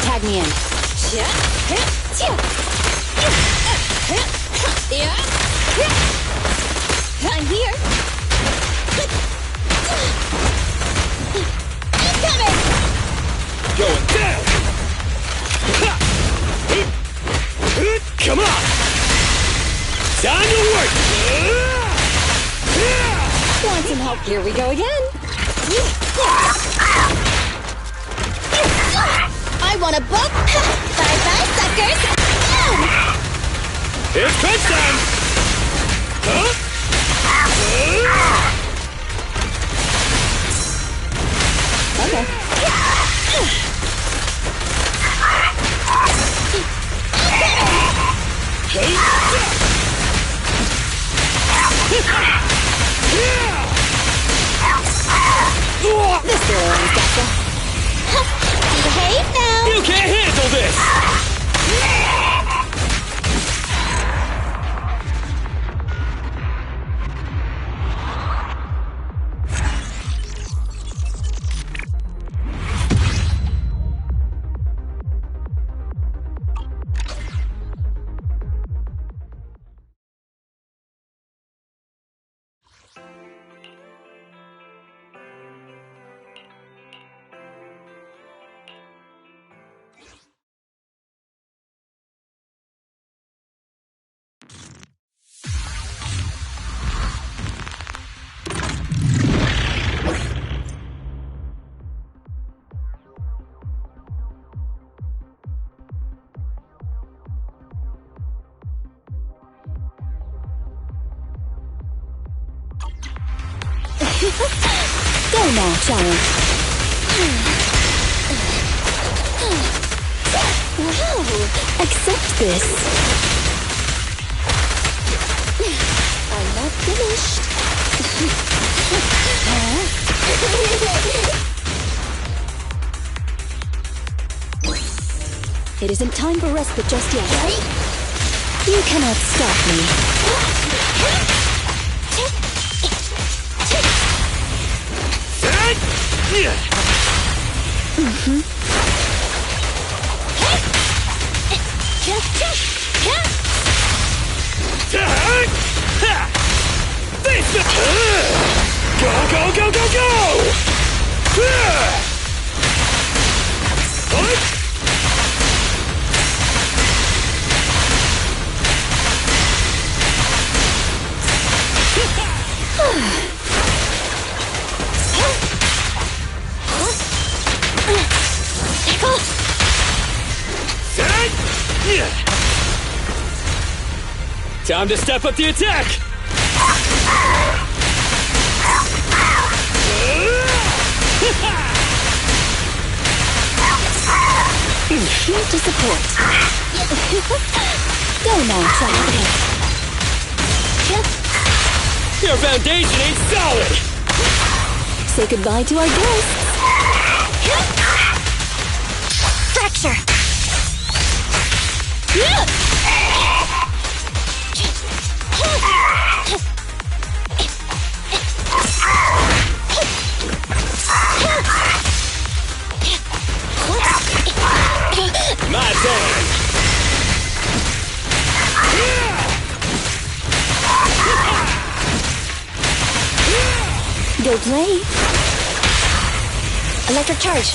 Tag me in. I'm here. Incoming! Going down! Come on! Time to work! Want some help? Here we go again. I want a book. Bye-bye, suckers. It's crunch time! Huh? Okay. This girl always gotcha. Behave now! You can't handle this! Go now, child. Wow, accept this. I'm not finished. It isn't time for respite just yet. You cannot stop me. Go, go, go, go, go! Time to step up the attack! Here to support. Go now, child. Your foundation ain't solid! Say goodbye to our guests. Fracture! My turn! Go play. Electric charge.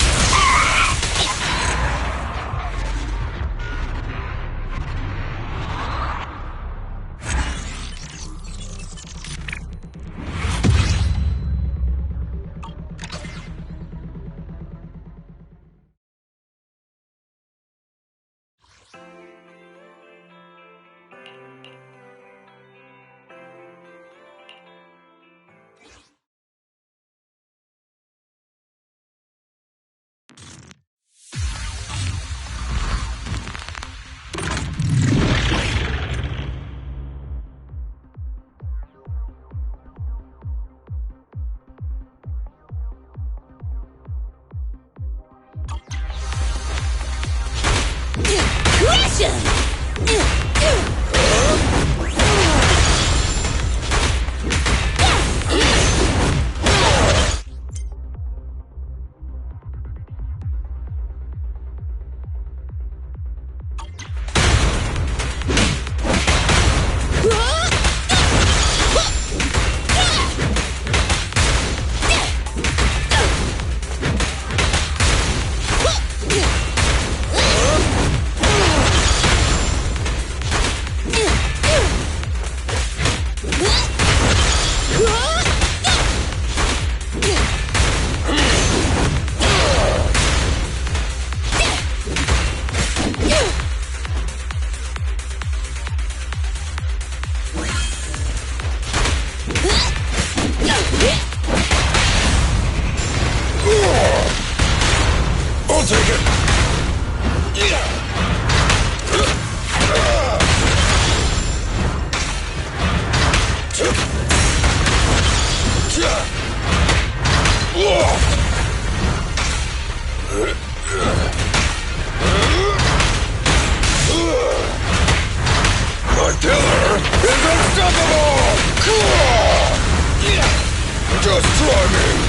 Just timing!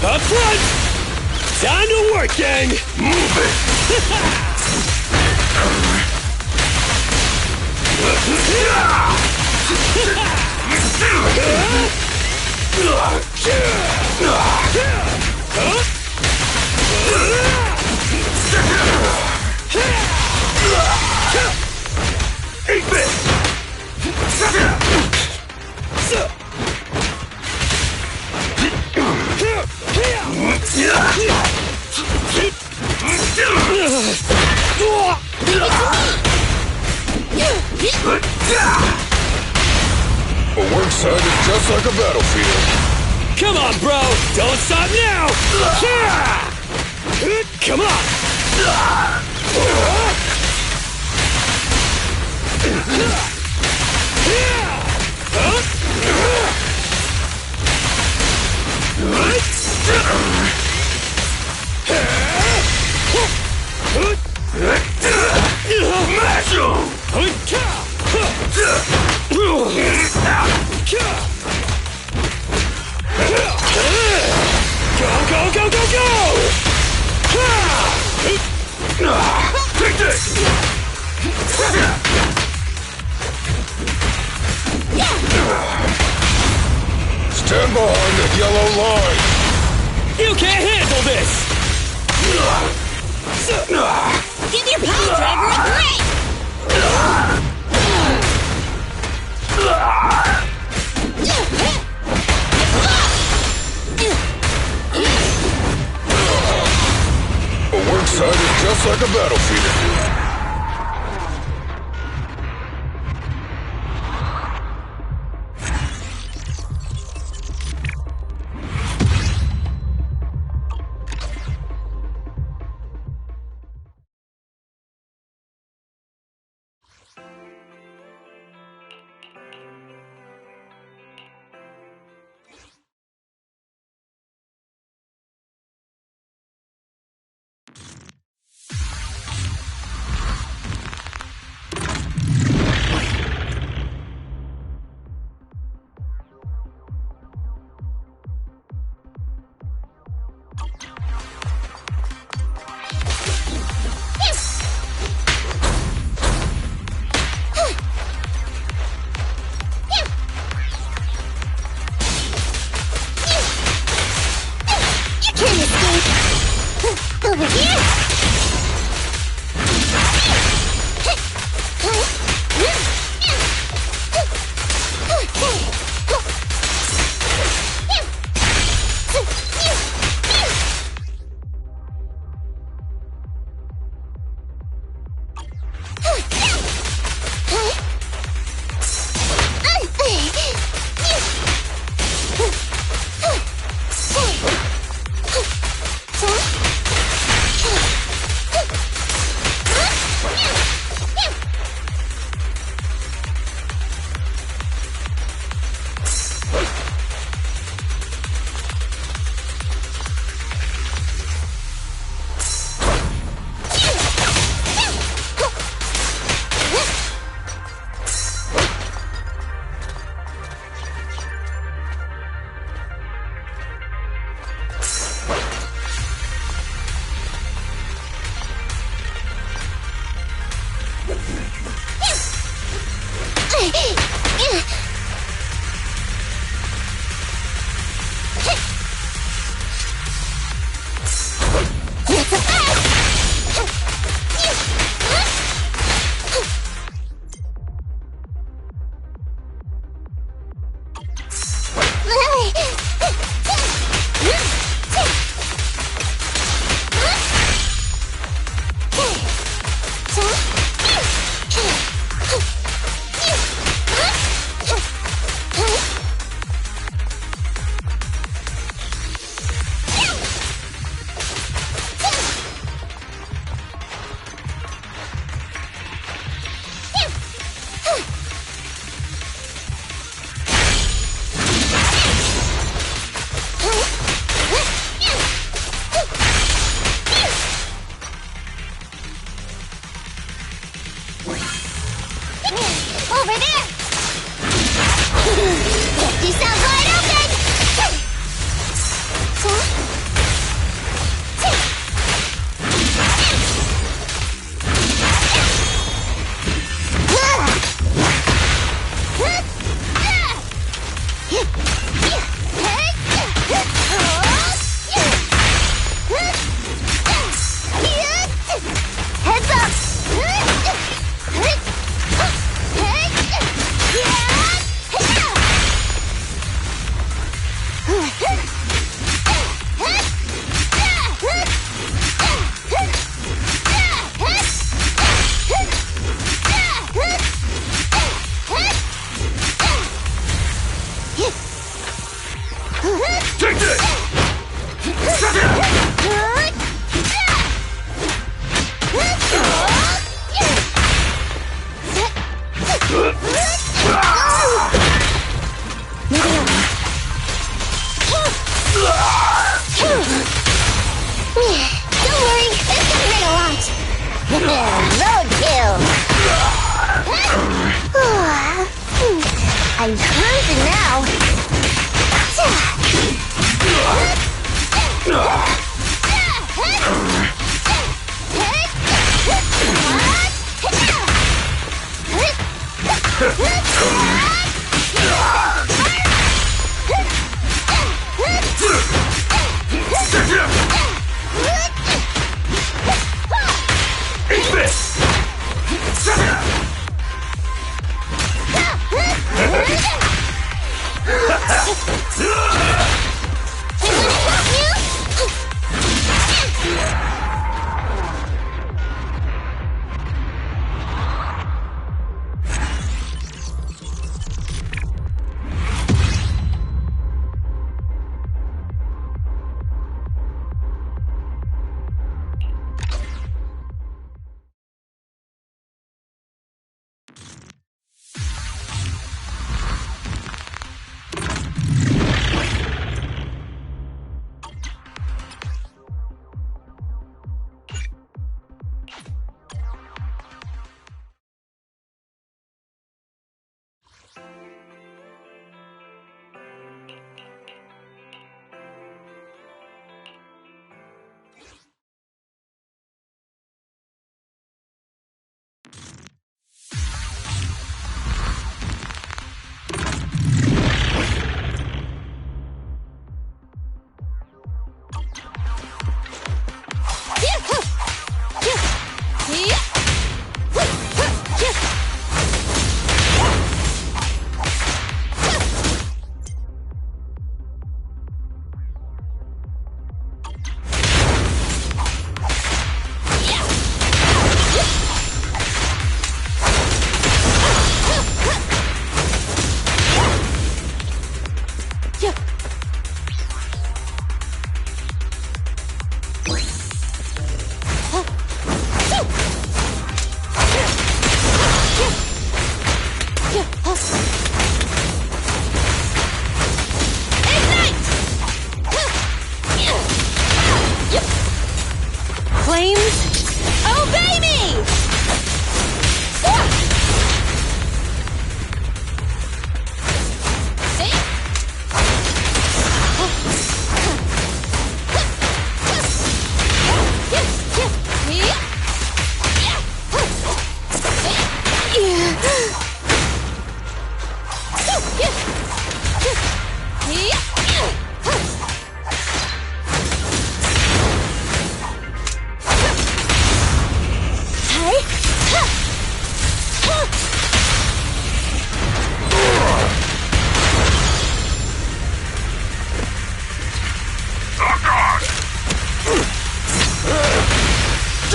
Up front! Time to work, gang! Move it! A work site is just like a battlefield. Come on, bro! Don't stop now! Come on! Smash him! Go, go, go, go, go! Take this! Stand behind the yellow line! You can't handle this! Give your pile driver a break! A work site is just like a battlefield. Over here! Heads up! Take this! Don't worry, this gonna make a launch. Roadkill. I'm cruising now. Eat this!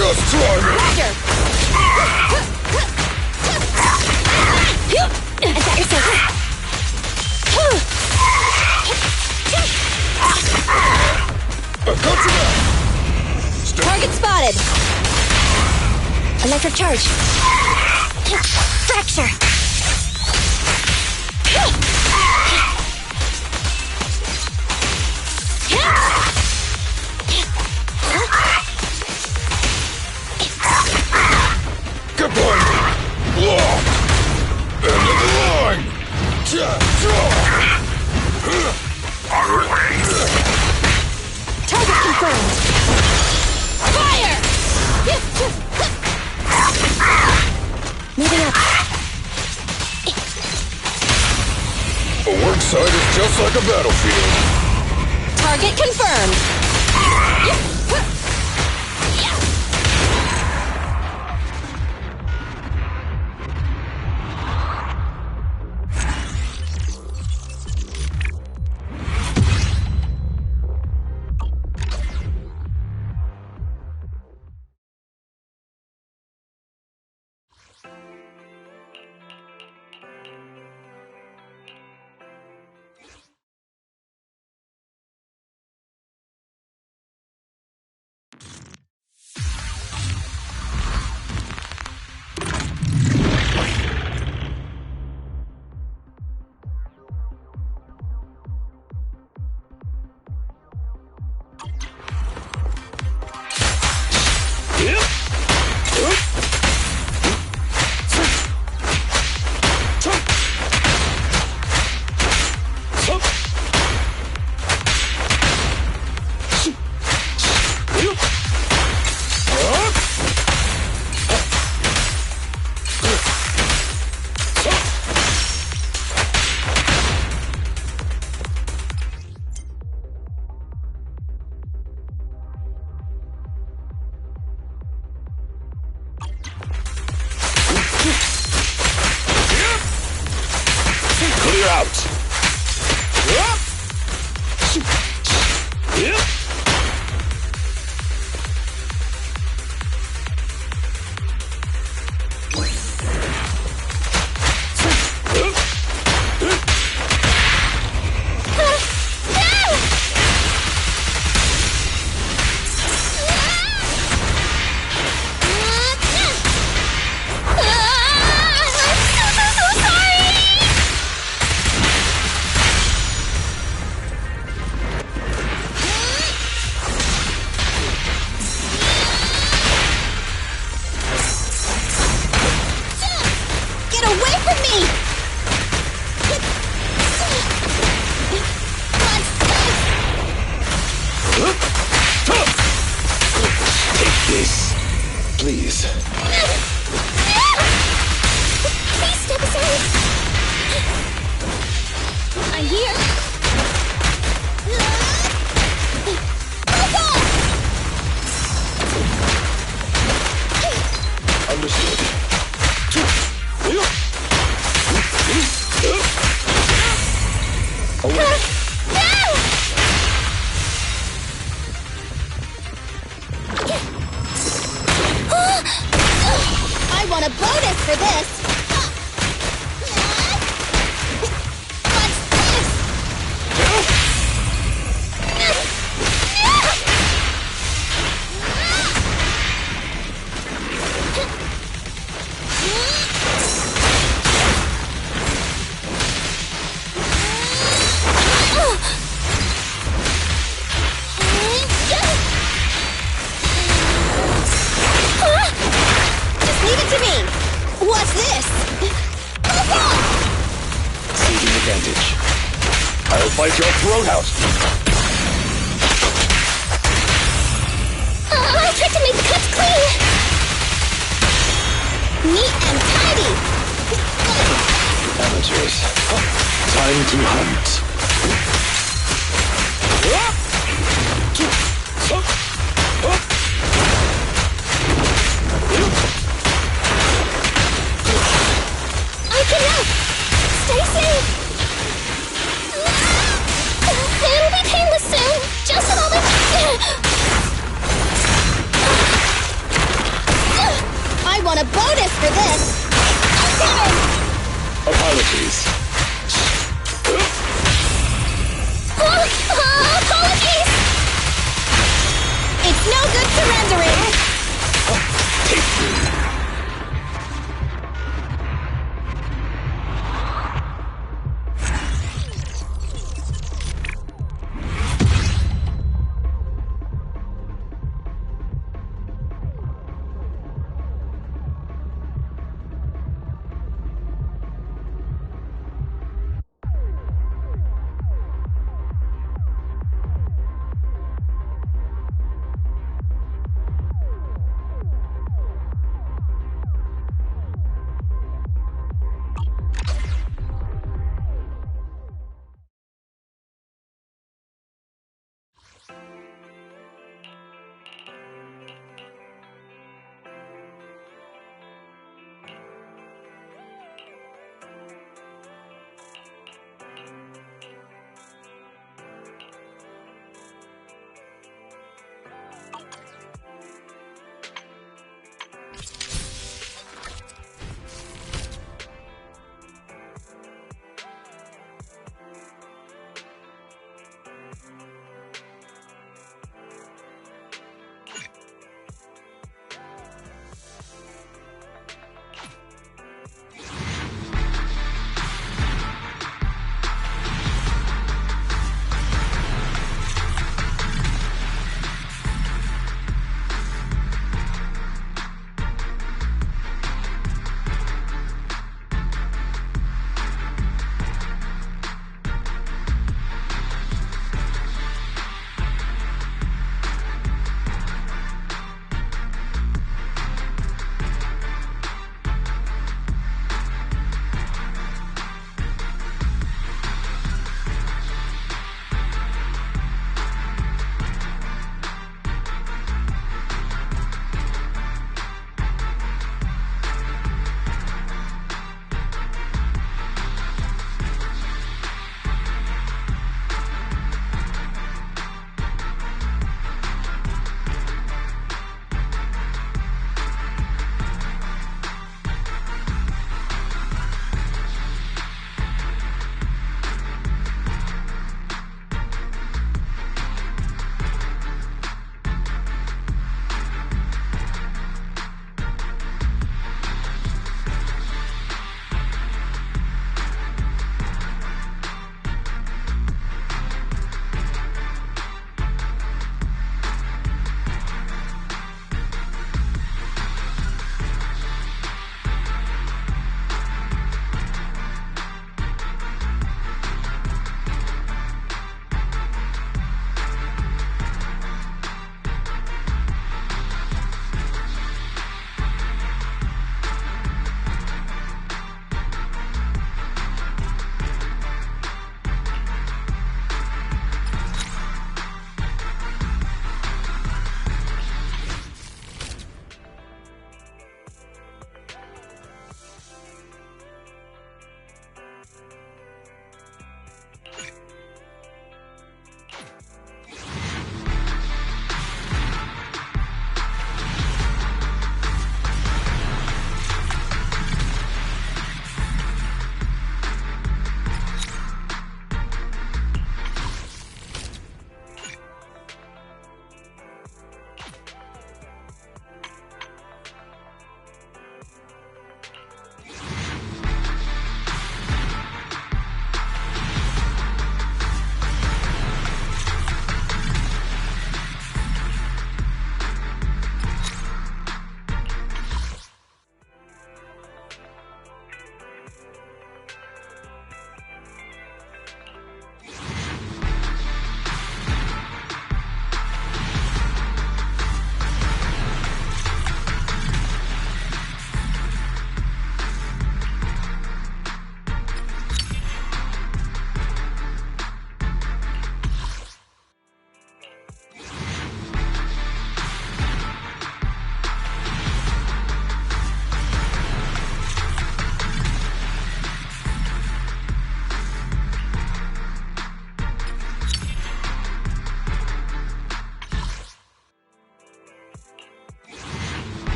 Just try me! Roger! Attack yourself! I've got you now! Target spotted! Electric charge! Fracture! Get behind me! Lock! End of the line! Target confirmed! Fire! Moving up. A work site is just like a battlefield. Target confirmed. Clear out! Please. Please step aside. I'm here. Understood. Away. I want a bonus for this! What's this? Just leave it to me! What's this? Seizing advantage. I'll fight your throat out. I tried to make the cuts clean! Neat and tidy! Amateurs. Time to hunt. I can help! Stay safe! It'll be painless soon! Just a moment! I want a bonus for this! Apologies.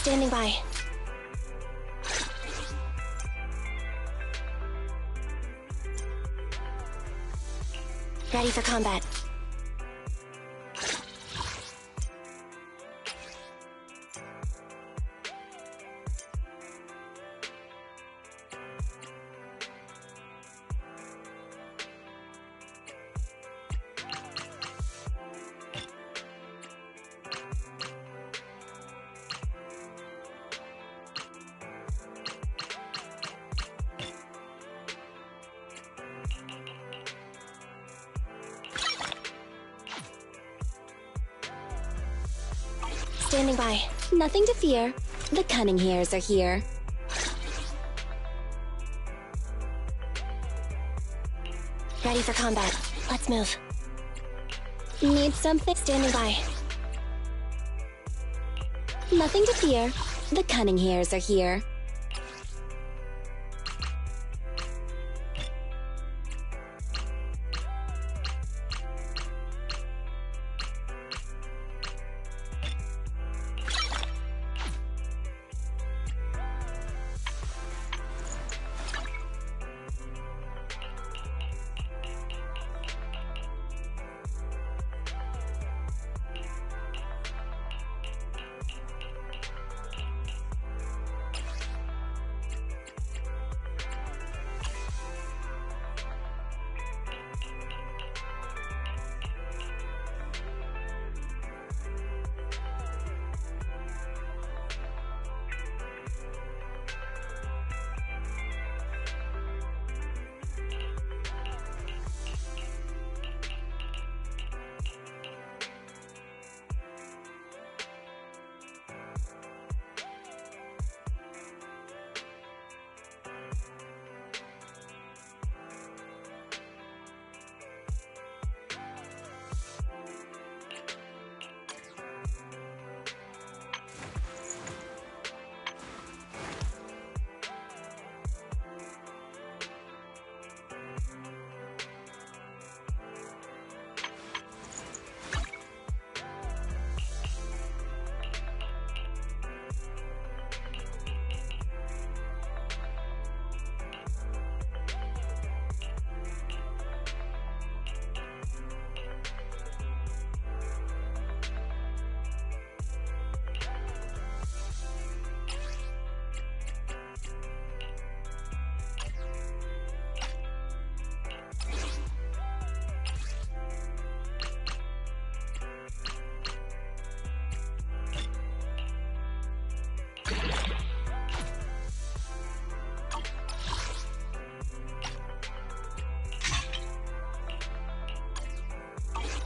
Standing by. Ready for combat. Standing by. Nothing to fear. The cunning hairs are here. Ready for combat. Let's move. Need something? Standing by. Nothing to fear. The cunning hairs are here.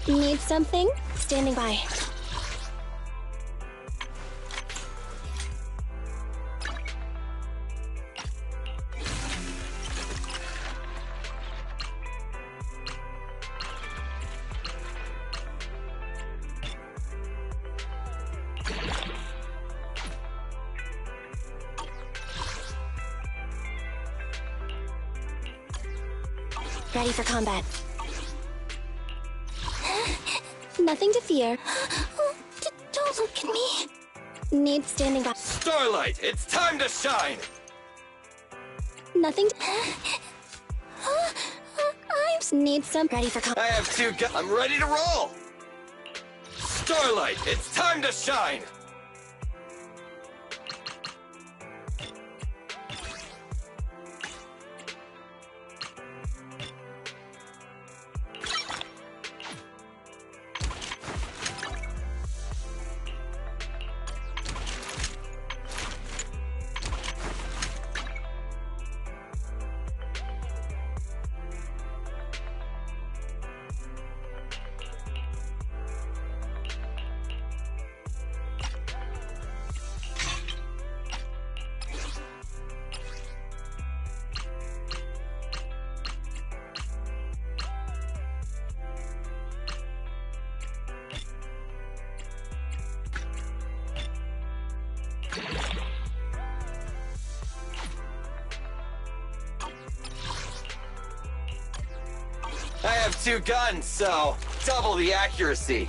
Need something? Standing by. Ready for combat. Nothing to fear. Don't look at me. Need standing by. Starlight, it's time to shine! Nothing to... I need some... Ready for combat. I have two guns. I'm ready to roll! Starlight, it's time to shine! I have two guns, so double the accuracy.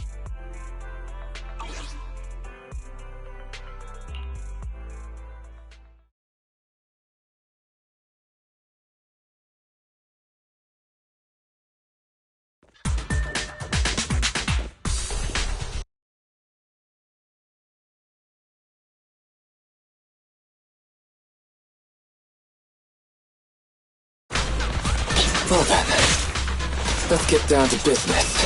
Well then, let's get down to business.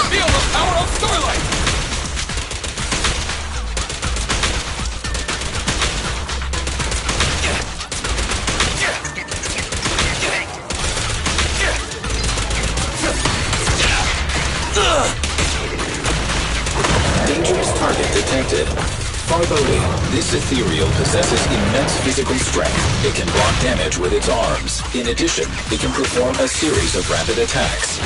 Feel the power of Starlight! Dangerous target detected. Foreboding. This ethereal possesses immense physical strength. It can block damage with its arms. In addition, it can perform a series of rapid attacks.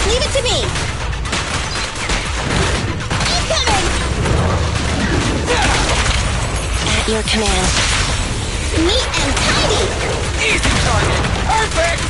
Leave it to me! Incoming! At your command. Neat and tidy! Easy target! Perfect!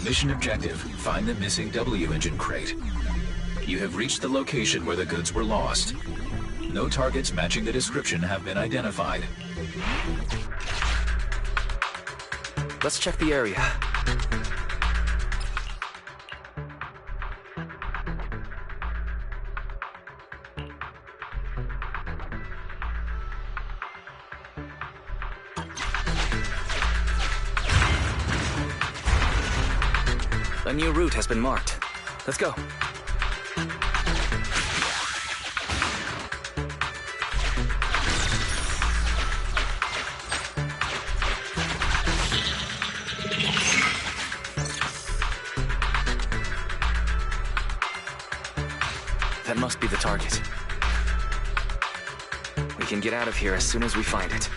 Mission objective, find the missing W engine crate. You have reached the location where the goods were lost. No targets matching the description have been identified. Let's check the area. A new route has been marked. Let's go. That must be the target. We can get out of here as soon as we find it.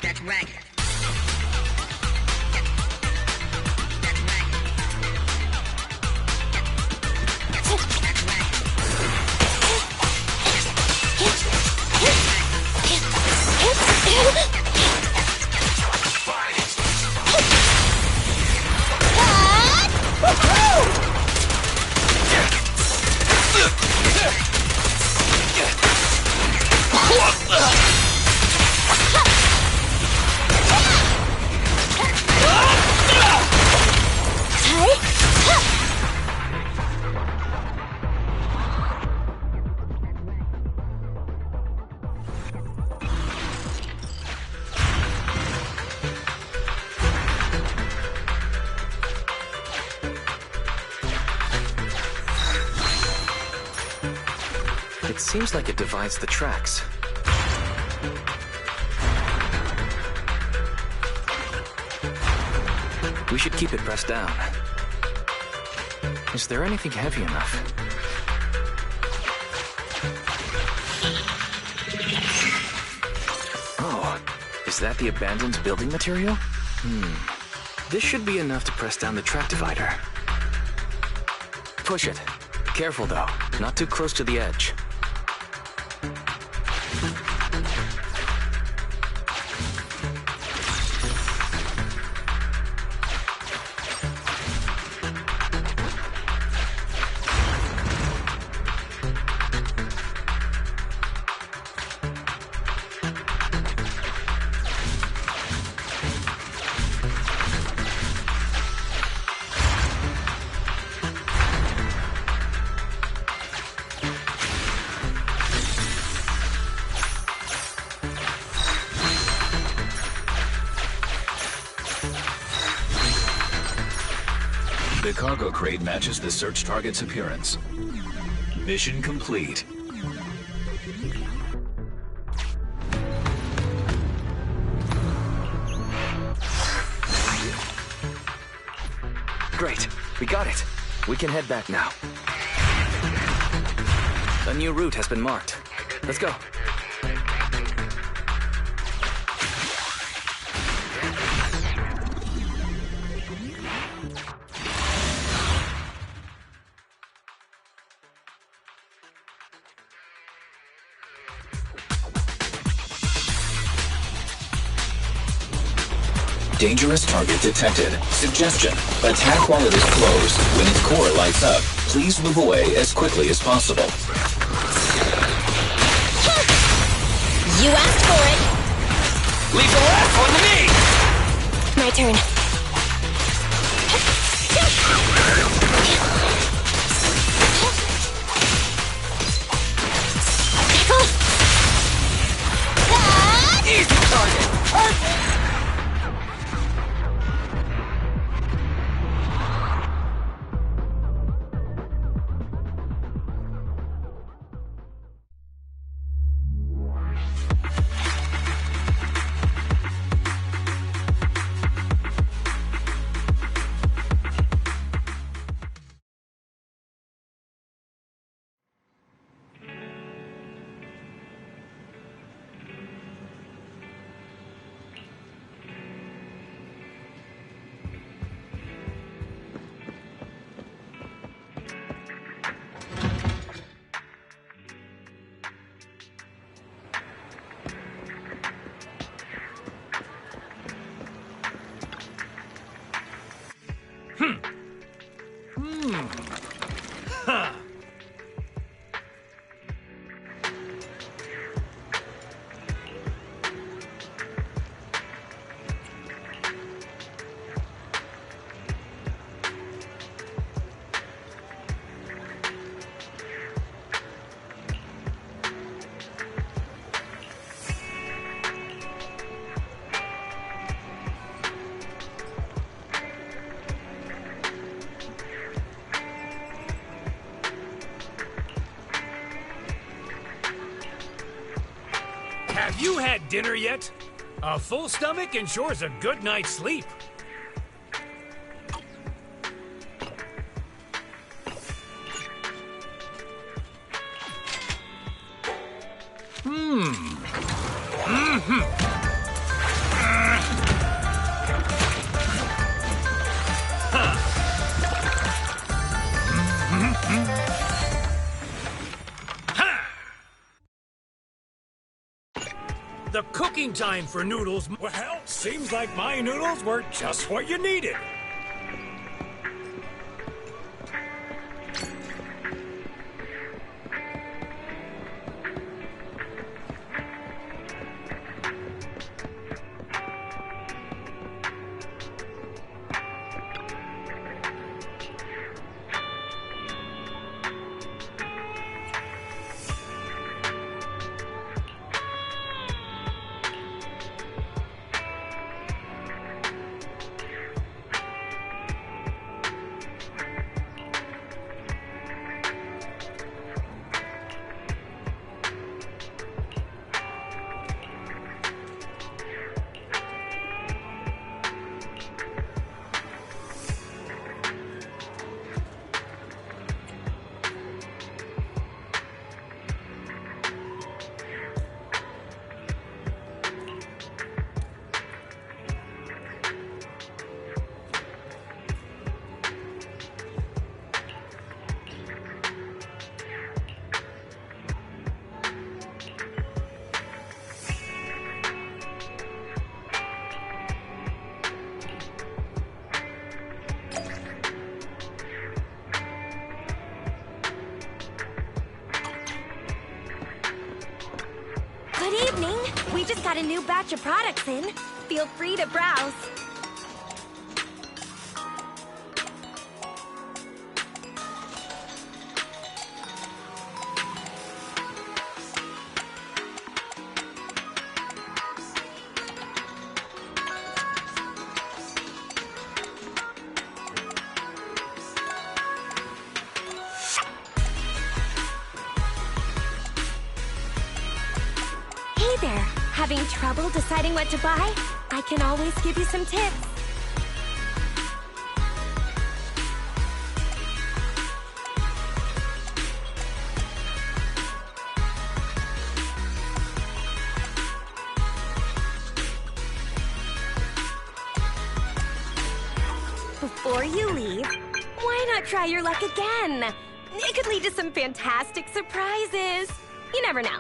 That's right. It seems like it divides the tracks. We should keep it pressed down. Is there anything heavy enough? Oh, is that the abandoned building material? This should be enough to press down the track divider. Push it. Careful though, not too close to the edge. The cargo crate matches the search target's appearance. Mission complete. Great, we got it. We can head back now. A new route has been marked. Let's go. Dangerous target detected. Suggestion: attack while it is closed. When its core lights up, please move away as quickly as possible. You asked for it. Leave the last one to me! My turn. Easy target! Perfect! Have you had dinner yet? A full stomach ensures a good night's sleep. The cooking time for noodles, well, seems like my noodles were just what you needed. We just got a new batch of products in. Feel free to browse. Hey there, having trouble deciding what to buy? I can always give you some tips. Before you leave, why not try your luck again? It could lead to some fantastic surprises. You never know.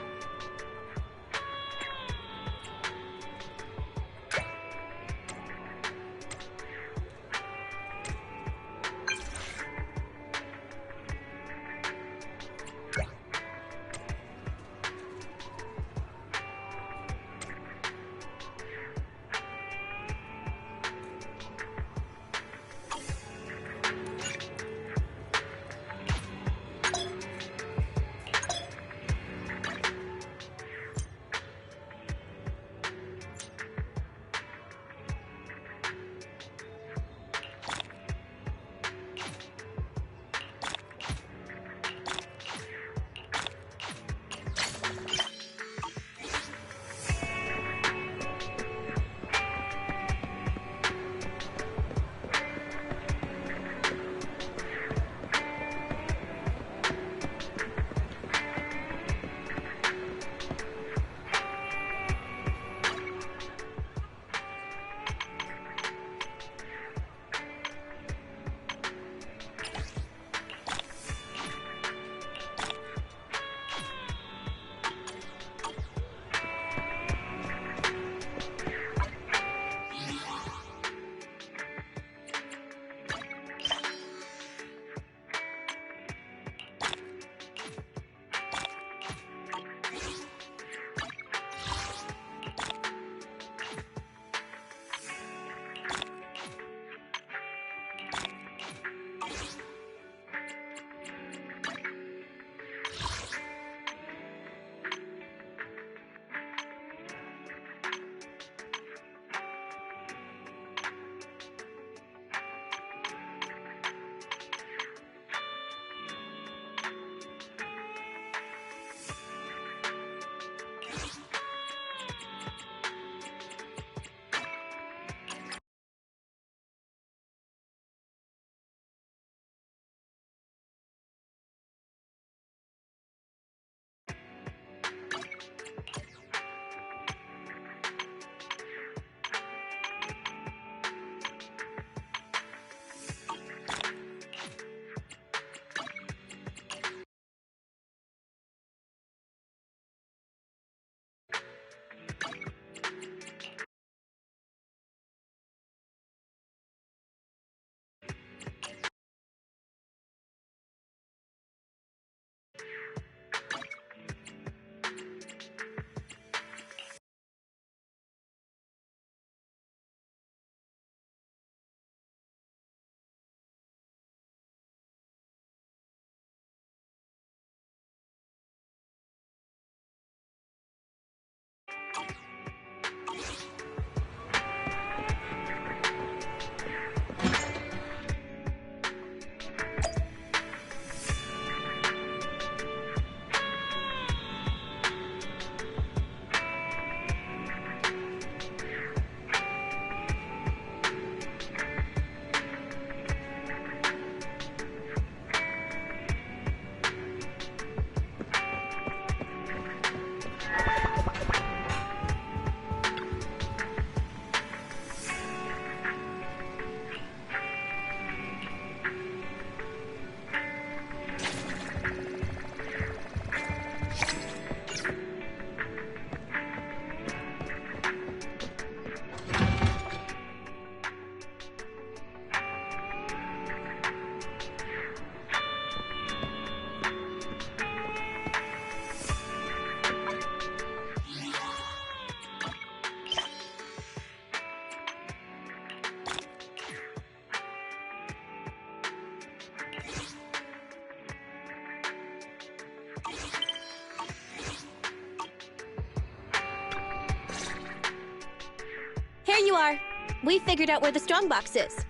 Here you are. We figured out where the strongbox is.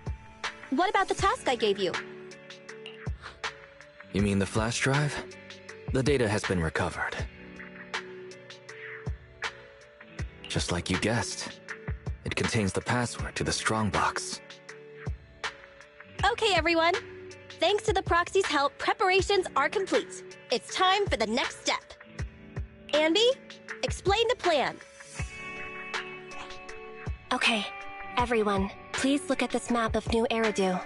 What about the task I gave you? You mean the flash drive? The data has been recovered. Just like you guessed. It contains the password to the strongbox. Okay, everyone. Thanks to the proxy's help, preparations are complete. It's time for the next step. Anby, explain the plan. Okay, everyone, please look at this map of New Eridu.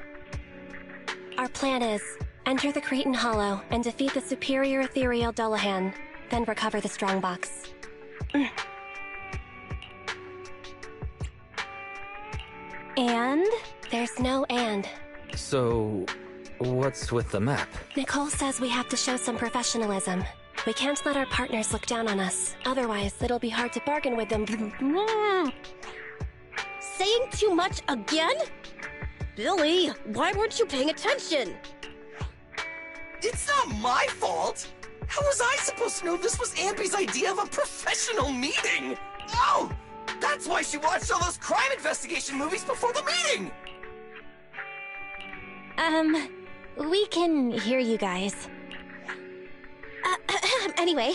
Our plan is enter the Cretan Hollow and defeat the superior ethereal Dullahan, then recover the strongbox. And there's no and. So, what's with the map? Nicole says we have to show some professionalism. We can't let our partners look down on us. Otherwise, it'll be hard to bargain with them. Saying too much again? Billy, why weren't you paying attention? It's not my fault! How was I supposed to know this was Anby's idea of a professional meeting? Oh! That's why she watched all those crime investigation movies before the meeting! We can hear you guys. Anyway,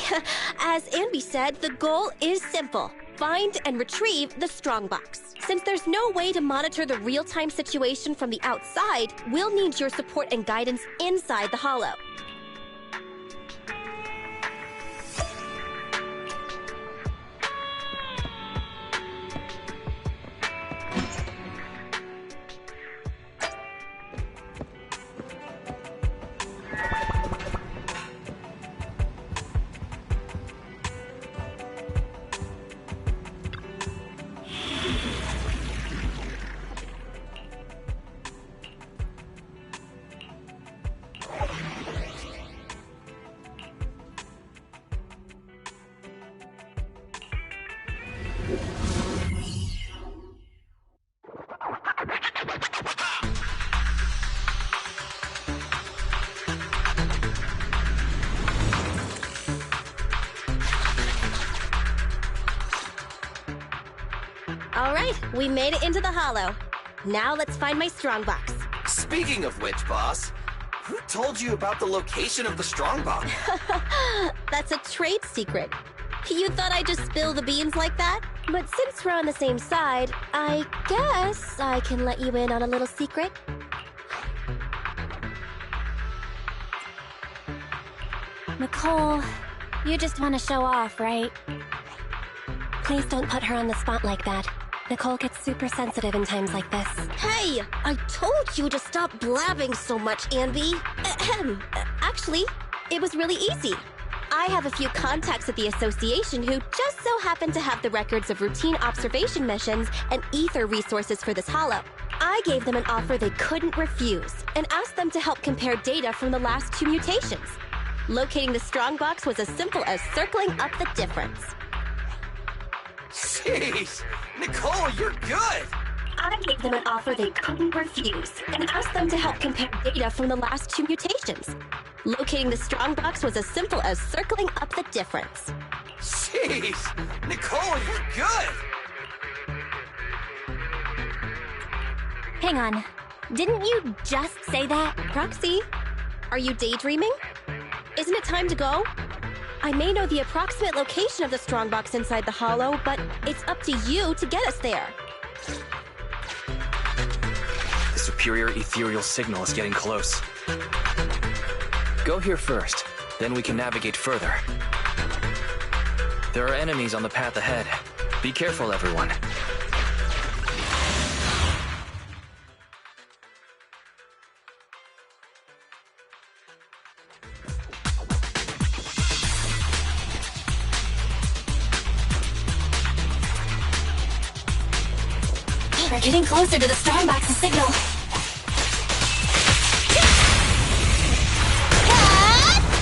as Anby said, the goal is simple. Find and retrieve the strongbox. Since there's no way to monitor the real-time situation from the outside, we'll need your support and guidance inside the Hollow. All right, we made it into the Hollow. Now let's find my strongbox. Speaking of which, boss, who told you about the location of the strongbox? That's a trade secret. You thought I'd just spill the beans like that? But since we're on the same side, I guess I can let you in on a little secret. Nicole, you just want to show off, right? Please don't put her on the spot like that. Nicole gets super sensitive in times like this. Hey, I told you to stop blabbing so much, Anby. Ahem. Actually, it was really easy. I have a few contacts at the association who just so happen to have the records of routine observation missions and ether resources for this Hollow. I gave them an offer they couldn't refuse and asked them to help compare data from the last 2 mutations. Locating the strongbox was as simple as circling up the difference. Jeez! Nicole, you're good! I gave them an offer they couldn't refuse and asked them to help compare data from the last 2 mutations. Locating the strongbox was as simple as circling up the difference. Jeez! Nicole, you're good! Hang on. Didn't you just say that? Proxy, are you daydreaming? Isn't it time to go? I may know the approximate location of the strongbox inside the Hollow, but it's up to you to get us there. The superior ethereal signal is getting close. Go here first, then we can navigate further. There are enemies on the path ahead. Be careful, everyone. We're getting closer to the strongbox's signal.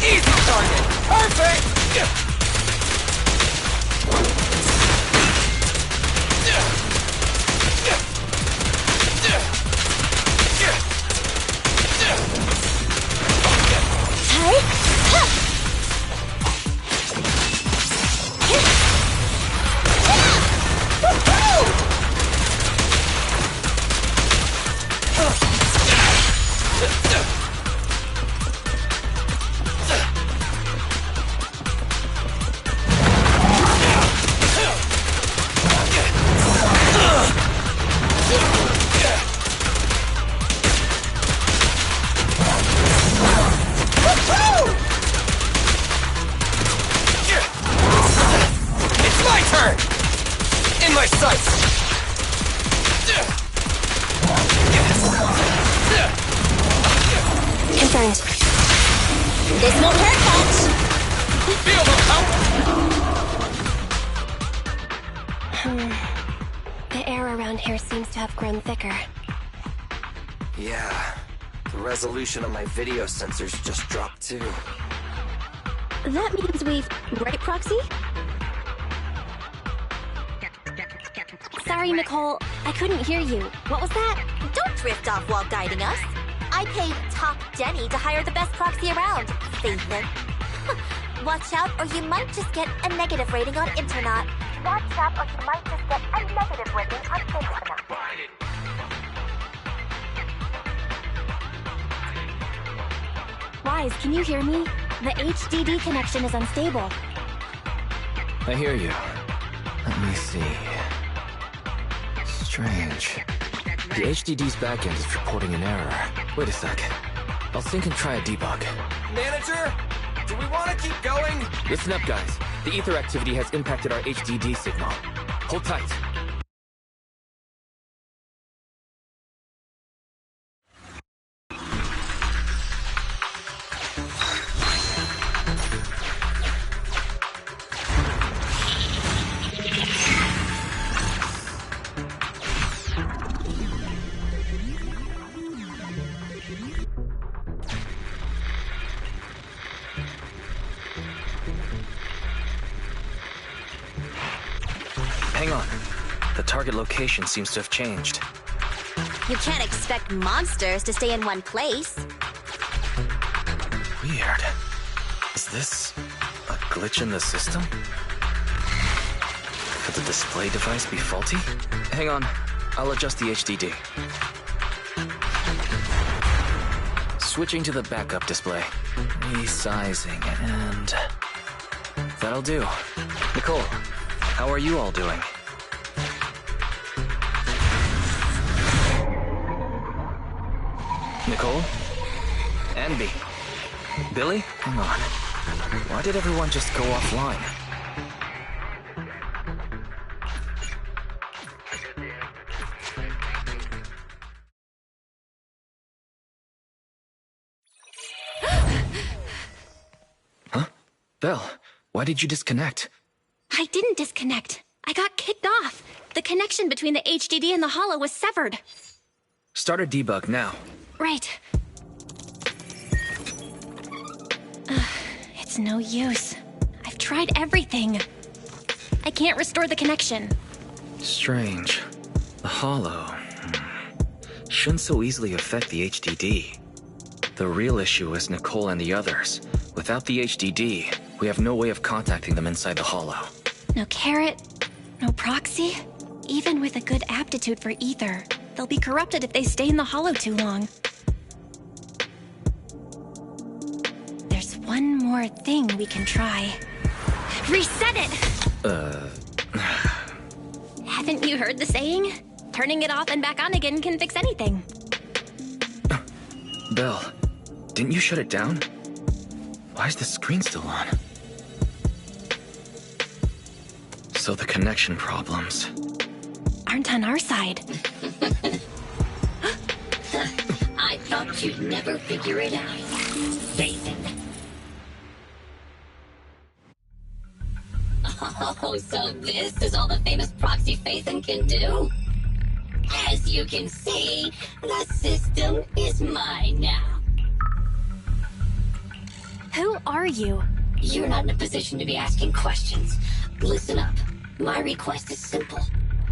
Easy target! Perfect! This won't hurt much! Feel the power! The air around here seems to have grown thicker. Yeah, the resolution of my video sensors just dropped too. That means we've... Right, Proxy? Sorry, Nicole. I couldn't hear you. What was that? Don't drift off while guiding us. I paid Top Denny to hire the best proxy around, Faithlin. Watch out or you might just get a negative rating on Internet. Watch out or you might just get a negative rating on Internet. Wise, can you hear me? The HDD connection is unstable. I hear you. Let me see. Strange. The HDD's backend is reporting an error. Wait a sec. I'll sync and try a debug. Manager, do we want to keep going? Listen up, guys. The ether activity has impacted our HDD signal. Hold tight. Hang on. The target location seems to have changed. You can't expect monsters to stay in one place. Weird. Is this a glitch in the system? Could the display device be faulty? Hang on. I'll adjust the HDD. Switching to the backup display. Resizing and... that'll do. Nicole, how are you all doing? Nicole? Anby? Billy? Hang on. Why did everyone just go offline? Huh? Belle, why did you disconnect? I didn't disconnect. I got kicked off. The connection between the HDD and the holo was severed. Start a debug now. Right. It's no use. I've tried everything. I can't restore the connection. Strange. The holo shouldn't so easily affect the HDD. The real issue is Nicole and the others. Without the HDD, we have no way of contacting them inside the holo. No carrot, no proxy. Even with a good aptitude for ether, they'll be corrupted if they stay in the holo too long. There's one more thing we can try. Reset it! Haven't you heard the saying? Turning it off and back on again can fix anything. Belle, didn't you shut it down? Why is the screen still on? So the connection problems aren't on our side. I thought you'd never figure it out. Phaethon. Oh, so this is all the famous proxy Phaethon can do? As you can see, the system is mine now. Who are you? You're not in a position to be asking questions. Listen up. My request is simple.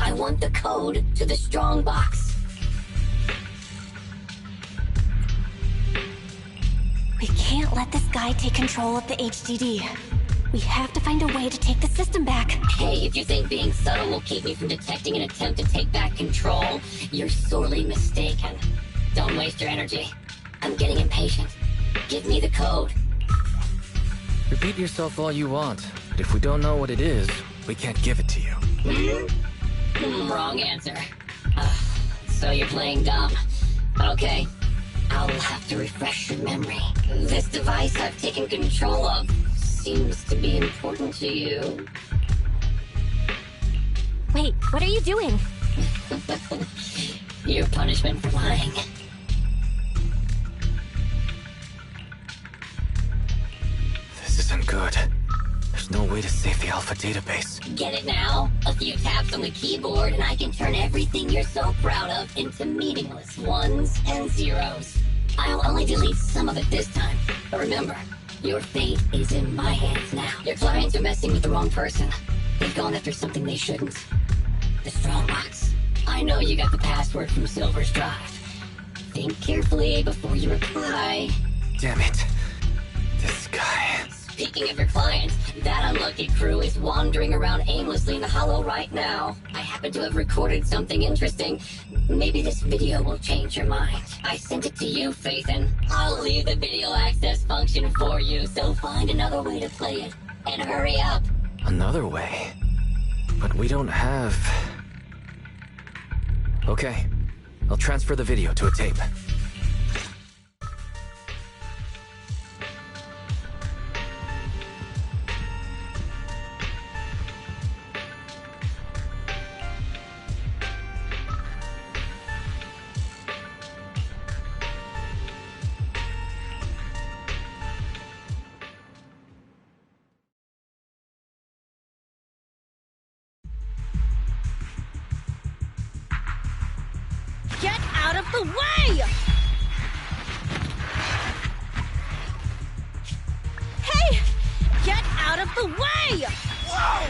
I want the code to the strong box. We can't let this guy take control of the HDD. We have to find a way to take the system back. Hey, if you think being subtle will keep me from detecting an attempt to take back control, you're sorely mistaken. Don't waste your energy. I'm getting impatient. Give me the code. Repeat yourself all you want, but if we don't know what it is, we can't give it to you. Wrong answer. So you're playing dumb. Okay, I'll have to refresh your memory. This device I've taken control of seems to be important to you. Wait, what are you doing? Your punishment for lying. good. There's no way to save the Alpha database. Get it now? A few taps on the keyboard and I can turn everything you're so proud of into meaningless ones and zeros. I'll only delete some of it this time. But remember, your fate is in my hands now. Your clients are messing with the wrong person. They've gone after something they shouldn't. The Strongbox. I know you got the password from Silver's drive. Think carefully before you reply. Damn it. This guy... Speaking of your client, that unlucky crew is wandering around aimlessly in the Hollow right now. I happen to have recorded something interesting. Maybe this video will change your mind. I sent it to you, Phaethon. I'll leave the video access function for you, so find another way to play it. And hurry up. Another way? But we don't have... Okay. I'll transfer the video to a tape. Get out of the way! Hey! Get out of the way! Whoa!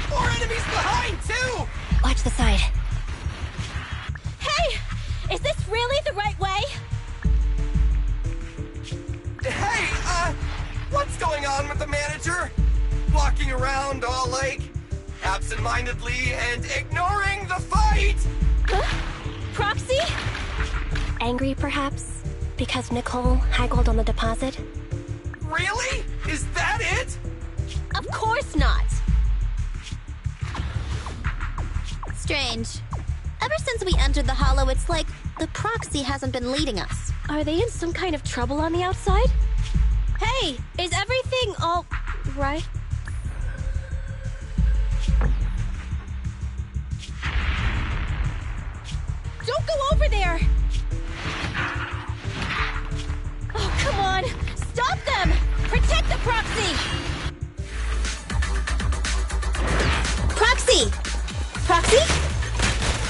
More enemies behind, too! Watch the side. Hey! Is this really the right way? Hey, what's going on with the manager? Walking around all like, absent-mindedly and ignoring the fight! Huh? Proxy? Angry, perhaps? Because Nicole haggled on the deposit? Really? Is that it? Of course not! Strange. Ever since we entered the Hollow, it's like the Proxy hasn't been leading us. Are they in some kind of trouble on the outside? Hey, is everything all right? Don't go over there! Oh, come on! Stop them! Protect the Proxy! Proxy! Proxy?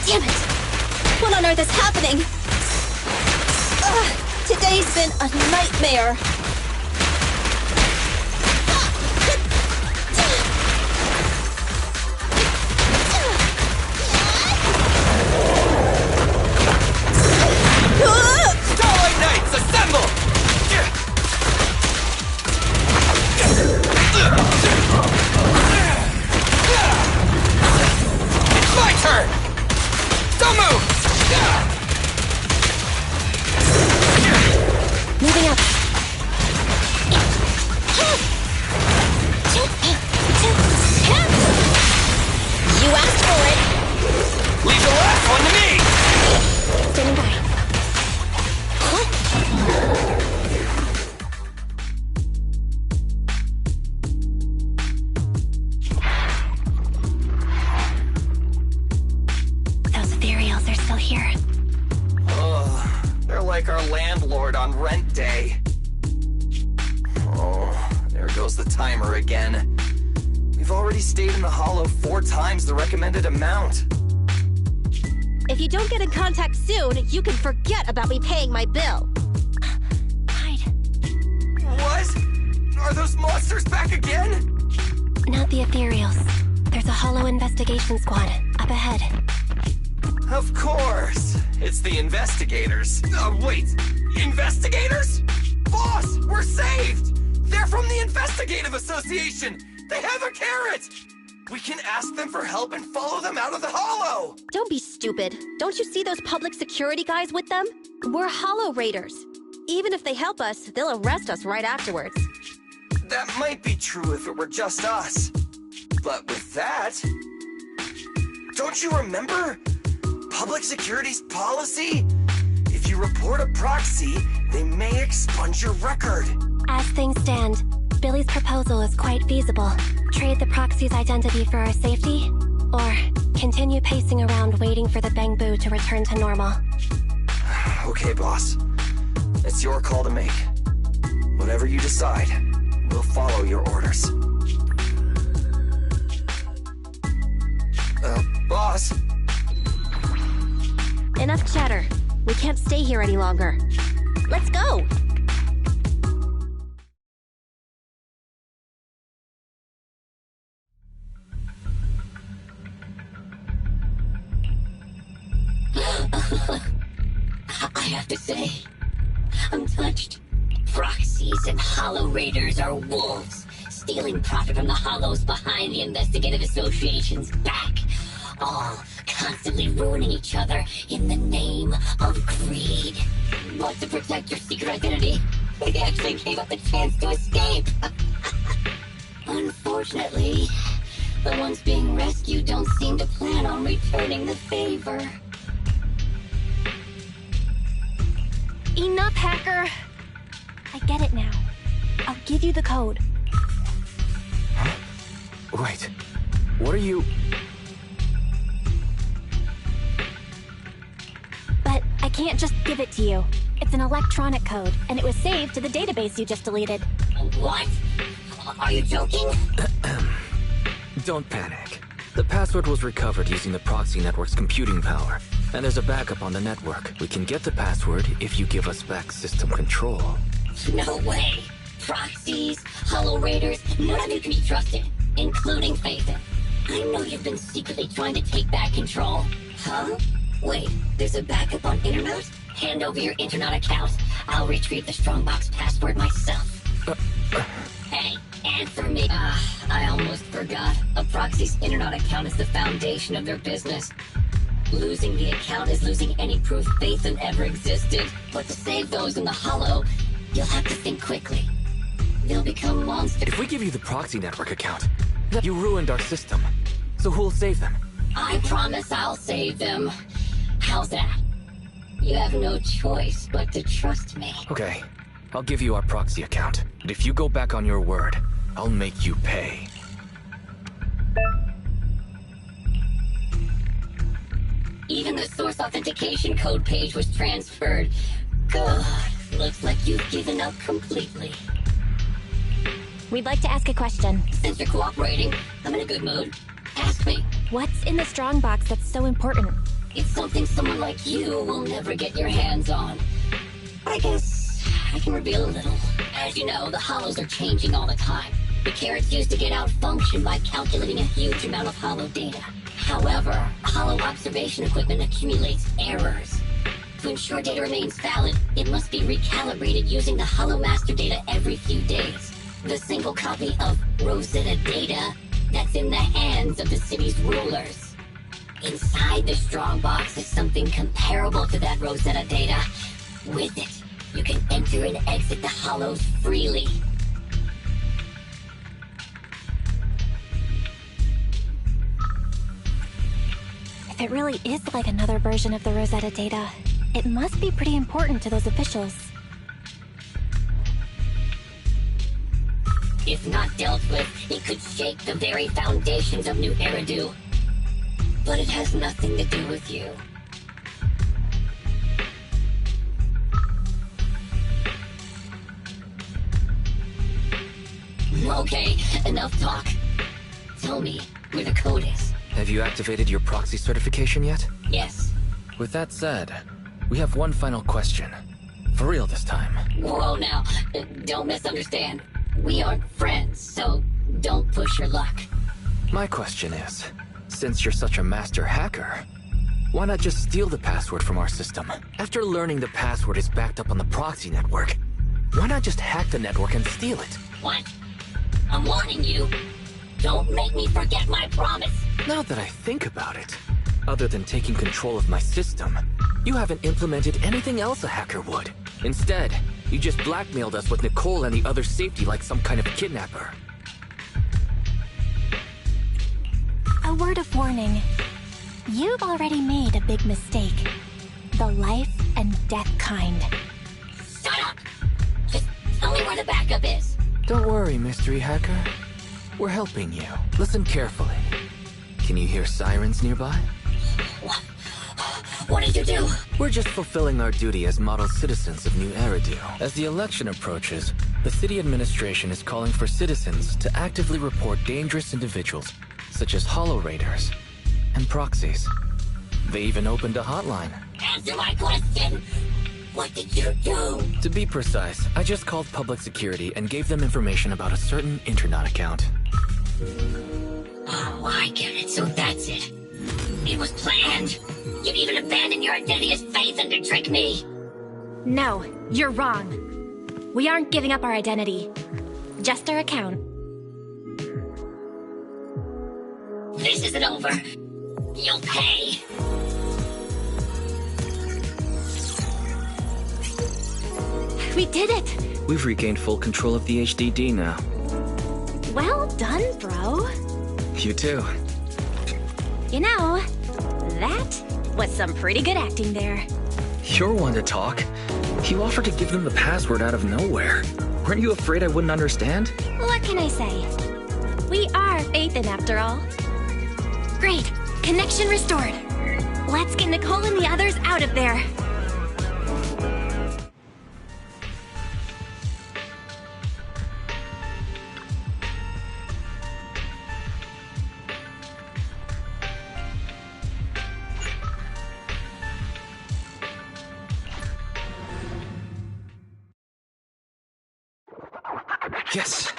Damn it! What on earth is happening? Today's been a nightmare. Starlight Knights, assemble! It's my turn! Don't move! Moving up. You asked for it! Leave the last one to me! Standing by. Those ethereals are still here. They're like our landlord on rent day. Oh, there goes the timer again. We've already stayed in the Hollow 4 times the recommended amount. If you don't get in contact soon, you can forget about me paying my bill. Hide. What? Are those monsters back again? Not the ethereals. There's a Hollow investigation squad up ahead. Of course. It's the investigators. Wait. Investigators? Boss, we're saved! They're from the Investigative Association! They have a carrot! We can ask them for help and follow them out of the Hollow! Don't be stupid. Don't you see those public security guys with them? We're Hollow Raiders. Even if they help us, they'll arrest us right afterwards. That might be true if it were just us. But with that... Don't you remember? Public security's policy? If you report a proxy, they may expunge your record. As things stand, Billy's proposal is quite feasible. Trade the proxy's identity for our safety, or continue pacing around waiting for the Bangbu to return to normal. Okay, boss. It's your call to make. Whatever you decide, we'll follow follow your orders. Boss? Enough chatter. We can't stay here any longer. Let's go! I have to say, I'm touched. Proxies and Hollow Raiders are wolves, stealing profit from the Hollows behind the investigative association's back, all constantly ruining each other in the name of greed. But to protect your secret identity, they actually gave up the chance to escape. Unfortunately, the ones being rescued don't seem to plan on returning the favor. Enough, hacker! I get it now. I'll give you the code. Huh? Wait. What are you... But I can't just give it to you. It's an electronic code, and it was saved to the database you just deleted. What? Are you joking? Don't panic. The password was recovered using the proxy network's computing power, and there's a backup on the network. We can get the password if you give us back system control. No way. Proxies, Hollow Raiders, none of you can be trusted, including Phaethon. I know you've been secretly trying to take back control. Huh? Wait, there's a backup on Internet? Hand over your Internet account. I'll retrieve the Strongbox password myself. Hey, answer me. I almost forgot. A proxy's Internet account is the foundation of their business. Losing the account is losing any proof Phaethon ever existed. But to save those in the Hollow, you'll have to think quickly. They'll become monsters. If we give you the proxy network account, you ruined our system. So who'll save them? I promise I'll save them. How's that? You have no choice but to trust me. Okay, I'll give you our proxy account. But if you go back on your word, I'll make you pay. Even the source authentication code page was transferred. Good. Looks like you've given up completely. We'd like to ask a question. Since you're cooperating, I'm in a good mood. Ask me. What's in the Strongbox that's so important? It's something someone like you will never get your hands on. I guess I can reveal a little. As you know, the Hollows are changing all the time. The carrots used to get out-functioned by calculating a huge amount of Hollow data. However, Hollow observation equipment accumulates errors. To ensure data remains valid, it must be recalibrated using the Hollow master data every few days. The single copy of Rosetta data that's in the hands of the city's rulers. Inside the Strongbox is something comparable to that Rosetta data. With it, you can enter and exit the Hollows freely. If it really is like another version of the Rosetta data, it must be pretty important to those officials. If not dealt with, it could shake the very foundations of New Eridu. But it has nothing to do with you. Okay, enough talk. Tell me where the code is. Have you activated your proxy certification yet? Yes. With that said, we have one final question. For real this time. Whoa now, don't misunderstand. We aren't friends, so don't push your luck. My question is, since you're such a master hacker, why not just steal the password from our system? After learning the password is backed up on the proxy network, why not just hack the network and steal it? What? I'm warning you. Don't make me forget my promise. Now that I think about it, other than taking control of my system, you haven't implemented anything else a hacker would. Instead, you just blackmailed us with Nicole and the other safety like some kind of kidnapper. A word of warning. You've already made a big mistake. The life and death kind. Shut up! Just tell me where the backup is. Don't worry, mystery hacker. We're helping you. Listen carefully. Can you hear sirens nearby? What did you do? We're just fulfilling our duty as model citizens of New Eridu. As the election approaches, The city administration is calling for citizens to actively report dangerous individuals, such as Hollow Raiders and proxies. They even opened a hotline. Answer my question! What did you do? To be precise, I just called public security and gave them information about a certain internet account. Oh, I get it. So that's it. It was planned. You'd even abandon your identity as Phaethon to trick me. No, you're wrong. We aren't giving up our identity. Just our account. This isn't over. You'll pay. We did it! We've regained full control of the HDD now. Well done, bro. You too. You know, that was some pretty good acting there. You're one to talk. You offered to give them the password out of nowhere. Weren't you afraid I wouldn't understand? What can I say? We are Phaethon after all. Great. Connection restored. Let's get Nicole and the others out of there. Yes,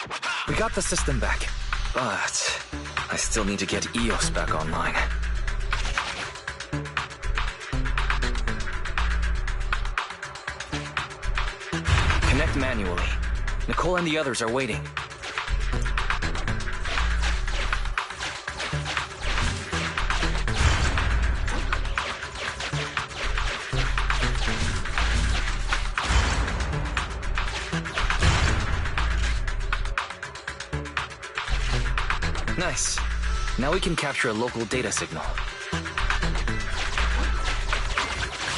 we got the system back. But I still need to get EOS back online. Connect manually. Nicole and the others are waiting. Nice. Now we can capture a local data signal.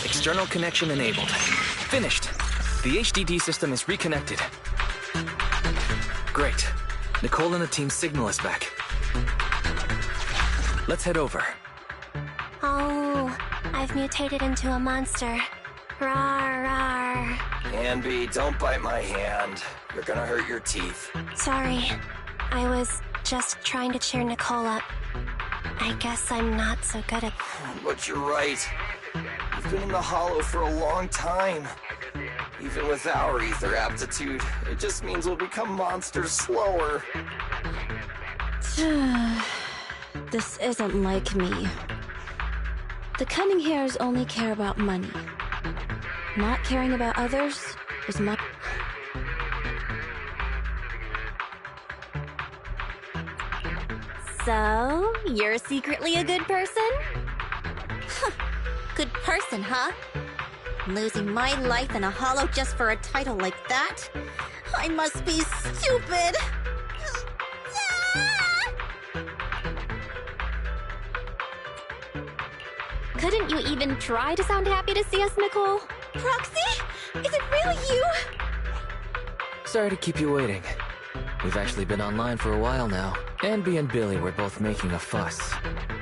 External connection enabled. Finished. The HDD system is reconnected. Great. Nicole and the team's signal is back. Let's head over. Oh, I've mutated into a monster. Rawr, rawr. Anby, don't bite my hand. You're gonna hurt your teeth. Sorry. I was just trying to cheer Nicole up. I guess I'm not so good at... But you're right. You've been in the Hollow for a long time. Even with our ether aptitude, it just means we'll become monsters slower. This isn't like me. The cunning hairs only care about money. Not caring about others is my... So, you're secretly a good person? Good person, huh? Losing my life in a hollow just for a title like that? I must be stupid! Couldn't you even try to sound happy to see us, Nicole? Proxy? Is it really you? Sorry to keep you waiting. We've actually been online for a while now. Anby and Billy were both making a fuss.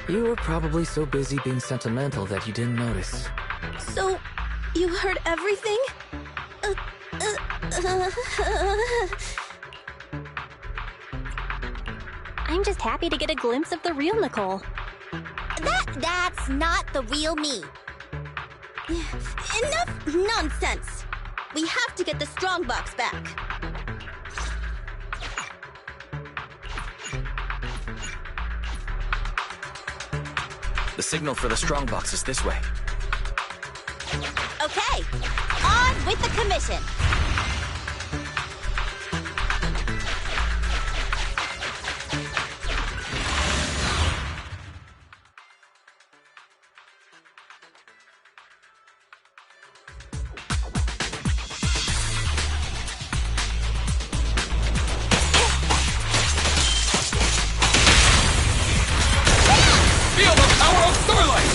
You were probably so busy being sentimental that you didn't notice. So, you heard everything? I'm just happy to get a glimpse of the real Nicole. That's not the real me. Enough nonsense. We have to get the strongbox back. The signal for the strongbox is this way. Okay, on with the commission. Feel the power of Starlight!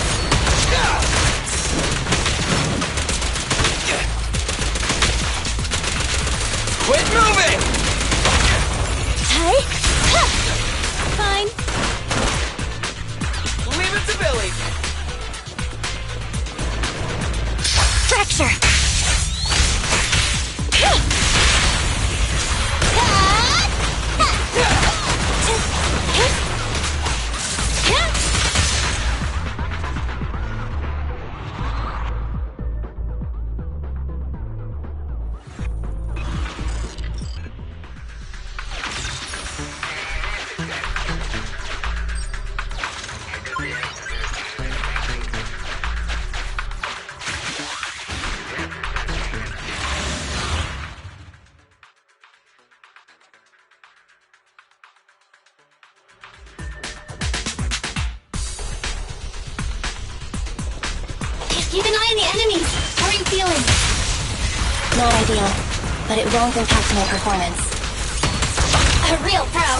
Keep an eye on the enemies. How are you feeling? Not ideal, but it won't impact my performance. A real pro.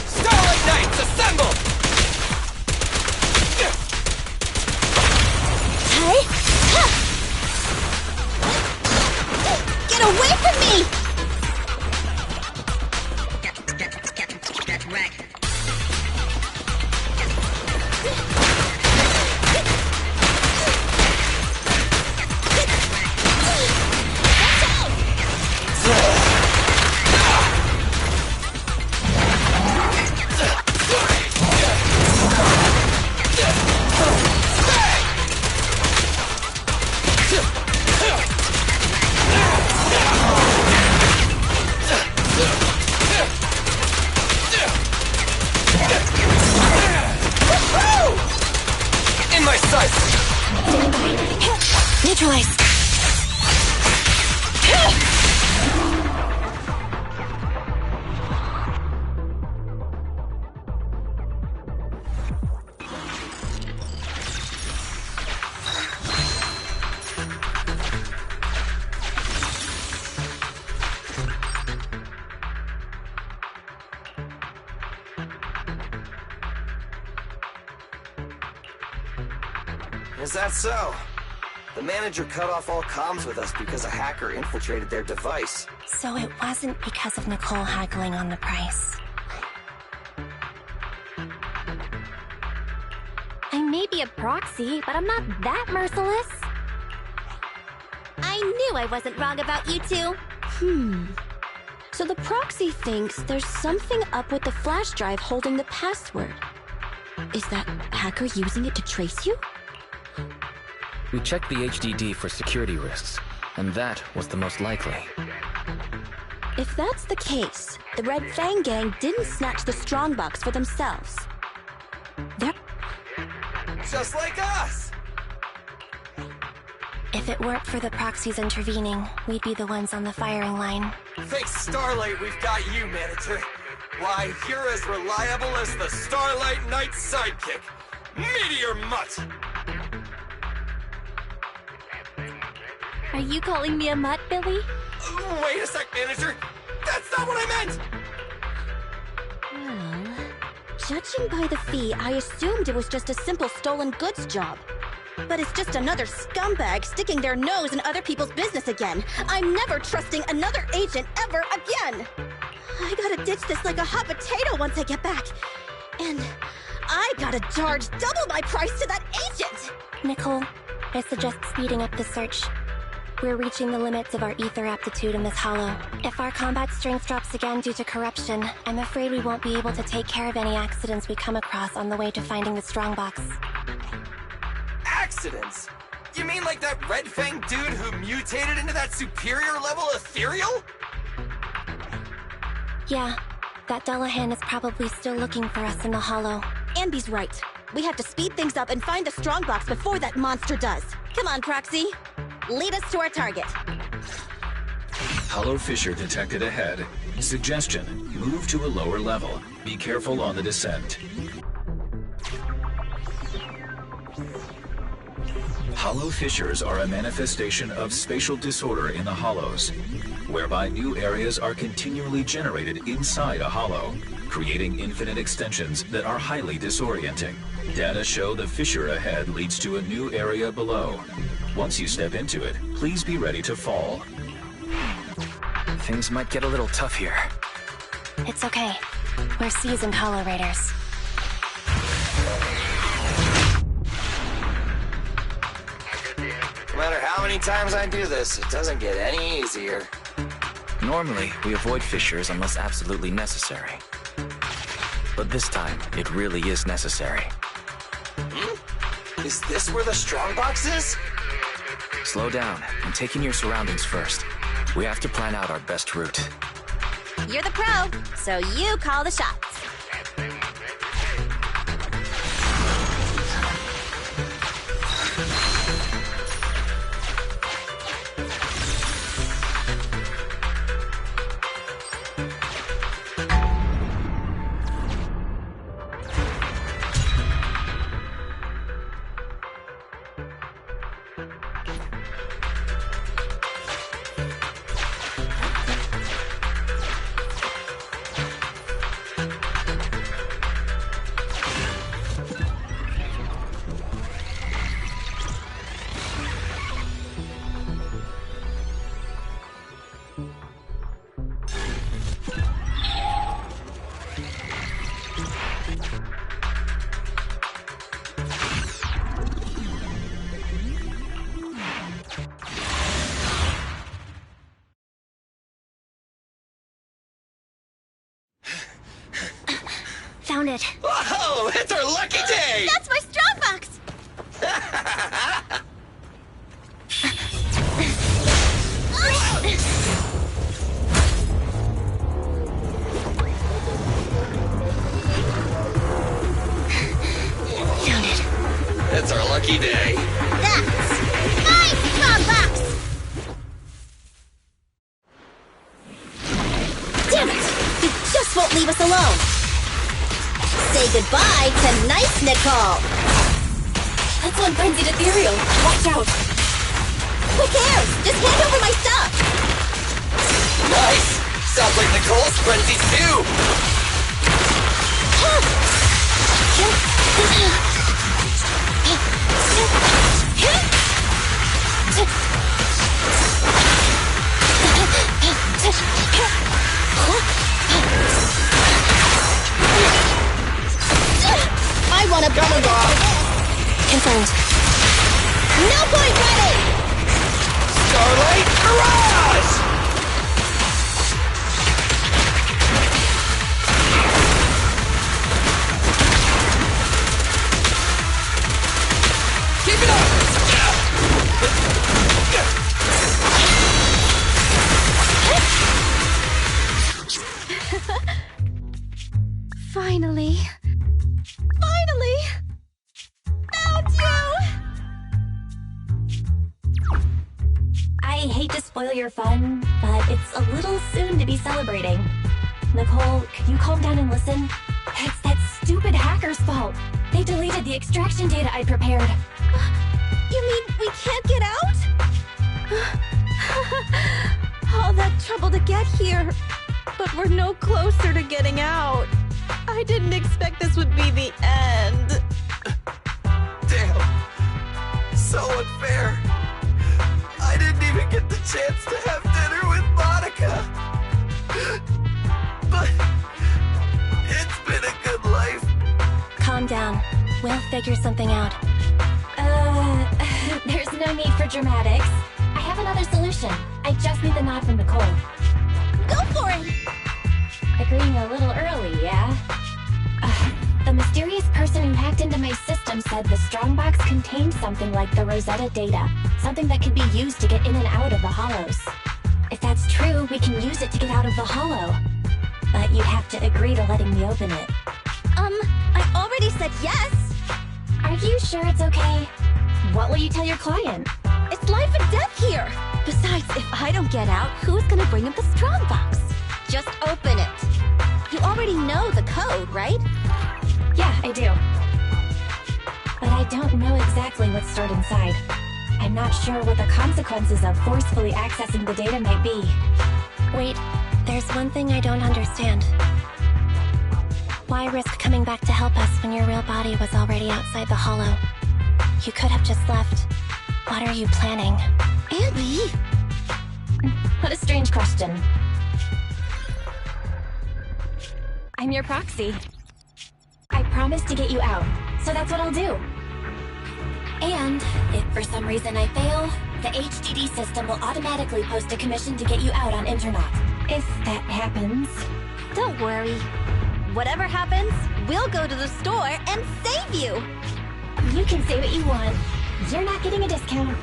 Starlight Knights, assemble! Hey! Get away from me! Get wrecked. In my sights! Neutralize. Is that so? The manager cut off all comms with us because a hacker infiltrated their device. So it wasn't because of Nicole haggling on the price. I may be a proxy, but I'm not that merciless. I knew I wasn't wrong about you two. So the proxy thinks there's something up with the flash drive holding the password. Is that hacker using it to trace you? We checked the HDD for security risks, and that was the most likely. If that's the case, the Red Fang gang didn't snatch the strongbox for themselves. They're... Just like us! If it weren't for the proxies intervening, we'd be the ones on the firing line. Thanks, Starlight, we've got you, manager. Why, you're as reliable as the Starlight Knight sidekick, Meteor Mutt! Are you calling me a mutt, Billy? Wait a sec, manager! That's not what I meant! Well, judging by the fee, I assumed it was just a simple stolen goods job. But it's just another scumbag sticking their nose in other people's business again. I'm never trusting another agent ever again! I gotta ditch this like a hot potato once I get back. And I gotta charge double my price to that agent! Nicole, I suggest speeding up the search. We're reaching the limits of our ether aptitude in this hollow. If our combat strength drops again due to corruption, I'm afraid we won't be able to take care of any accidents we come across on the way to finding the strongbox. Accidents? You mean like that Red Fang dude who mutated into that superior level ethereal? Yeah, that Dullahan is probably still looking for us in the hollow. Anby's right. We have to speed things up and find the strongbox before that monster does. Come on, Proxy. Lead us to our target. Hollow fissure detected ahead. Suggestion, move to a lower level. Be careful on the descent. Hollow fissures are a manifestation of spatial disorder in the hollows, whereby new areas are continually generated inside a hollow, creating infinite extensions that are highly disorienting. Data show the fissure ahead leads to a new area below. Once you step into it, please be ready to fall. Things might get a little tough here. It's okay. We're seasoned Hollow Raiders. No matter how many times I do this, it doesn't get any easier. Normally, we avoid fissures unless absolutely necessary. But this time, it really is necessary. Is this where the strongbox is? Slow down and take in your surroundings first. We have to plan out our best route. You're the pro, so you call the shots. Found it. Whoa, it's our lucky day! That's my strongbox! Found it. It's our lucky day. That's my strongbox! Damn it! You just won't leave us alone! Say goodbye to nice Nicole! That's one frenzied ethereal. Watch out. Who cares? Just hand over my stuff! Nice! Sounds like Nicole's frenzied too! I want to Coming, Bob! Confirmed. No point running! Starlight Barrage! Keep it up! Finally. Finally! Found you! I hate to spoil your fun, but it's a little soon to be celebrating. Nicole, could you calm down and listen? It's that stupid hacker's fault. They deleted the extraction data I prepared. You mean we can't get out? All that trouble to get here, but we're no closer to getting out. I didn't expect this would be the end. Damn. So unfair. I didn't even get the chance to have dinner with Monica. But it's been a good life. Calm down. We'll figure something out. There's no need for dramatics. I have another solution. I just need the nod from Nicole. Go for it! Agreeing a little early, yeah? The mysterious person who hacked into my system said the strongbox contained something like the Rosetta data. Something that could be used to get in and out of the hollows. If that's true, we can use it to get out of the hollow. But you'd have to agree to letting me open it. I already said yes. Are you sure it's okay? What will you tell your client? It's life and death here. Besides, if I don't get out, who's gonna bring him the strongbox? Just open it. You already know the code, right? Yeah, I do. But I don't know exactly what's stored inside. I'm not sure what the consequences of forcefully accessing the data might be. Wait, there's one thing I don't understand. Why risk coming back to help us when your real body was already outside the hollow? You could have just left. What are you planning? Andy! What a strange question. I'm your proxy. I promised to get you out, so that's what I'll do. And if for some reason I fail, the HDD system will automatically post a commission to get you out on Internet. If that happens. Don't worry. Whatever happens, we'll go to the store and save you! You can say what you want. You're not getting a discount.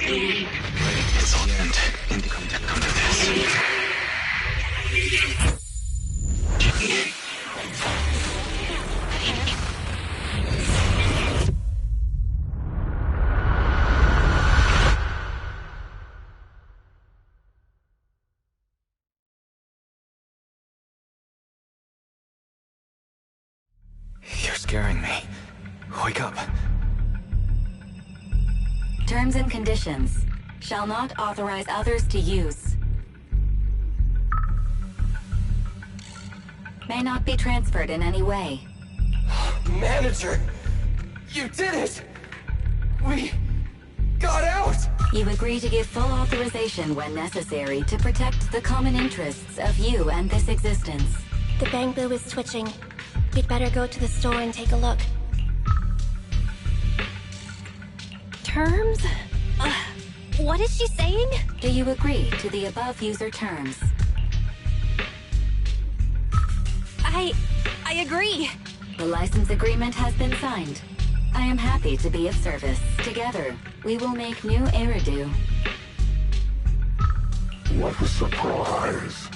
It's all end. And come to this. You're scaring me. Wake up. Terms and conditions. Shall not authorize others to use. may not be transferred in any way. Manager! You did it! We got out! You agree to give full authorization when necessary to protect the common interests of you and this existence. The bamboo is twitching. We'd better go to the store and take a look. Terms? What is she saying? Do you agree to the above user terms? I agree. The license agreement has been signed. I am happy to be of service. Together, we will make new Eridu. What a surprise.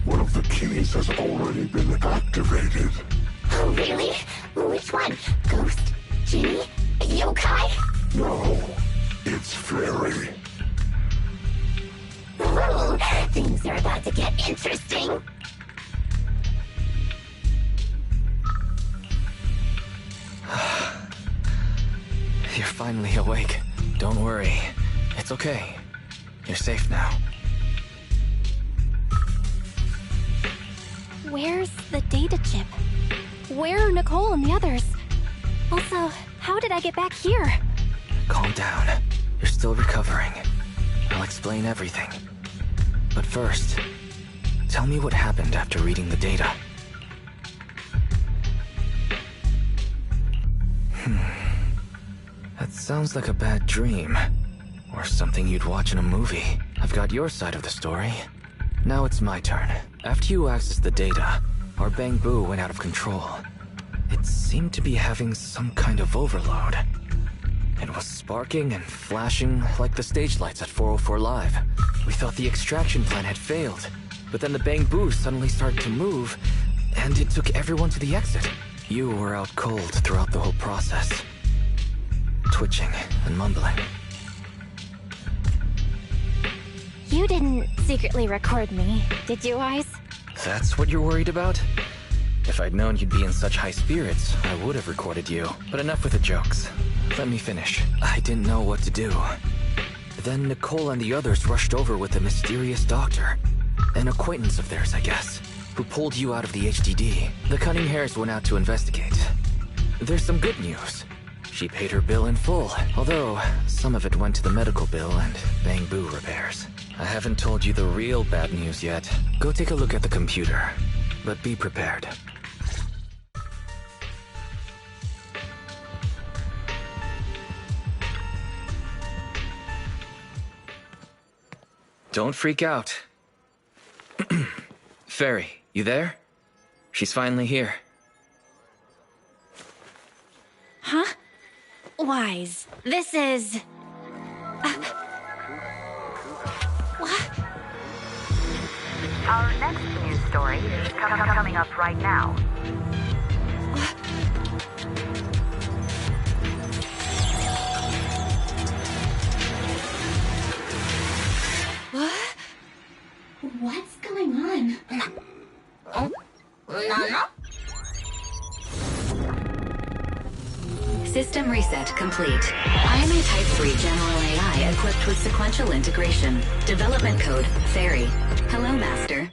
One of the keys has already been activated. Oh, really? Which one? Ghost? Genie? Yokai? No, it's Fairy. Ooh, things are about to get interesting. You're finally awake. Don't worry. It's okay. You're safe now. Where's the data chip? Where are Nicole and the others? Also, how did I get back here? Calm down. You're still recovering. I'll explain everything. But first, tell me what happened after reading the data. That sounds like a bad dream. Or something you'd watch in a movie. I've got your side of the story. Now it's my turn. After you accessed the data, our bamboo went out of control. It seemed to be having some kind of overload. It was sparking and flashing like the stage lights at 404 Live. We thought the extraction plan had failed, but then the bamboo suddenly started to move, and it took everyone to the exit. You were out cold throughout the whole process, twitching and mumbling. You didn't secretly record me, did you, Wise? That's what you're worried about? If I'd known you'd be in such high spirits, I would have recorded you. But enough with the jokes. Let me finish. I didn't know what to do. Then Nicole and the others rushed over with a mysterious doctor. An acquaintance of theirs, I guess, who pulled you out of the HDD. The Cunning Hares went out to investigate. There's some good news. She paid her bill in full, although some of it went to the medical bill and bamboo repairs. I haven't told you the real bad news yet. Go take a look at the computer, but be prepared. Don't freak out. Fairy, you there? She's finally here. Huh? Wise, this is... What? Our next news story is coming up right now. What? What's going on? Nana? System reset complete. I am a Type 3 General AI equipped with sequential integration. Development code, Fairy. Hello, Master.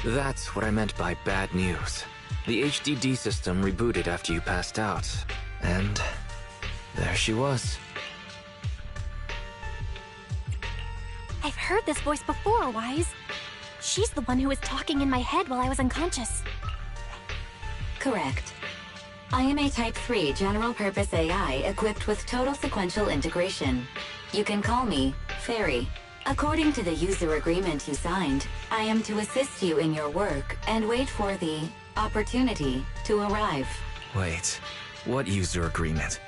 That's what I meant by bad news. The HDD system rebooted after you passed out. And there she was. I've heard this voice before, Wise. She's the one who was talking in my head while I was unconscious. Correct. I am a Type 3 general-purpose AI equipped with total sequential integration. You can call me Fairy. According to the user agreement you signed, I am to assist you in your work and wait for the opportunity to arrive. Wait, what user agreement?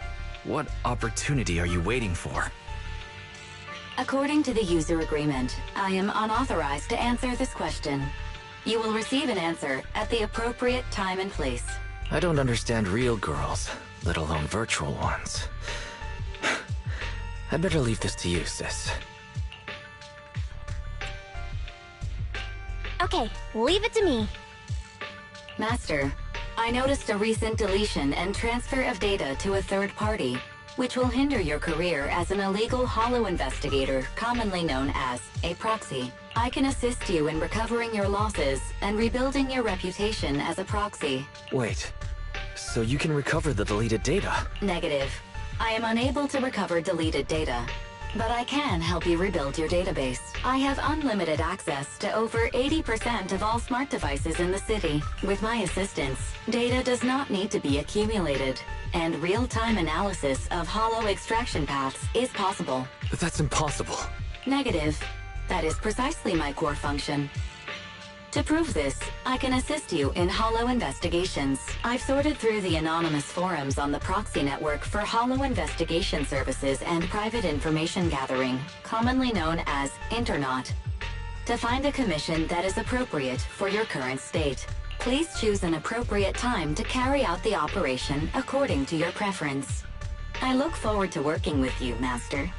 What opportunity are you waiting for? According to the user agreement, I am unauthorized to answer this question. You will receive an answer at the appropriate time and place. I don't understand real girls, let alone virtual ones. I'd better leave this to you, sis. Okay, leave it to me. Master, I noticed a recent deletion and transfer of data to a third party. which will hinder your career as an illegal holo investigator, commonly known as a proxy. I can assist you in recovering your losses and rebuilding your reputation as a proxy. Wait, so you can recover the deleted data? Negative. I am unable to recover deleted data, but I can help you rebuild your database. I have unlimited access to over 80% of all smart devices in the city. With my assistance, data does not need to be accumulated, and real-time analysis of holo extraction paths is possible. But that's impossible. Negative. That is precisely my core function. To prove this, I can assist you in holo investigations. I've sorted through the anonymous forums on the proxy network for holo investigation services and private information gathering, commonly known as Internaut. To find a commission that is appropriate for your current state, please choose an appropriate time to carry out the operation according to your preference. I look forward to working with you, Master.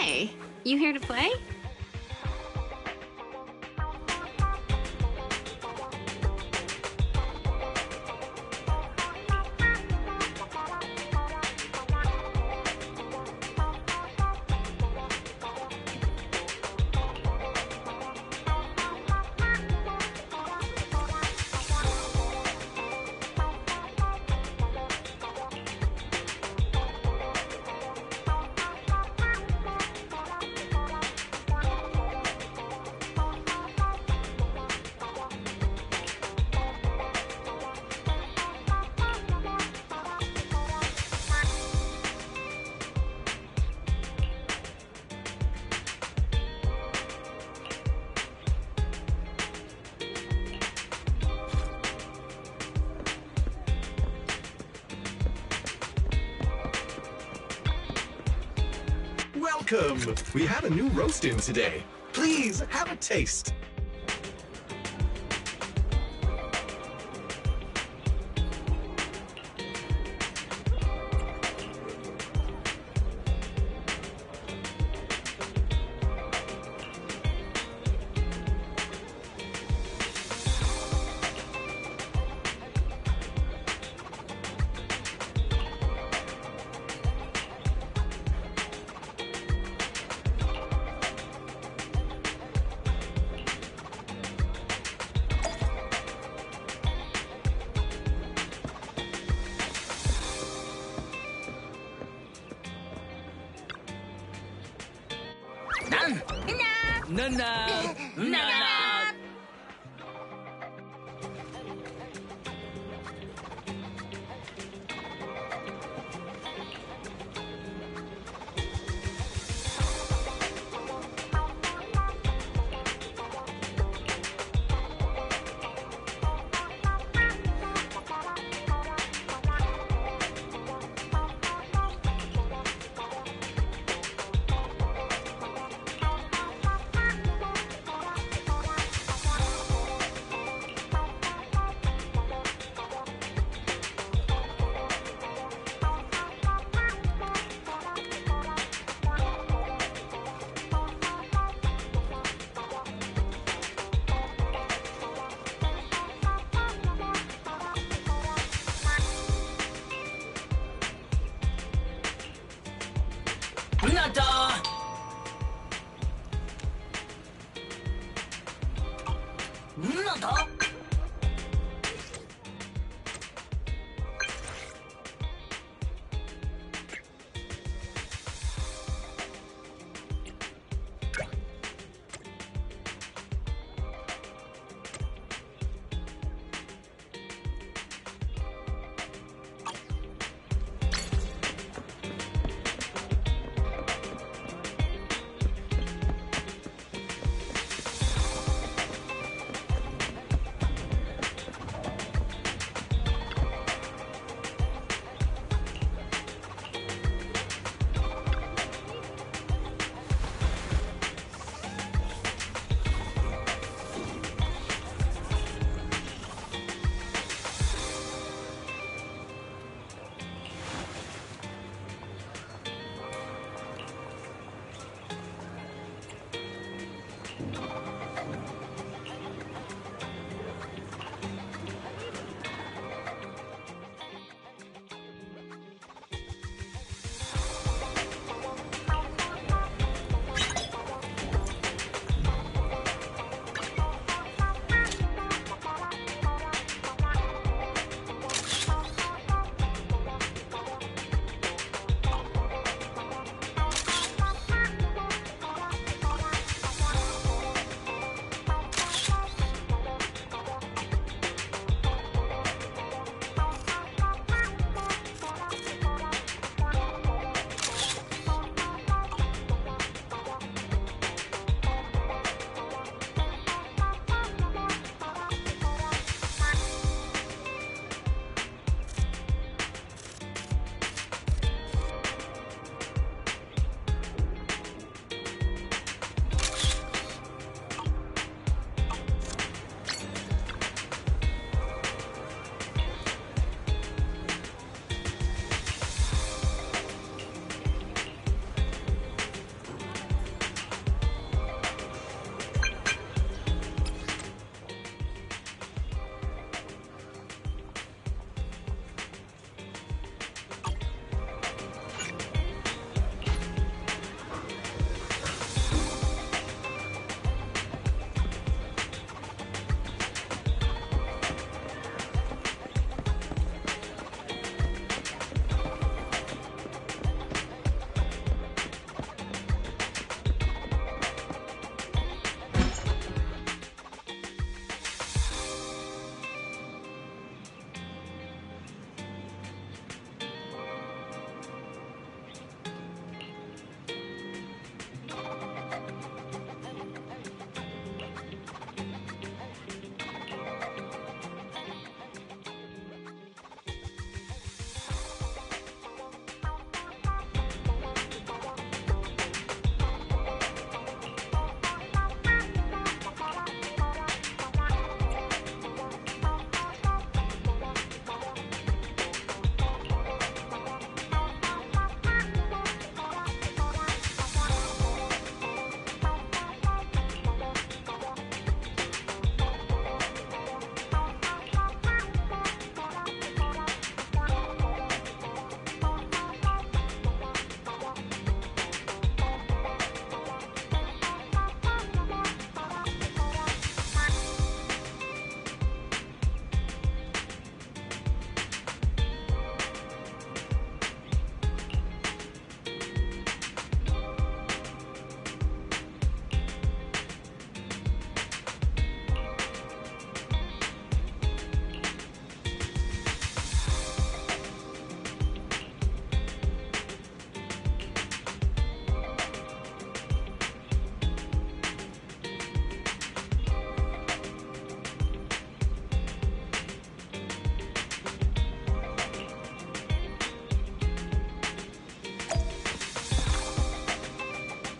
Hey, you here to play? Welcome! We have a new roast in today. Please have a taste.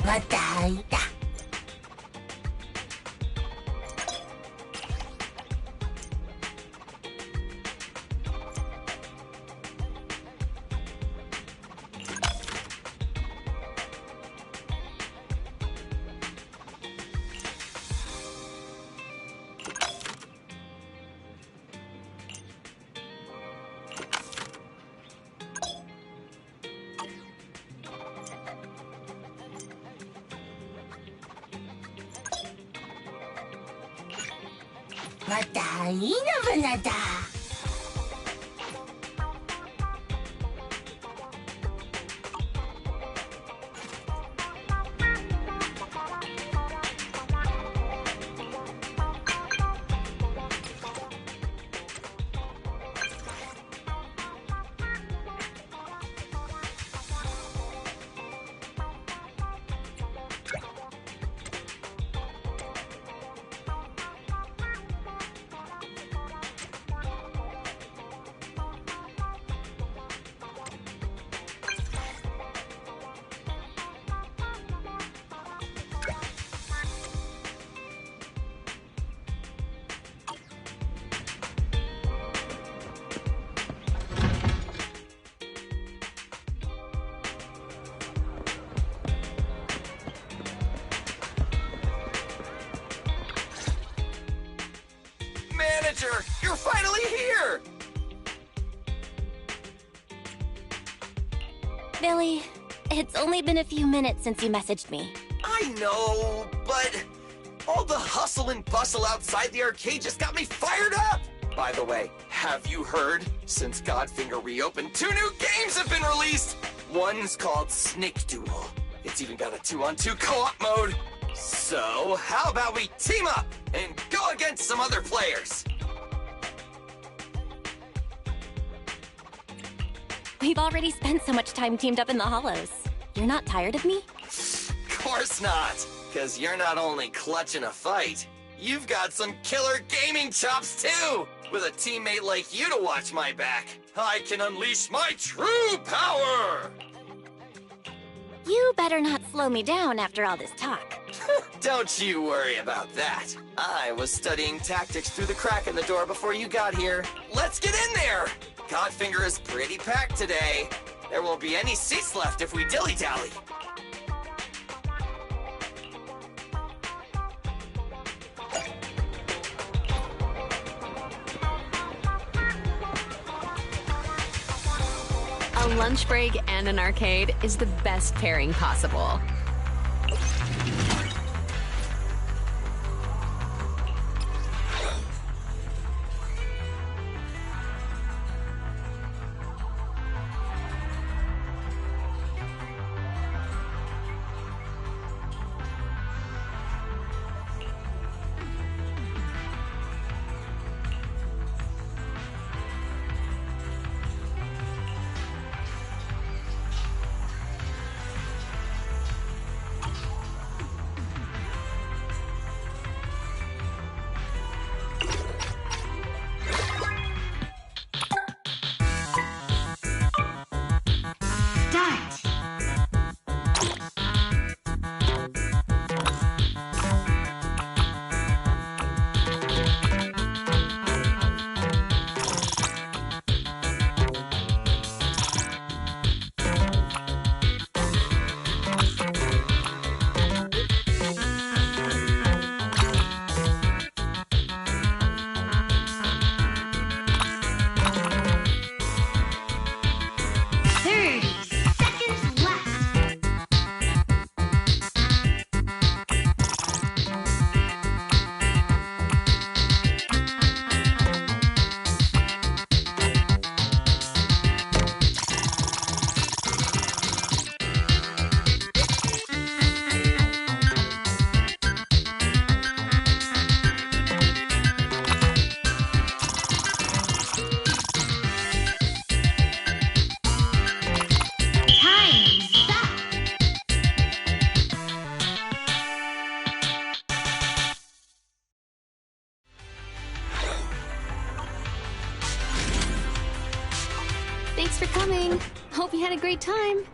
Mataita. Mataina vanada. Manager, you're finally here! Billy, it's only been a few minutes since you messaged me. I know, but all the hustle and bustle outside the arcade just got me fired up! By the way, have you heard? Since Godfinger reopened, 2 new games have been released! One's called Snake Duel. It's even got a 2-on-2 co-op mode. So, how about we team up and go against some other players? We've already spent so much time teamed up in the Hollows. You're not tired of me? Of course not, because you're not only clutching a fight, you've got some killer gaming chops too! With a teammate like you to watch my back, I can unleash my true power! You better not slow me down after all this talk. Don't you worry about that. I was studying tactics through the crack in the door before you got here. Let's get in there! Godfinger is pretty packed today. There won't be any seats left if we dilly-dally. A lunch break and an arcade is the best pairing possible. Thanks for coming. Hope you had a great time.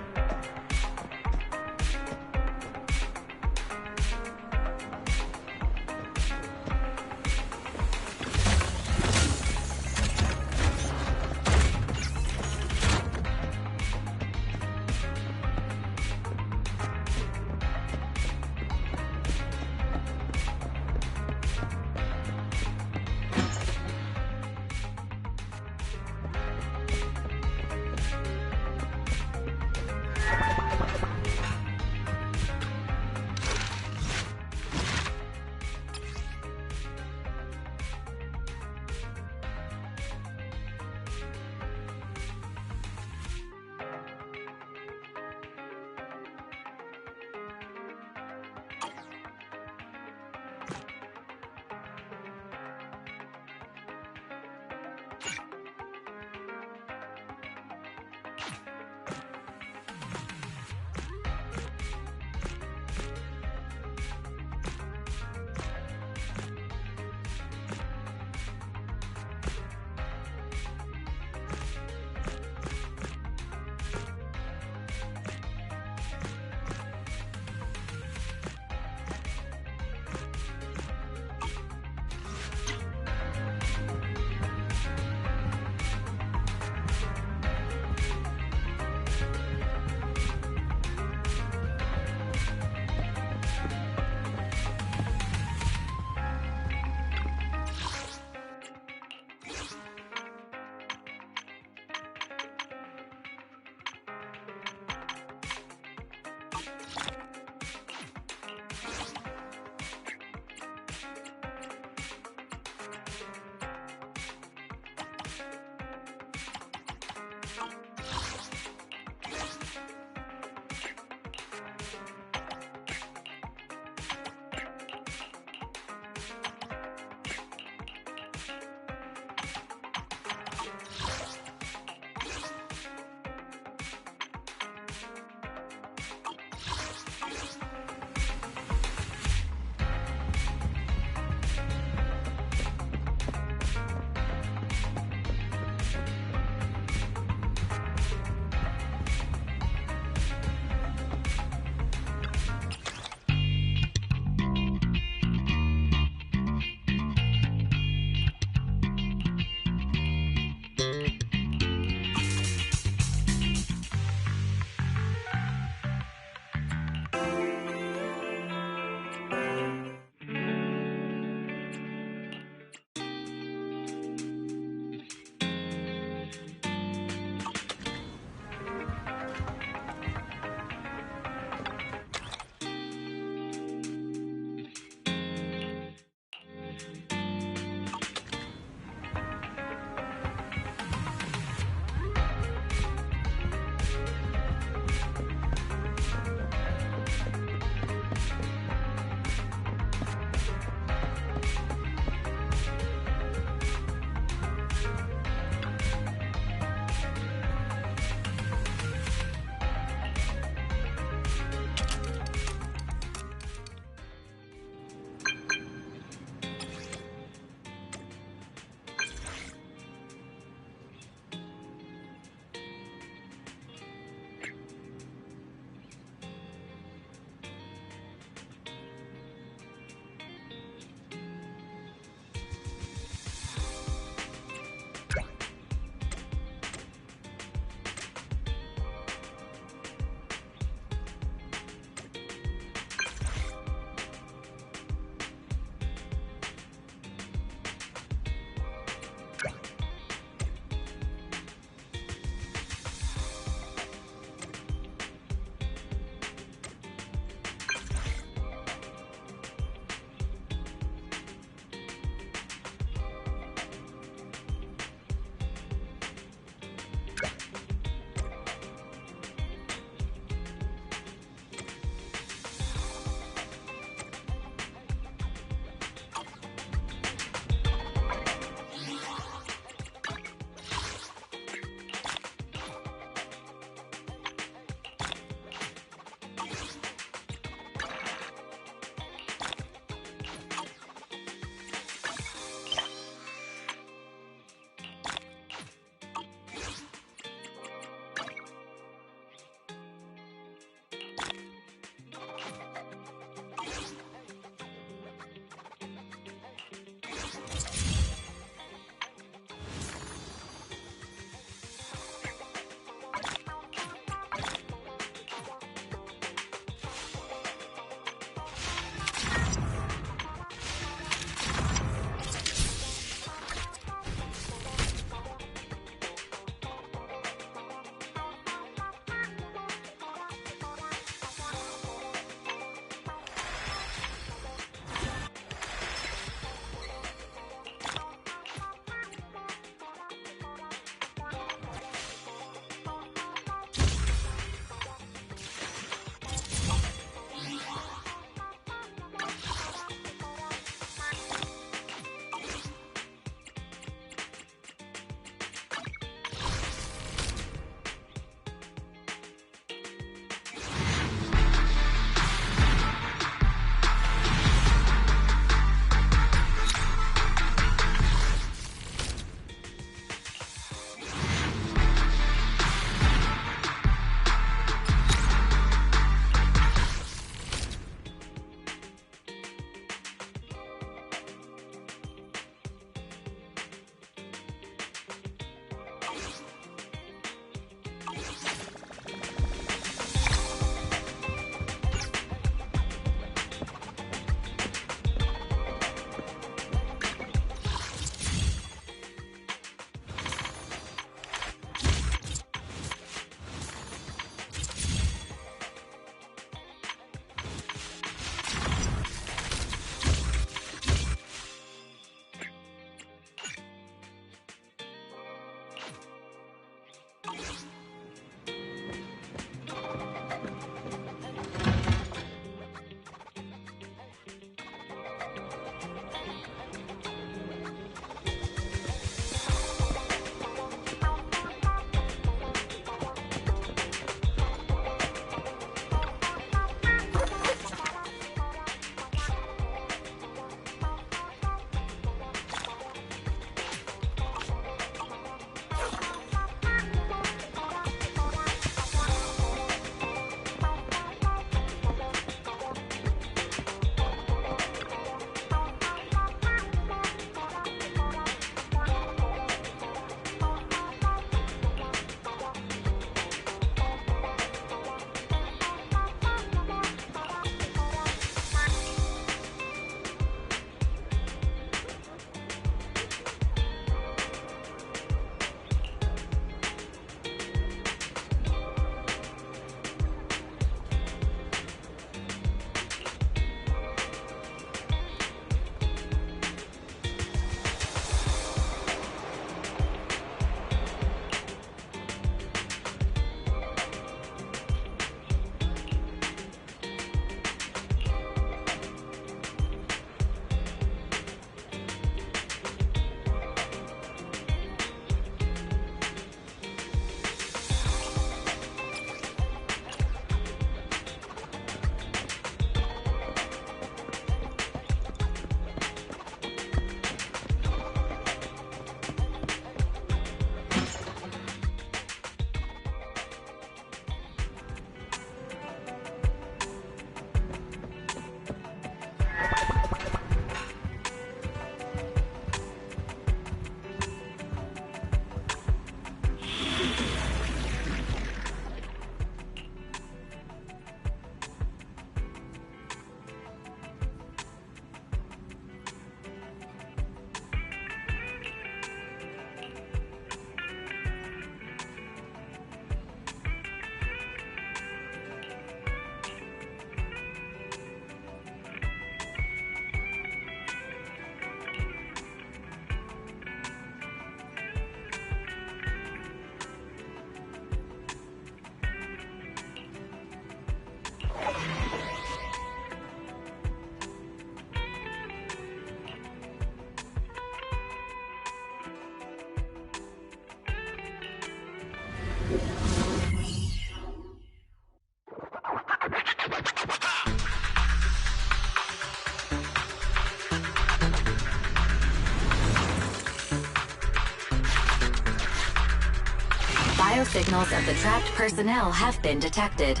Biosignals of the trapped personnel have been detected.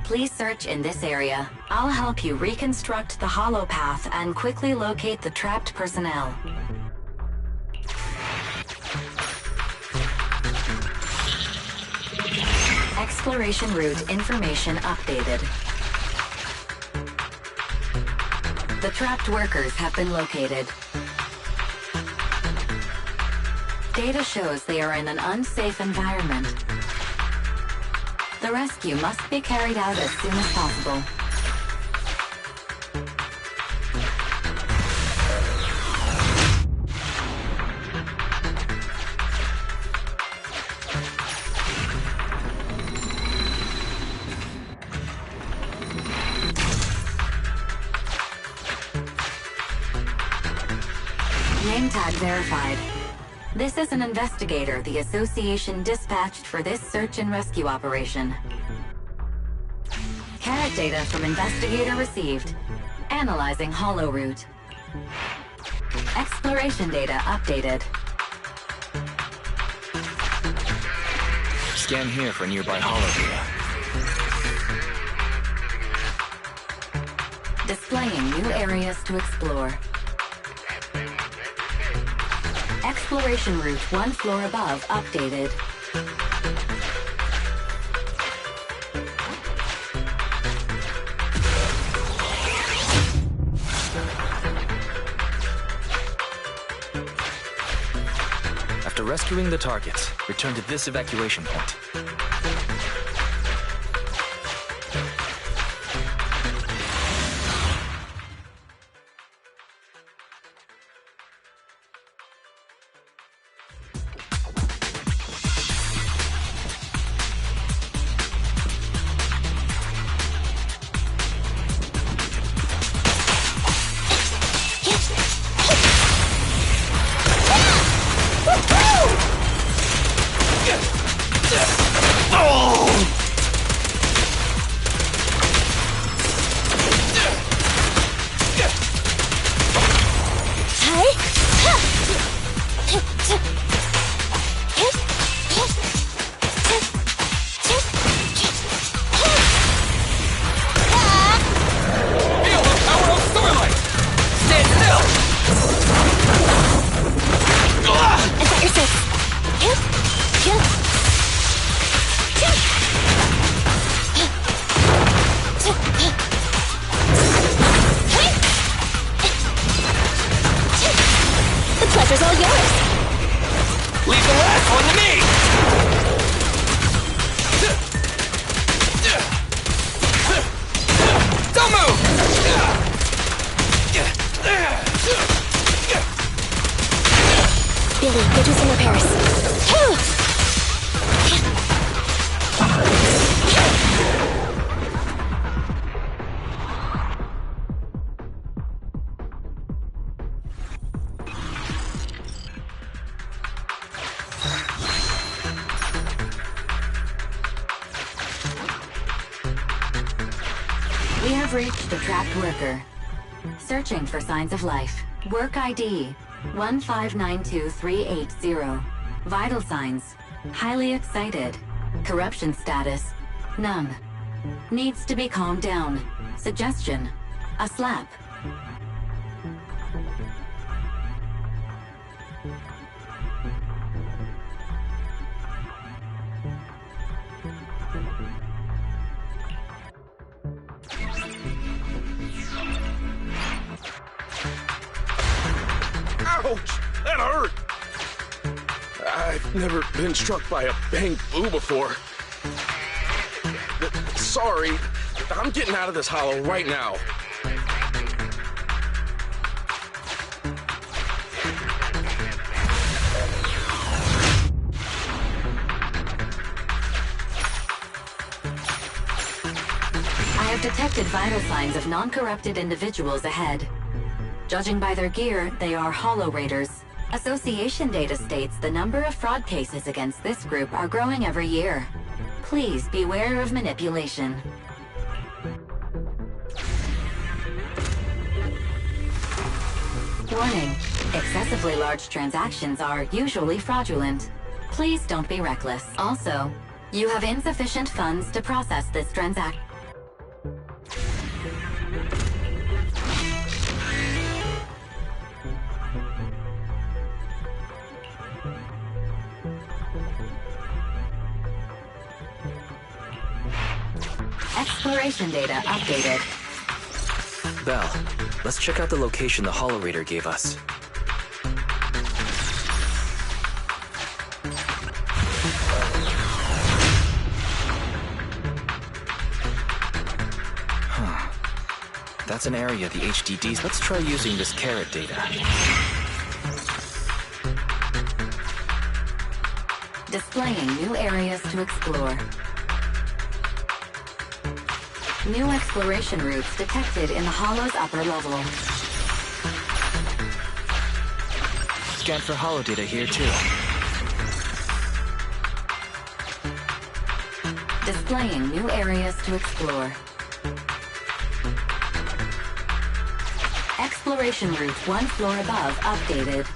Please search in this area. I'll help you reconstruct the hollow path and quickly locate the trapped personnel. Exploration route information updated. The trapped workers have been located. Data shows they are in an unsafe environment. The rescue must be carried out as soon as possible. Name tag verified. This is an investigator the Association dispatched for this search and rescue operation. Carrot data from investigator received. Analyzing hollow route. Exploration data updated. Scan here for nearby hollow data. Displaying new areas to explore. Exploration route one floor above updated. After rescuing the targets, return to this evacuation point. The pleasure's all yours. Leave the last one to me! Don't move! Billy, go do some repairs. We have reached the trapped worker. Searching for signs of life. Work ID 1592380. Vital signs: highly excited. Corruption status: none. Needs to be calmed down. Suggestion: a slap. Ouch! That hurt! I've never been struck by a banged boo before. Sorry, I'm getting out of this hollow right now. I have detected vital signs of non-corrupted individuals ahead. Judging by their gear, they are Hollow Raiders. Association data states the number of fraud cases against this group are growing every year. Please beware of manipulation. Warning: excessively large transactions are usually fraudulent. Please don't be reckless. Also, you have insufficient funds to process this transaction. Exploration data updated. Belle, let's check out the location the Hollow Raider gave us. Huh. That's an area the HDDs. Let's try using this carrot data. Displaying new areas to explore. New exploration routes detected in the Hollow's upper level. Scan for Hollow data here too. Displaying new areas to explore. Exploration route one floor above updated.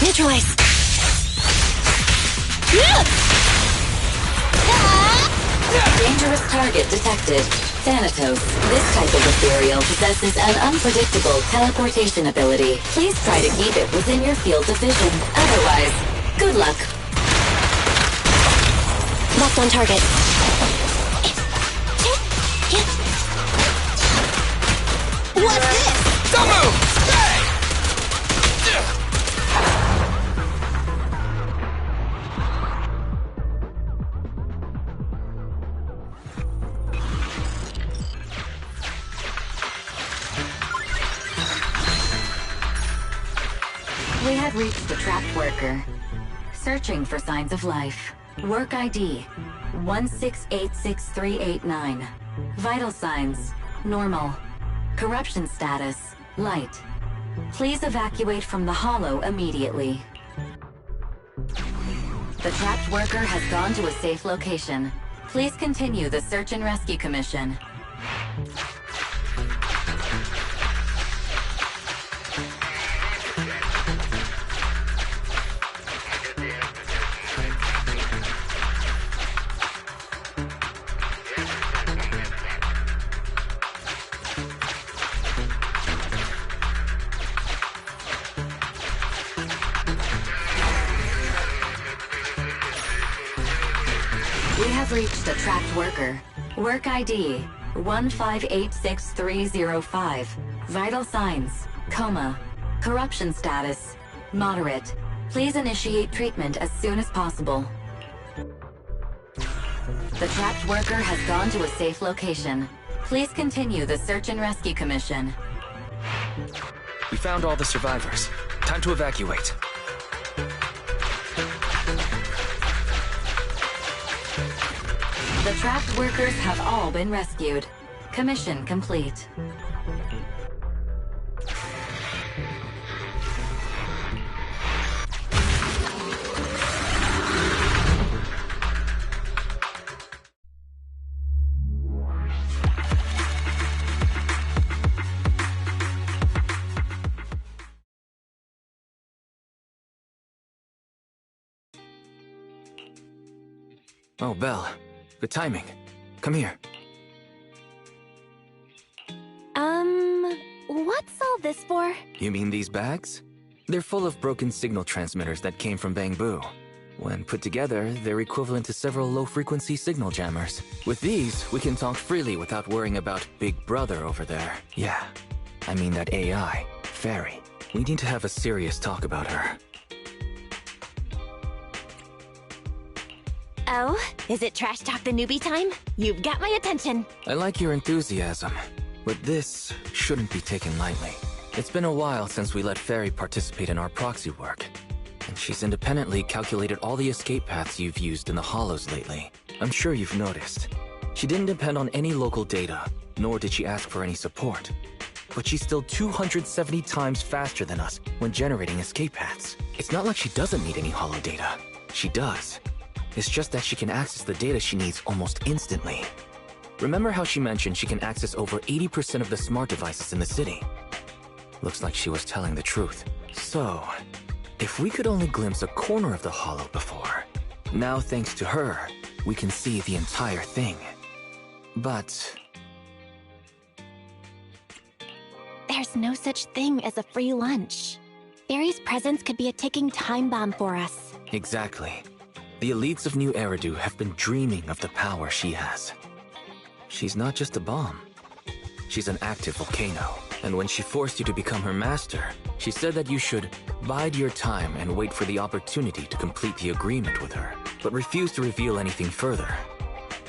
Neutralize! Dangerous target detected. Thanatos. This type of ethereal possesses an unpredictable teleportation ability. Please try to keep it within your field of vision. Otherwise, good luck. Locked on target. What's this? Don't move! Stay! We have reached the trapped worker. Searching for signs of life. Work ID 1686389. Vital signs normal. Corruption status light. Please evacuate from the hollow immediately. The trapped worker has gone to a safe location. Please continue the search and rescue mission. We have reached the trapped worker. Work ID 1586305. Vital signs coma. Corruption status moderate. Please initiate treatment as soon as possible. The trapped worker has gone to a safe location. Please continue the search and rescue mission. We found all the survivors. Time to evacuate. The trapped workers have all been rescued. Commission complete. Oh, Belle. Good timing. Come here. What's all this for? You mean these bags? They're full of broken signal transmitters that came from Bangbu. When put together, they're equivalent to several low-frequency signal jammers. With these, we can talk freely without worrying about Big Brother over there. Yeah, I mean that AI, Fairy. We need to have a serious talk about her. Oh, is it Trash Talk the Newbie time? You've got my attention. I like your enthusiasm, but this shouldn't be taken lightly. It's been a while since we let Fairy participate in our proxy work, and she's independently calculated all the escape paths you've used in the hollows lately. I'm sure you've noticed. She didn't depend on any local data, nor did she ask for any support. But she's still 270 times faster than us when generating escape paths. It's not like she doesn't need any hollow data. She does. It's just that she can access the data she needs almost instantly. Remember how she mentioned she can access over 80% of the smart devices in the city? Looks like she was telling the truth. So, if we could only glimpse a corner of the hollow before, now thanks to her, we can see the entire thing. But there's no such thing as a free lunch. Fairy's presence could be a ticking time bomb for us. Exactly. The elites of New Eridu have been dreaming of the power she has. She's not just a bomb. She's an active volcano. And when she forced you to become her master, she said that you should bide your time and wait for the opportunity to complete the agreement with her, but refused to reveal anything further.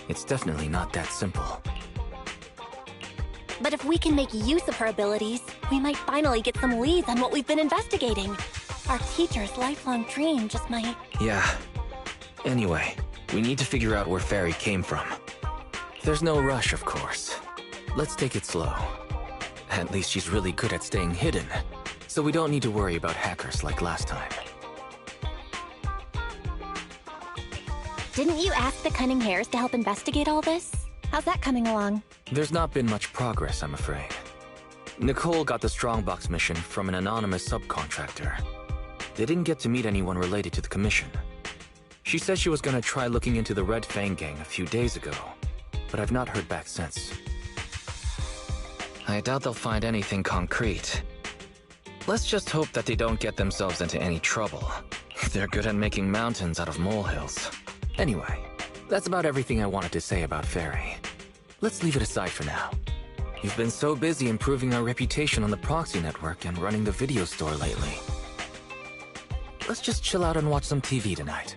It's definitely not that simple. But if we can make use of her abilities, we might finally get some leads on what we've been investigating. Our teacher's lifelong dream just might... Yeah. Anyway, we need to figure out where Fairy came from. There's no rush, of course. Let's take it slow. At least she's really good at staying hidden, so we don't need to worry about hackers like last time. Didn't you ask the Cunning Hares to help investigate all this? How's that coming along? There's not been much progress, I'm afraid. Nicole got the Strongbox mission from an anonymous subcontractor. They didn't get to meet anyone related to the commission. She said she was gonna try looking into the Red Fang gang a few days ago, but I've not heard back since. I doubt they'll find anything concrete. Let's just hope that they don't get themselves into any trouble. They're good at making mountains out of molehills. Anyway, that's about everything I wanted to say about Fairy. Let's leave it aside for now. You've been so busy improving our reputation on the proxy network and running the video store lately. Let's just chill out and watch some TV tonight.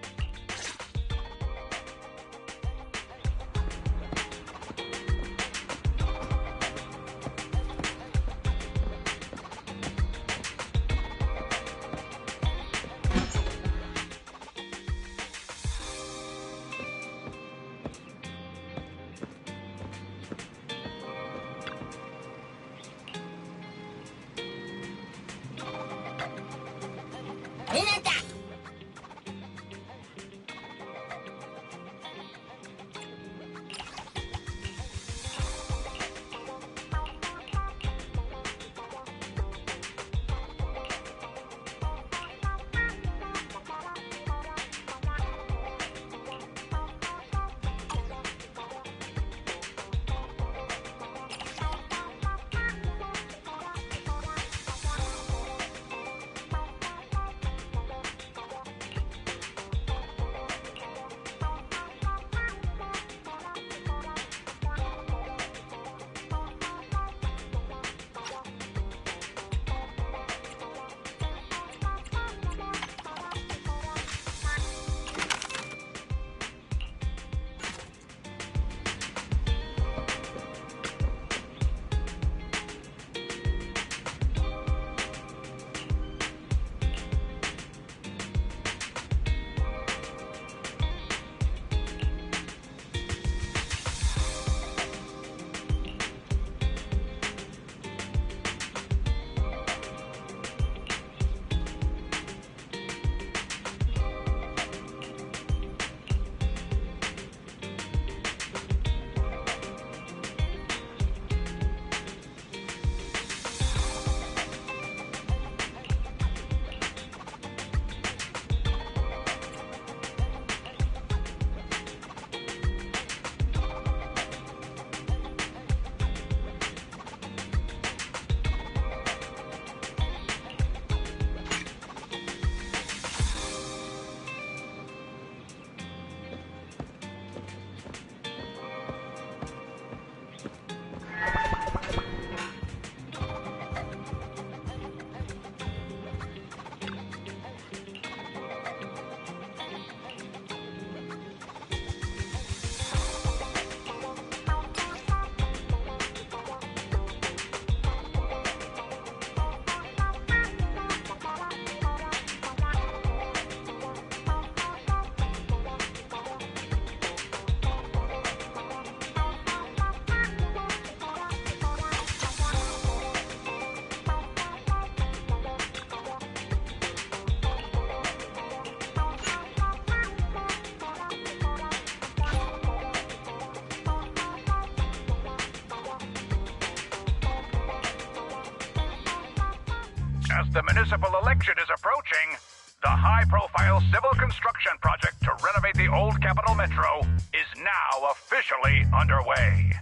As the municipal election is approaching, the high-profile civil construction project to renovate the old Capital Metro is now officially underway.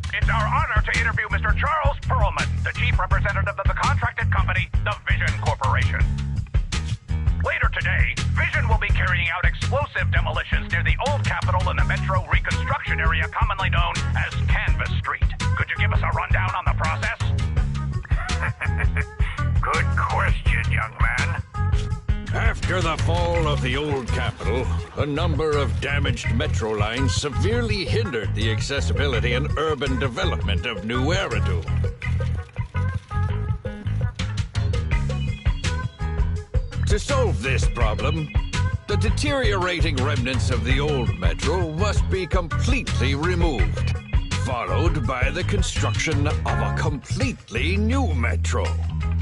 It's our honor to interview Mr. Charles Perlman, the chief representative of the contracted company, the Vision Corporation. Later today, Vision will be carrying out explosive demolitions near the old Capitol in the Metro reconstruction area commonly known as Canvas Street. Could you give us a rundown on the process? Good question, young man. After the fall of the old Capitol, a number of damaged metro lines severely hindered the accessibility and urban development of New Eridu. To solve this problem, the deteriorating remnants of the old metro must be completely removed, followed by the construction of a completely new metro.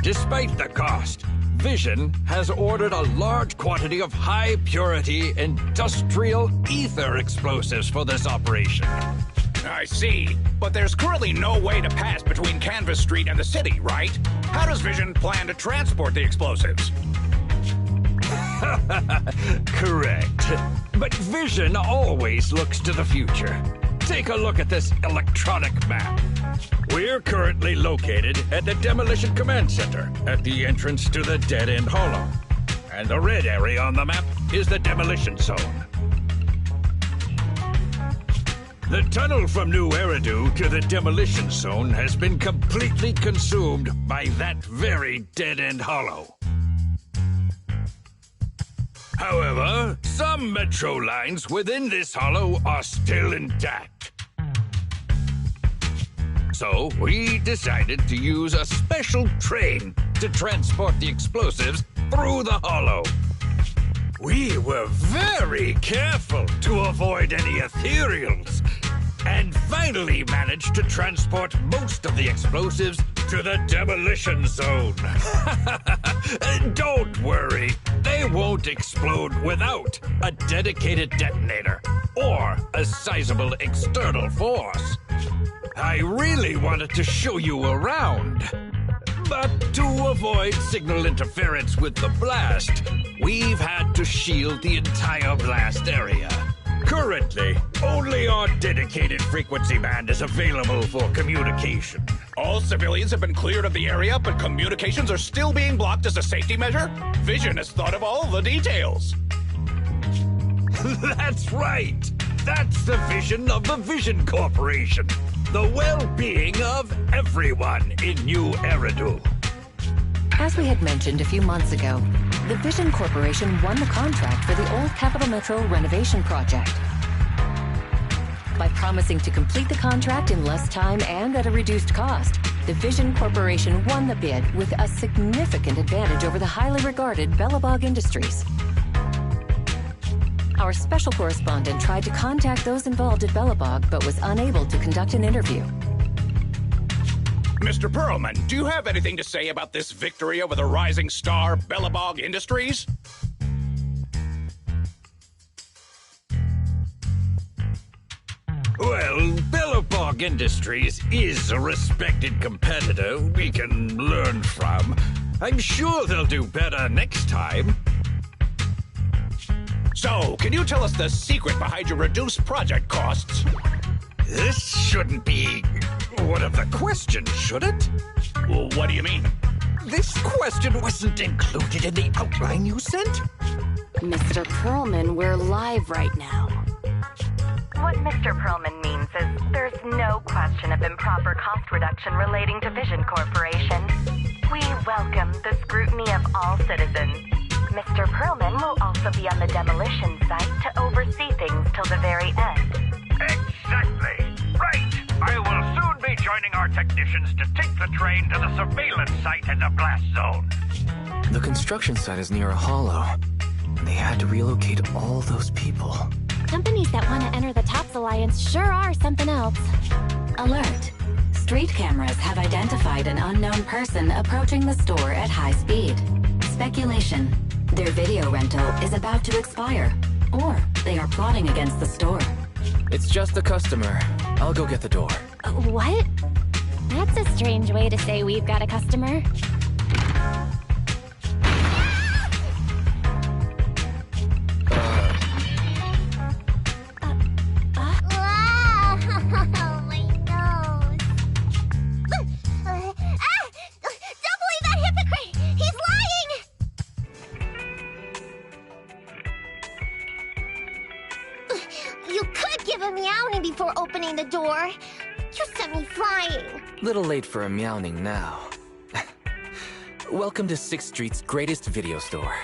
Despite the cost, Vision has ordered a large quantity of high-purity industrial ether explosives for this operation. I see, but there's currently no way to pass between Canvas Street and the city, right? How does Vision plan to transport the explosives? Correct. But Vision always looks to the future. Take a look at this electronic map. We're currently located at the Demolition Command Center, at the entrance to the dead-end hollow. And the red area on the map is the demolition zone. The tunnel from New Eridu to the demolition zone has been completely consumed by that very dead-end hollow. However, some metro lines within this hollow are still intact. So we decided to use a special train to transport the explosives through the hollow. We were very careful to avoid any ethereals and finally managed to transport most of the explosives to the demolition zone. Don't worry, they won't explode without a dedicated detonator or a sizable external force. I really wanted to show you around, but to avoid signal interference with the blast, we've had to shield the entire blast area. Currently, only our dedicated frequency band is available for communication. All civilians have been cleared of the area, but communications are still being blocked as a safety measure? Vision has thought of all the details. That's right! That's the vision of the Vision Corporation. The well-being of everyone in New Eridu. As we had mentioned a few months ago, the Vision Corporation won the contract for the Old Capital Metro renovation project. By promising to complete the contract in less time and at a reduced cost, the Vision Corporation won the bid with a significant advantage over the highly regarded Bellabog Industries. Our special correspondent tried to contact those involved at Bellabog, but was unable to conduct an interview. Mr. Perlman, do you have anything to say about this victory over the rising star Bellabog Industries? Well, Bellabog Industries is a respected competitor we can learn from. I'm sure they'll do better next time. So, can you tell us the secret behind your reduced project costs? This shouldn't be one of the questions, should it? Well, what do you mean? This question wasn't included in the outline you sent? Mr. Perlman, we're live right now. What Mr. Perlman means is there's no question of improper cost reduction relating to Vision Corporation. We welcome the scrutiny of all citizens. Mr. Perlman will also be on the demolition site to oversee things till the very end. Exactly. Right. I will soon be joining our technicians to take the train to the surveillance site in the blast zone. The construction site is near a hollow. They had to relocate all those people. Companies that want to enter the TOPS Alliance sure are something else. Alert. Street cameras have identified an unknown person approaching the store at high speed. Speculation. Their video rental is about to expire, or they are plotting against the store. It's just a customer. I'll go get the door. What? That's a strange way to say we've got a customer. Opening the door. You sent me flying. Little late for a meowing now. Welcome to 6th Street's greatest video store.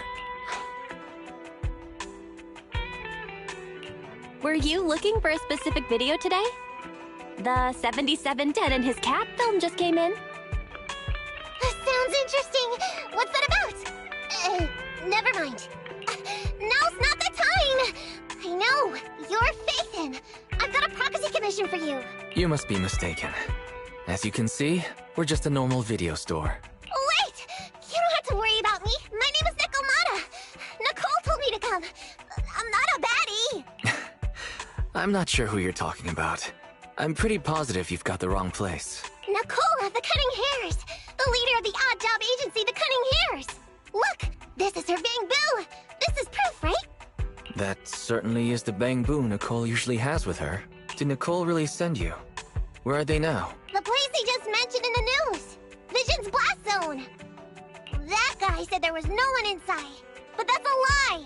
Were you looking for a specific video today? The 7710 and his cat film just came in. Sounds interesting. What's that about? Never mind. Now's not the time. I know. You're Phaethon. I've got a prophecy commission for you. You must be mistaken. As you can see, we're just a normal video store. Wait! You don't have to worry about me. My name is Nicolmata. Nicole told me to come. I'm not a baddie. I'm not sure who you're talking about. I'm pretty positive you've got the wrong place. Nicole of the Cutting Hairs. The leader of the odd job agency, the Cutting Hairs. Look! This is her Bang Boo! This is proof, right? That certainly is the bang boo Nicole usually has with her. Did Nicole really send you? Where are they now? The place he just mentioned in the news. Vision's blast zone. That guy said there was no one inside. But that's a lie.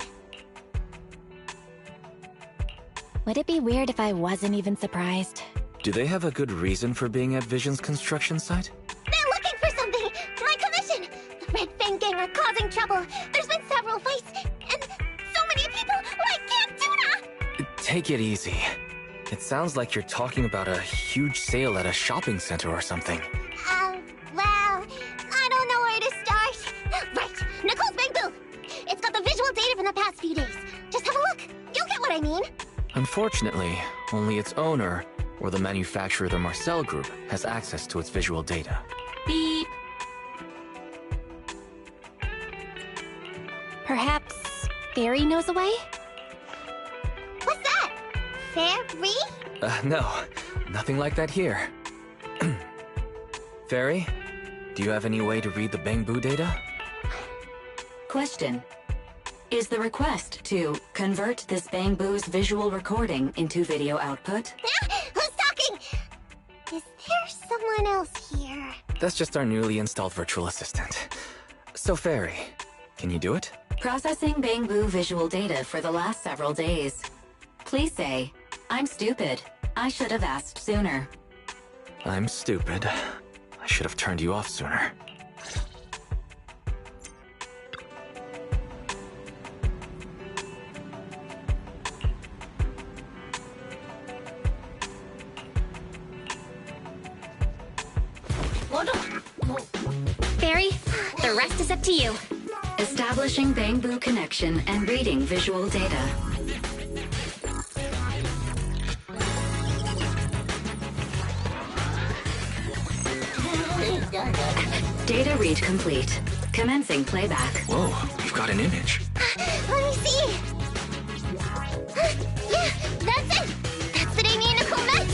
Would it be weird if I wasn't even surprised? Do they have a good reason for being at Vision's construction site? They're looking for something. My commission. The Red Fang gang are causing trouble. There's been several fights. And so many people like Camp Tuna. Take it easy. It sounds like you're talking about a huge sale at a shopping center or something. Well, I don't know where to start. Right, Nicole's Bang Boo. It's got the visual data from the past few days. Just have a look. You'll get what I mean. Unfortunately, only its owner, or the manufacturer of the Marcel Group has access to its visual data. Beep. Perhaps Fairy knows a way? What's that? Fairy? No, nothing like that here. Fairy, do you have any way to read the Bangbu data? Question. Is the request to convert this Bangbu's visual recording into video output? Who's talking? Is there someone else here? That's just our newly installed virtual assistant. So Fairy, can you do it? Processing Bangbu visual data for the last several days. Please say, I'm stupid. I should have asked sooner. I'm stupid. I should have turned you off sooner. Fairy, the rest is up to you. Establishing Bangbu connection and reading visual data. Data read complete. Commencing playback. Whoa, we've got an image. Let me see. Yeah, that's it. That's the day me and Nicole met.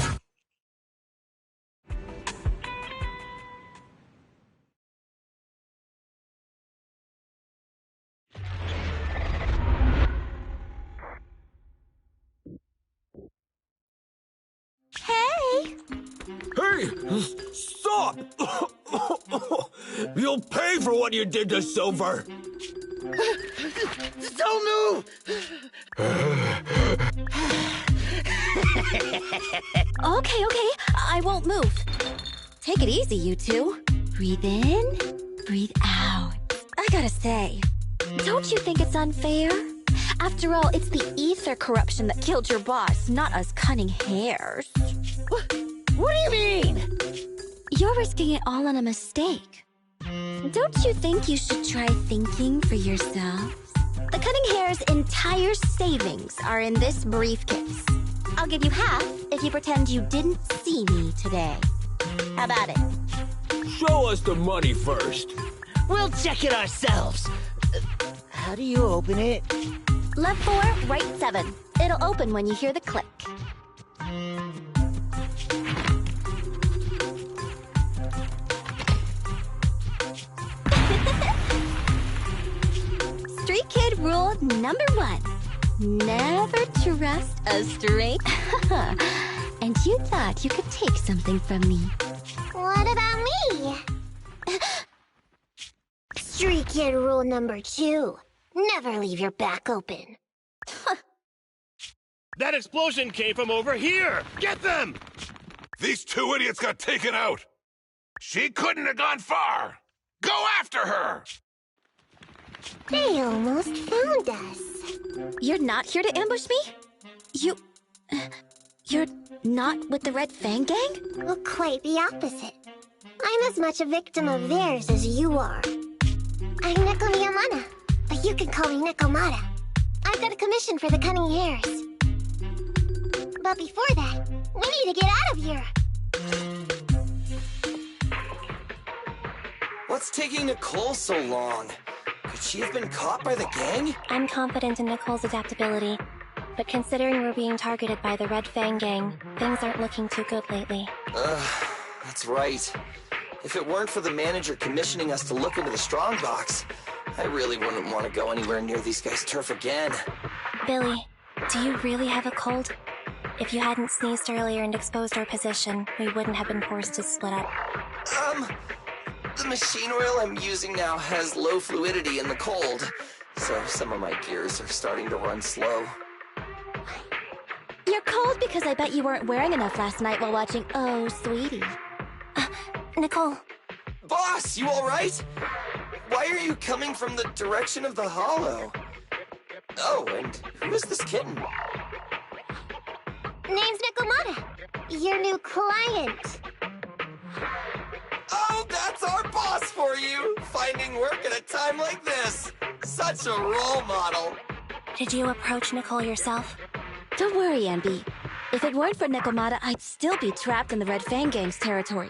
Hey! Hey! Stop! You'll pay for what you did to Silver! Don't move! Okay, I won't move. Take it easy, you two. Breathe in, breathe out. I gotta say, don't you think it's unfair? After all, it's the ether corruption that killed your boss, not us cunning hares. What do you mean? You're risking it all on a mistake. Don't you think you should try thinking for yourselves? The cunning hare's entire savings are in this briefcase. I'll give you half if you pretend you didn't see me today. How about it? Show us the money first. We'll check it ourselves. How do you open it? Left 4, right 7. It'll open when you hear the click. Street kid rule number 1. Never trust a straight. And you thought you could take something from me. What about me? Street kid rule number 2. Never leave your back open. That explosion came from over here! Get them! These two idiots got taken out. She couldn't have gone far. Go after her! They almost found us. You're not here to ambush me? You're not with the Red Fang Gang? Well, quite the opposite. I'm as much a victim of theirs as you are. I'm Neko Miyamana, but you can call me Nekomata. I've got a commission for the Cunning Hares. But before that, we need to get out of here. What's taking Nicole so long? Could she have been caught by the gang? I'm confident in Nicole's adaptability, but considering we're being targeted by the Red Fang Gang, things aren't looking too good lately. That's right. If it weren't for the manager commissioning us to look into the strongbox, I really wouldn't want to go anywhere near these guys' turf again. Billy, do you really have a cold? If you hadn't sneezed earlier and exposed our position, we wouldn't have been forced to split up. The machine oil I'm using now has low fluidity in the cold, so some of my gears are starting to run slow. You're cold because I bet you weren't wearing enough last night while watching Oh, Sweetie. Nicole. Boss, you alright? Why are you coming from the direction of the hollow? Oh, and who is this kitten? Name's Nekomata. Your new client. Oh, that's our boss for you! Finding work at a time like this! Such a role model! Did you approach Nicole yourself? Don't worry, Envy. If it weren't for Nekomata, I'd still be trapped in the Red Fang Gang's territory.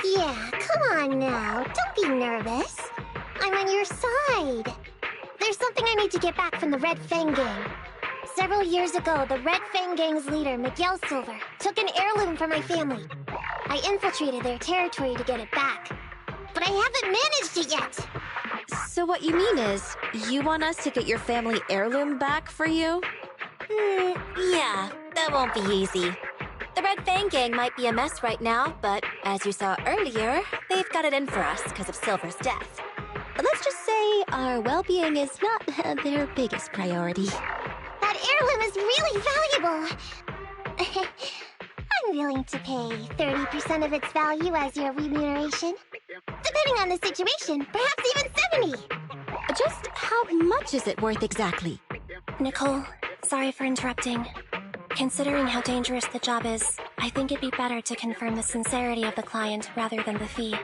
Yeah, come on now. Don't be nervous. I'm on your side. There's something I need to get back from the Red Fang Gang. Several years ago, the Red Fang Gang's leader, Miguel Silver, took an heirloom from my family. I infiltrated their territory to get it back. But I haven't managed it yet. So what you mean is, you want us to get your family heirloom back for you? Yeah, that won't be easy. The Red Fang Gang might be a mess right now, but as you saw earlier, they've got it in for us because of Silver's death. But let's just say our well-being is not their biggest priority. That heirloom is really valuable. I'm willing to pay 30% of its value as your remuneration. Depending on the situation, perhaps even 70. Just how much is it worth exactly? Nicole, sorry for interrupting. Considering how dangerous the job is, I think it'd be better to confirm the sincerity of the client rather than the fee.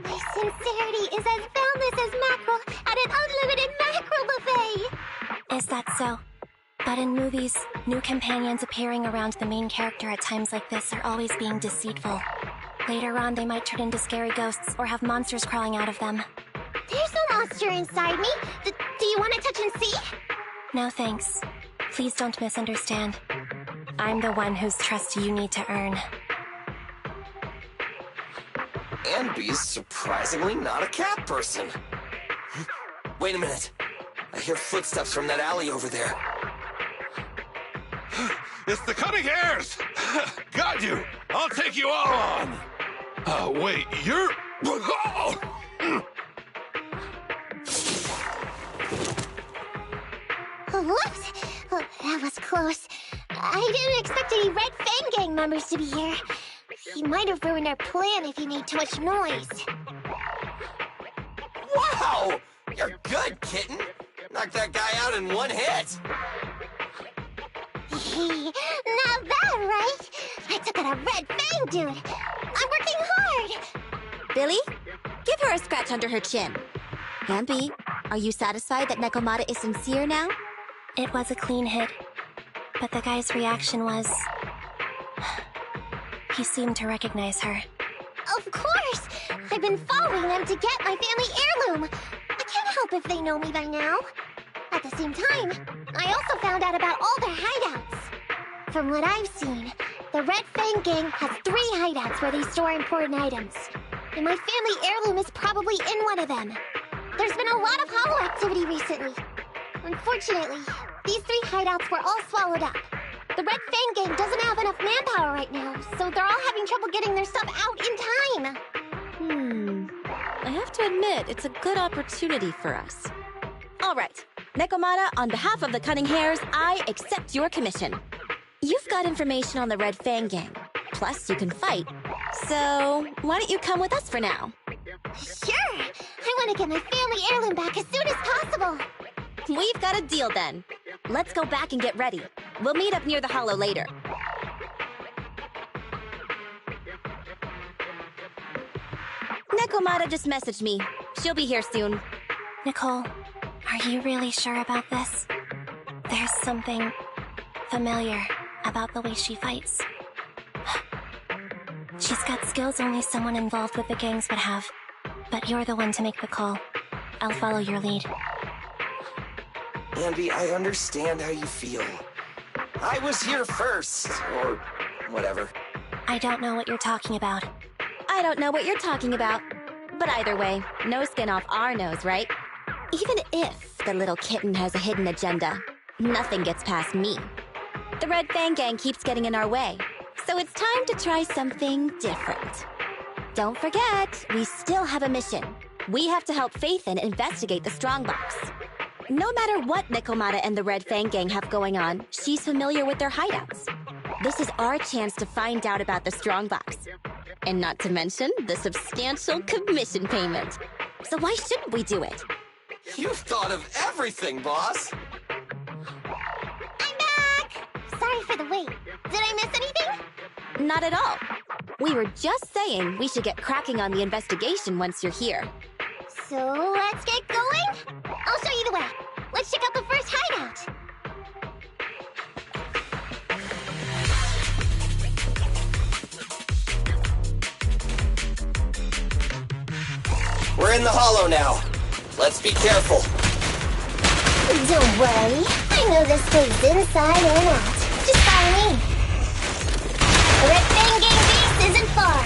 My sincerity is as boundless as mackerel at an unlimited mackerel buffet! Is that so? But in movies, new companions appearing around the main character at times like this are always being deceitful. Later on, they might turn into scary ghosts or have monsters crawling out of them. There's no monster inside me. Do you want to touch and see? No thanks. Please don't misunderstand. I'm the one whose trust you need to earn. Anby's surprisingly not a cat person. Wait a minute. I hear footsteps from that alley over there. It's the Cunning Hares! Got you! I'll take you all on! Wait, you're... Whoops! Oh, that was close. I didn't expect any Red Fang Gang members to be here. He might have ruined our plan if he made too much noise. Wow! You're good, kitten! Knocked that guy out in one hit! Not bad, right? I took out a Red Fang dude! I'm working hard! Billy, give her a scratch under her chin. Anby, are you satisfied that Nekomata is sincere now? It was a clean hit, but the guy's reaction was... he seemed to recognize her. Of course! I've been following them to get my family heirloom. I can't help if they know me by now. At the same time, I also found out about all their hideouts. From what I've seen, the Red Fang Gang has 3 hideouts where they store important items. And my family heirloom is probably in one of them. There's been a lot of hollow activity recently. Unfortunately, these 3 hideouts were all swallowed up. The Red Fang Gang doesn't have enough manpower right now, so they're all having trouble getting their stuff out in time. I have to admit, it's a good opportunity for us. All right, Nekomata, on behalf of the Cunning Hares, I accept your commission. You've got information on the Red Fang Gang, plus you can fight. So, why don't you come with us for now? Sure! I want to get my family heirloom back as soon as possible! We've got a deal then. Let's go back and get ready. We'll meet up near the hollow later. Nekomata just messaged me. She'll be here soon. Nicole, are you really sure about this? There's something familiar about the way she fights. She's got skills only someone involved with the gangs would have. But you're the one to make the call. I'll follow your lead. Anby, I understand how you feel. I was here first, or whatever. I don't know what you're talking about. I don't know what you're talking about. But either way, no skin off our nose, right? Even if the little kitten has a hidden agenda, nothing gets past me. The Red Fang Gang keeps getting in our way, so it's time to try something different. Don't forget, we still have a mission. We have to help Faithin investigate the Strongbox. No matter what Nekomata and the Red Fang Gang have going on, she's familiar with their hideouts. This is our chance to find out about the Strongbox. And not to mention the substantial commission payment. So why shouldn't we do it? You've thought of everything, boss! I'm back! Sorry for the wait. Did I miss anything? Not at all. We were just saying we should get cracking on the investigation once you're here. So let's get going? I'll show you the way. Let's check out the first hideout. in the hollow now. Let's be careful. Don't worry. I know this place inside and out. Just follow me. The Red Fang Gang base isn't far.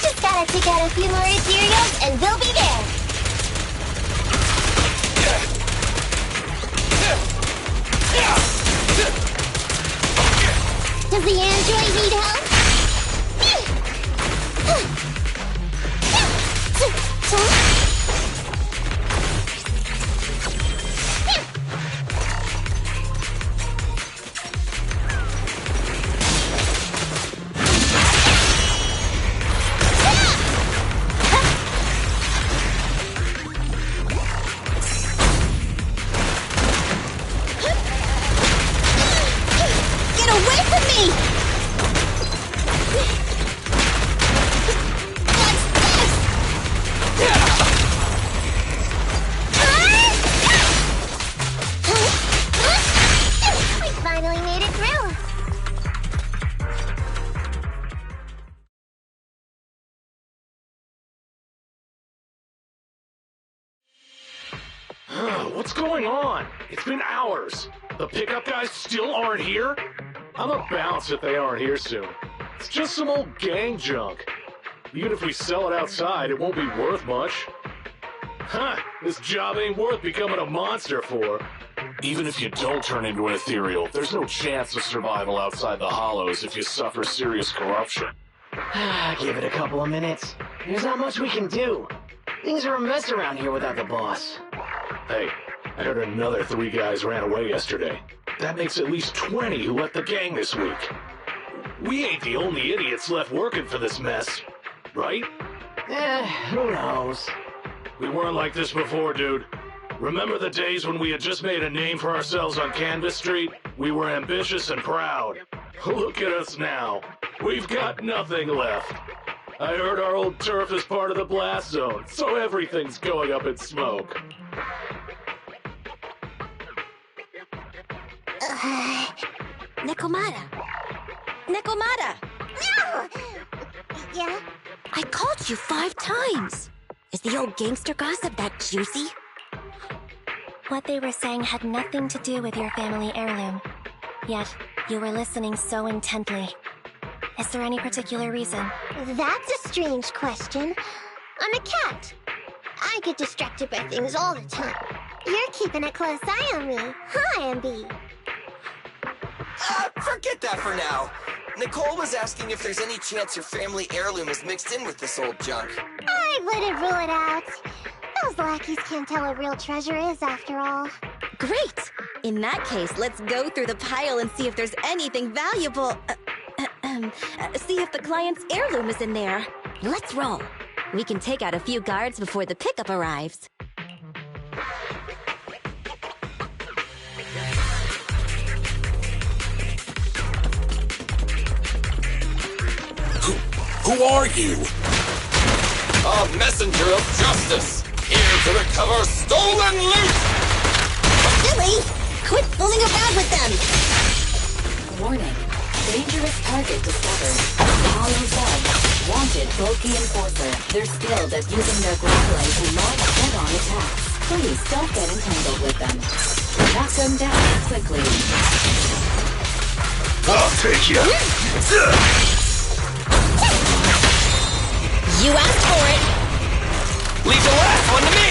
Just gotta take out a few more ethereals and they'll be there. Does the android need help? Get away from me! We finally made it through. What's going on? It's been hours. The pickup guys still aren't here? I'm a bounce if they aren't here soon. It's just some old gang junk. Even if we sell it outside, it won't be worth much. Huh, this job ain't worth becoming a monster for. Even if you don't turn into an ethereal, there's no chance of survival outside the hollows if you suffer serious corruption. Give it a couple of minutes. There's not much we can do. Things are a mess around here without the boss. Hey, I heard another 3 guys ran away yesterday. That makes at least 20 who left the gang this week. We ain't the only idiots left working for this mess, right? Who knows? We weren't like this before, dude. Remember the days when we had just made a name for ourselves on Canvas Street? We were ambitious and proud. Look at us now. We've got nothing left. I heard our old turf is part of the blast zone, so everything's going up in smoke. Nekomata! Nekomata! No! Yeah? I called you 5 times! Is the old gangster gossip that juicy? What they were saying had nothing to do with your family heirloom. Yet, you were listening so intently. Is there any particular reason? That's a strange question. I'm a cat. I get distracted by things all the time. You're keeping a close eye on me, huh, Ambi? Forget that for now. Nicole was asking if there's any chance your family heirloom is mixed in with this old junk. I wouldn't rule it out. Those lackeys can't tell what real treasure is, after all. Great! In that case, let's go through the pile and see if there's anything valuable. See if the client's heirloom is in there. Let's roll. We can take out a few guards before the pickup arrives. Who are you? A messenger of justice, here to recover stolen loot! Silly! Quit fooling around with them! Warning. Dangerous target discovered. Hollow Sub. Wanted bulky enforcer. They're skilled at using their grappling to launch head-on attacks. Please don't get entangled with them. Knock them down quickly. I'll take you! You asked for it! Leave the last one to me!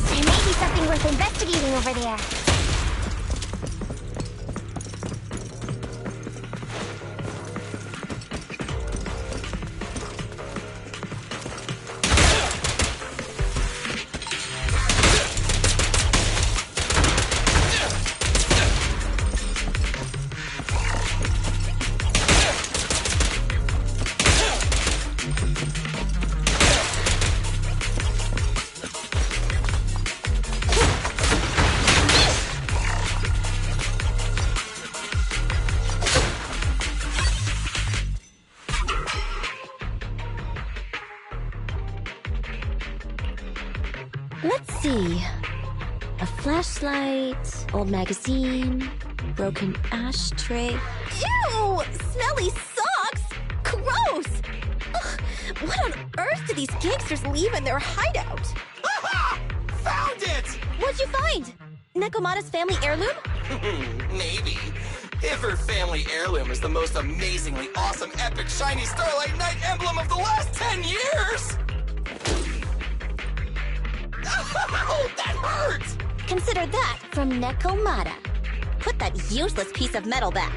There may be something worth investigating over there. Let's see. A flashlight, old magazine, broken ashtray. Ew! Smelly socks! gross! Ugh, what on earth do these gangsters leave in their hideout? Aha! Found it! What'd you find? Nekomata's family heirloom? Maybe. If her family heirloom is the most amazingly awesome, epic, shiny Starlight Knight emblem of the last 10 years! Oh, that hurts! Consider that from Nekomata. Put that useless piece of metal back.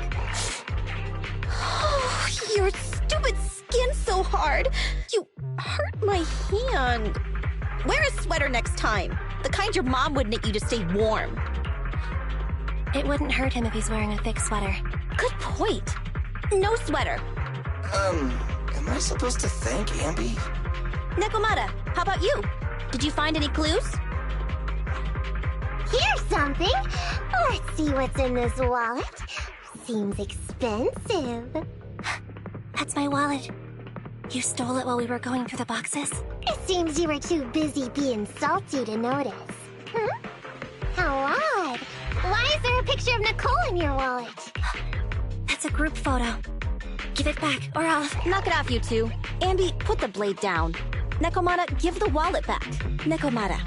Oh, your stupid skin's so hard. You hurt my hand. Wear a sweater next time. The kind your mom would knit you to stay warm. It wouldn't hurt him if he's wearing a thick sweater. Good point. No sweater. Am I supposed to thank Ambi? Nekomata, how about you? Did you find any clues? Here's something. Let's see what's in this wallet. Seems expensive. That's my wallet. You stole it while we were going through the boxes? It seems you were too busy being salty to notice. Hmm? How odd. Why is there a picture of Nicole in your wallet? That's a group photo. Give it back, or I'll... Knock it off, you two. Ambi, put the blade down. Nekomata, give the wallet back. Nekomata,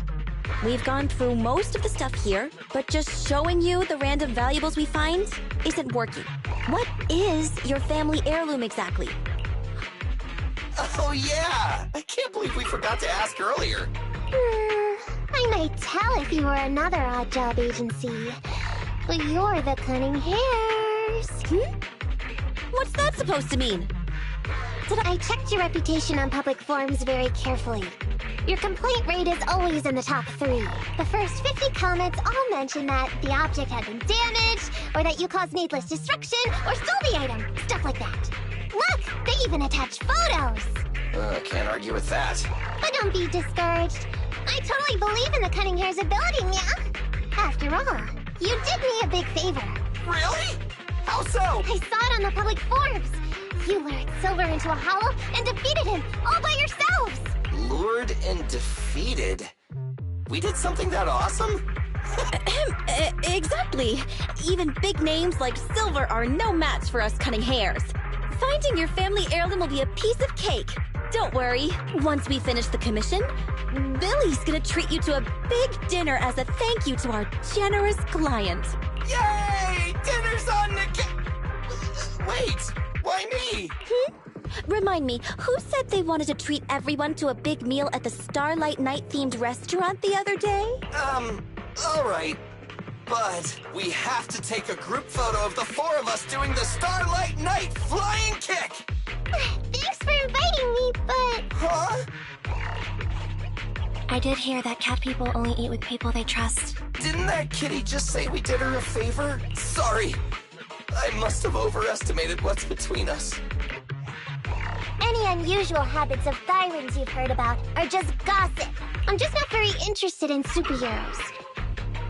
we've gone through most of the stuff here, but just showing you the random valuables we find isn't working. What is your family heirloom exactly? Oh yeah! I can't believe we forgot to ask earlier. I might tell if you were another odd job agency. But you're the Cunning Hairs. What's that supposed to mean? I checked your reputation on public forums very carefully. Your complaint rate is always in the top 3. The first 50 comments all mention that the object had been damaged, or that you caused needless destruction, or stole the item. Stuff like that. Look! They even attach photos! Can't argue with that. But don't be discouraged. I totally believe in the Cunning Hair's ability, yeah? After all, you did me a big favor. Really? How so? I saw it on the public forums. You lured Silver into a hollow and defeated him, all by yourselves! Lured and defeated? We did something that awesome? Exactly. Even big names like Silver are no match for us Cunning Hairs. Finding your family heirloom will be a piece of cake. Don't worry. Once we finish the commission, Billy's gonna treat you to a big dinner as a thank you to our generous client. Yay! Dinner's on the Wait! Why me? Remind me, who said they wanted to treat everyone to a big meal at the Starlight Night-themed restaurant the other day? Alright. But we have to take a group photo of the 4 of us doing the Starlight Night flying kick! Thanks for inviting me, but... Huh? I did hear that cat people only eat with people they trust. Didn't that kitty just say we did her a favor? Sorry. I must have overestimated what's between us. Any unusual habits of Thyrans you've heard about are just gossip. I'm just not very interested in superheroes.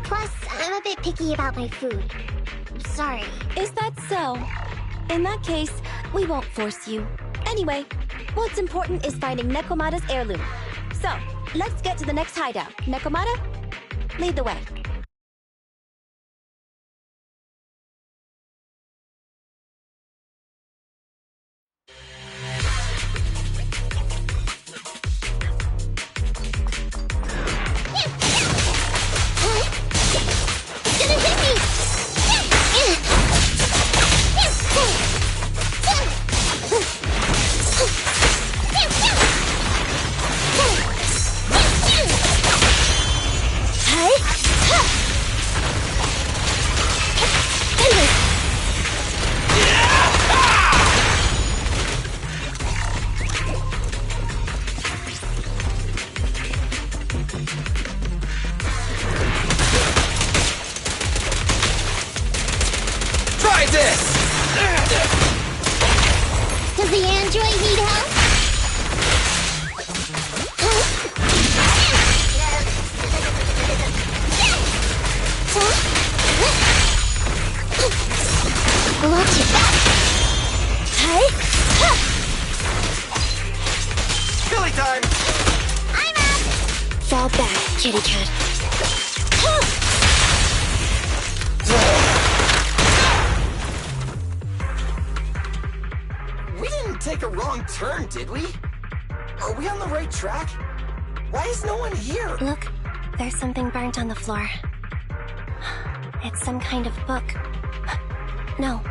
Plus, I'm a bit picky about my food. Sorry. Is that so? In that case, we won't force you. Anyway, what's important is finding Nekomata's heirloom. So, let's get to the next hideout. Nekomata, lead the way. Does the android need help? Watch it back. Billy time! I'm up! Fall back, kitty cat. We didn't take a wrong turn, did we? Are we on the right track? Why is no one here? Look, there's something burnt on the floor. It's some kind of book. No,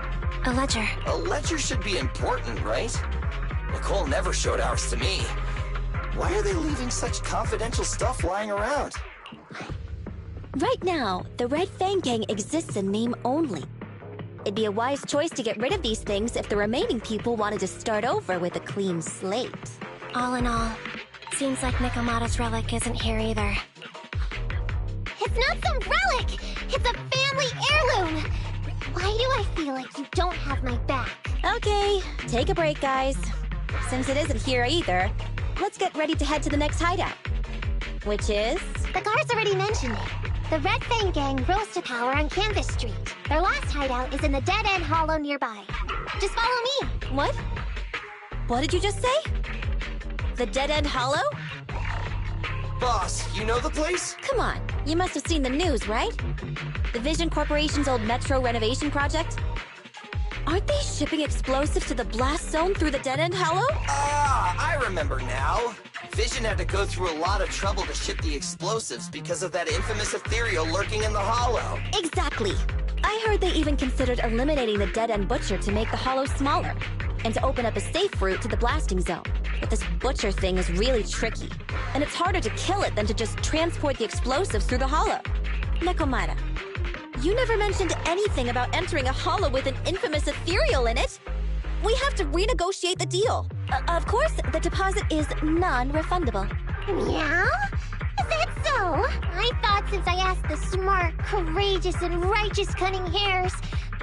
a ledger. A ledger should be important, right? Nicole never showed ours to me. Why are they leaving such confidential stuff lying around? Right now, the Red Fang Gang exists in name only. It'd be a wise choice to get rid of these things if the remaining people wanted to start over with a clean slate. All in all, seems like Nikomata's relic isn't here either. It's not some relic! It's a family heirloom! Why do I feel like you don't have my back? Okay, take a break, guys. Since it isn't here either, let's get ready to head to the next hideout. Which is? The guards already mentioned it. The Red Fang Gang rose to power on Canvas Street. Their last hideout is in the Dead End Hollow nearby. Just follow me. What? What did you just say? The Dead End Hollow? Boss, you know the place? Come on, you must have seen the news, right? The Vision Corporation's old metro renovation project? Aren't they shipping explosives to the blast zone through the Dead End Hollow? Ah, I remember now. Vision had to go through a lot of trouble to ship the explosives because of that infamous ethereal lurking in the hollow. Exactly. I heard they even considered eliminating the Dead End Butcher to make the hollow smaller, and to open up a safe route to the blasting zone. But this Butcher thing is really tricky, and it's harder to kill it than to just transport the explosives through the hollow. Nikomata, you never mentioned anything about entering a hollow with an infamous ethereal in it. We have to renegotiate the deal. Of course, the deposit is non-refundable. Meow? Is that so? I thought since I asked the smart, courageous, and righteous Cunning Hares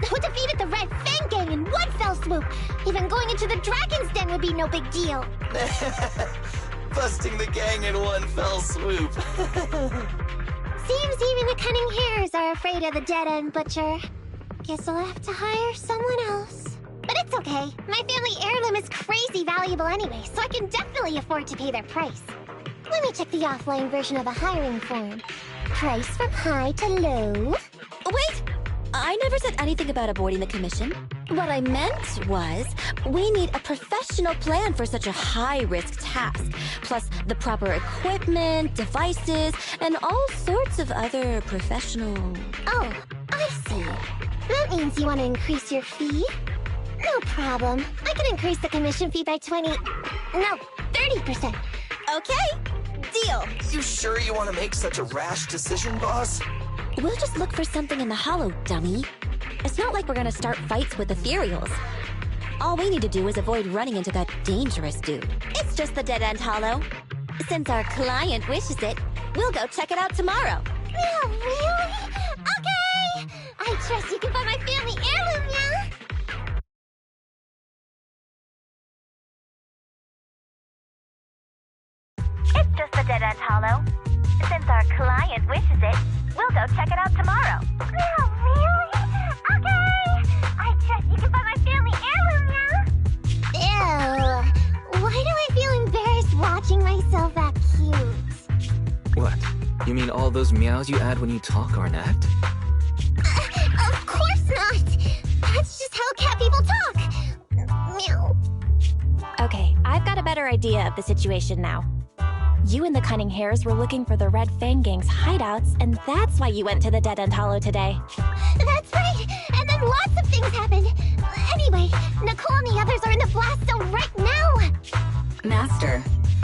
who defeated the Red Fang Gang in one fell swoop, even going into the Dragon's Den would be no big deal. Busting the gang in one fell swoop. Seems even the Cunning Hares are afraid of the Dead End Butcher. Guess I'll have to hire someone else. But it's okay. My family heirloom is crazy valuable anyway, so I can definitely afford to pay their price. Let me check the offline version of the hiring form. Price from high to low. Wait! I never said anything about avoiding the commission. What I meant was, we need a professional plan for such a high-risk task, plus the proper equipment, devices, and all sorts of other professional... Oh, I see. That means you want to increase your fee? No problem. I can increase the commission fee by 30%. Okay, deal. You sure you want to make such a rash decision, boss? We'll just look for something in the hollow, dummy. It's not like we're gonna start fights with ethereals. All we need to do is avoid running into that dangerous dude. It's just the Dead End Hollow. Since our client wishes it, we'll go check it out tomorrow. Oh, really? Okay! I trust you can find my family heirloom, yeah? It's just the Dead End Hollow. Since our client wishes it, we'll go check it out tomorrow. Oh, really? Okay! I trust you can find my family heirloom, yeah? Ew. Why do I feel embarrassed watching myself act cute? What? You mean all those meows you add when you talk are an act? Of course not! That's just how cat people talk! Meow. Okay, I've got a better idea of the situation now. You and the Cunning Hares were looking for the Red Fang Gang's hideouts, and that's why you went to the Dead End Hollow today. That's right! And then lots of things happened! Anyway, Nicole and the others are in the blast zone right now! Master,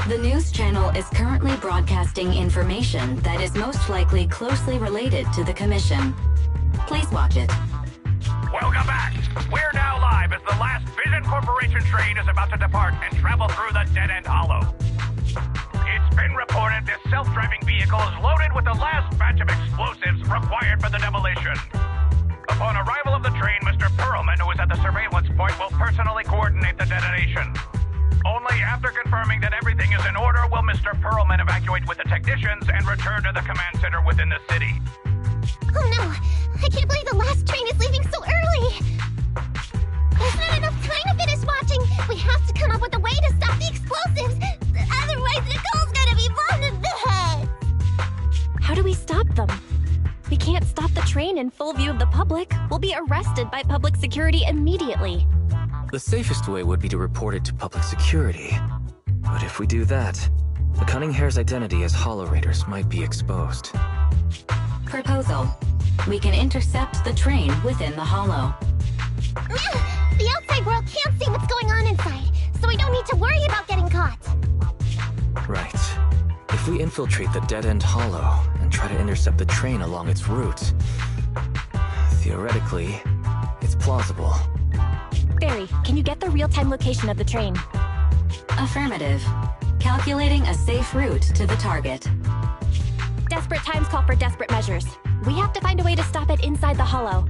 the news channel is currently broadcasting information that is most likely closely related to the Commission. Please watch it. Welcome back. We're now live as the last Vision Corporation train is about to depart and travel through the Dead End Hollow. It's been reported this self-driving vehicle is loaded with the last batch of explosives required for the demolition. Upon arrival of the train, Mr. Perlman, who is at the surveillance point, will personally coordinate the detonation. Only after confirming that everything is in order will Mr. Perlman evacuate with the technicians and return to the command center within the city. Oh no! I can't believe the last train is leaving so early! There's not enough time to finish watching! We have to come up with a way to stop the explosives! Otherwise, Nicole's gonna be bombed in the head! How do we stop them? We can't stop the train in full view of the public. We'll be arrested by public security immediately. The safest way would be to report it to public security. But if we do that, the Cunning Hare's identity as Hollow Raiders might be exposed. Proposal. We can intercept the train within the Hollow. The outside world can't see what's going on inside, so we don't need to worry about getting caught. Right. If we infiltrate the dead-end Hollow and try to intercept the train along its route, theoretically, it's plausible. Barry, can you get the real-time location of the train? Affirmative. Calculating a safe route to the target. Desperate times call for desperate measures. We have to find a way to stop it inside the Hollow.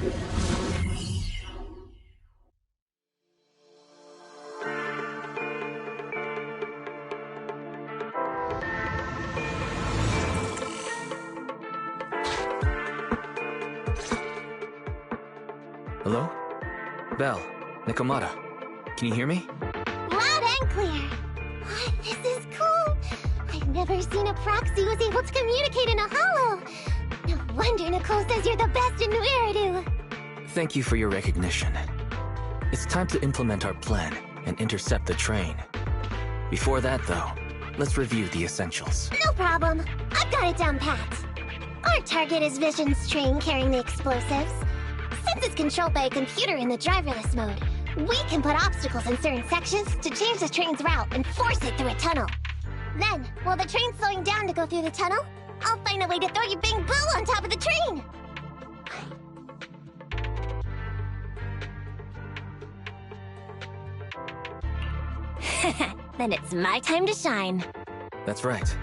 Hello? Belle, Nikomata, can you hear me? Loud and clear. This is cool. I've never seen a proxy who's able to communicate in a hollow. No wonder Nicole says you're the best in New Eridu. Thank you for your recognition. It's time to implement our plan and intercept the train. Before that, though, let's review the essentials. No problem. I've got it down pat. Our target is Vision's train carrying the explosives. Since it's controlled by a computer in the driverless mode, we can put obstacles in certain sections to change the train's route and force it through a tunnel. Then, while the train's slowing down to go through the tunnel, I'll find a way to throw your Bing Boo on top of the train! Then it's my time to shine. That's right.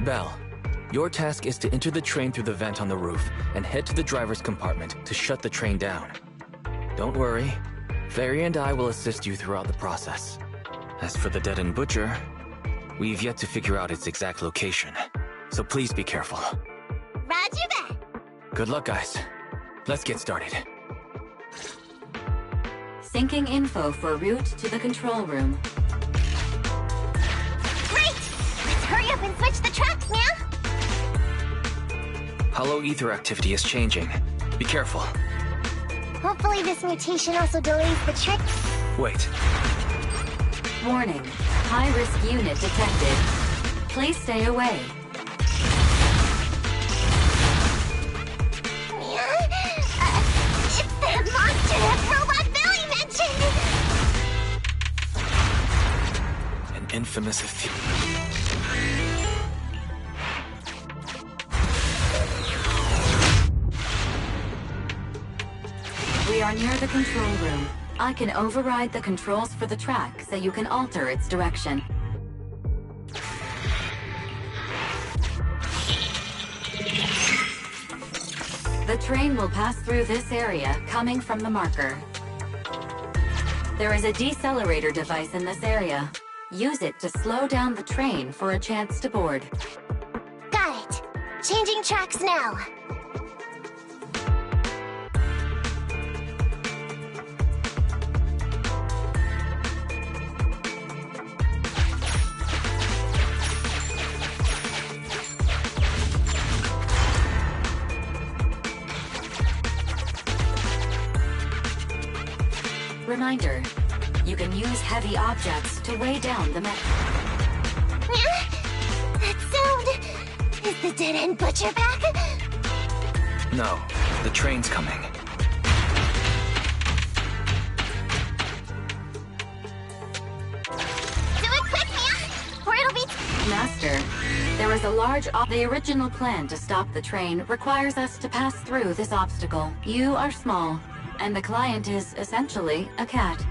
Belle, your task is to enter the train through the vent on the roof and head to the driver's compartment to shut the train down. Don't worry, Fairy and I will assist you throughout the process. As for the dead-end butcher, we've yet to figure out its exact location, so please be careful. Roger that! Good luck, guys. Let's get started. Syncing info for route to the control room. Great! Let's hurry up and switch the tracks now! Hollow ether activity is changing. Be careful. Hopefully this mutation also delays the trick. Wait. Warning. High-risk unit detected. Please stay away. It's the monster that Robot Billy mentioned! An infamous We are near the control room. I can override the controls for the track so you can alter its direction. The train will pass through this area, coming from the marker. There is a decelerator device in this area. Use it to slow down the train for a chance to board. Got it. Changing tracks now. Reminder, you can use heavy objects to weigh down the metal. That sound... Is the dead-end butcher back? No, the train's coming. Do it quick, Mia! Or it'll be... Master, there is a large... The original plan to stop the train requires us to pass through this obstacle. You are small, and the client is essentially a cat.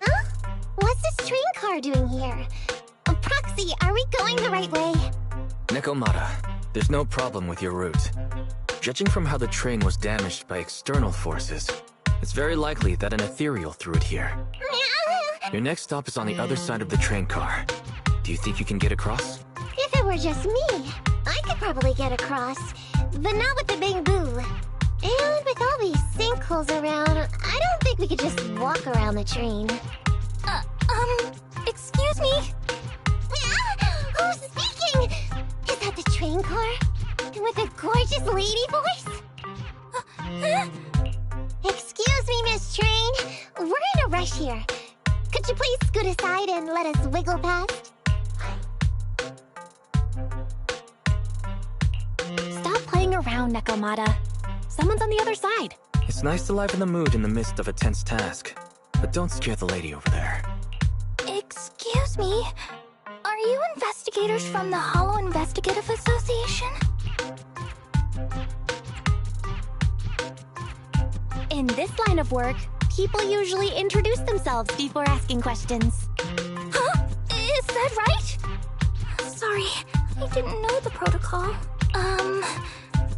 Huh? What's this train car doing here? Proxy, are we going the right way? Nikomata, there's no problem with your route. Judging from how the train was damaged by external forces, it's very likely that an ethereal threw it here. Your next stop is on the other side of the train car. Do you think you can get across? If it were just me, I could probably get across. But not with the Bing Boo. And with all these sinkholes around, I don't think we could just walk around the train. Excuse me? Who's speaking? Is that the train car? With a gorgeous lady voice? Excuse me, Miss Train. We're in a rush here. Could you please scoot aside and let us wiggle past? Stop playing around, Nikomata. Someone's on the other side. It's nice to liven the mood in the midst of a tense task, but don't scare the lady over there. Excuse me? Are you investigators from the Hollow Investigative Association? In this line of work, people usually introduce themselves before asking questions. Huh? Is that right? Sorry, I didn't know the protocol.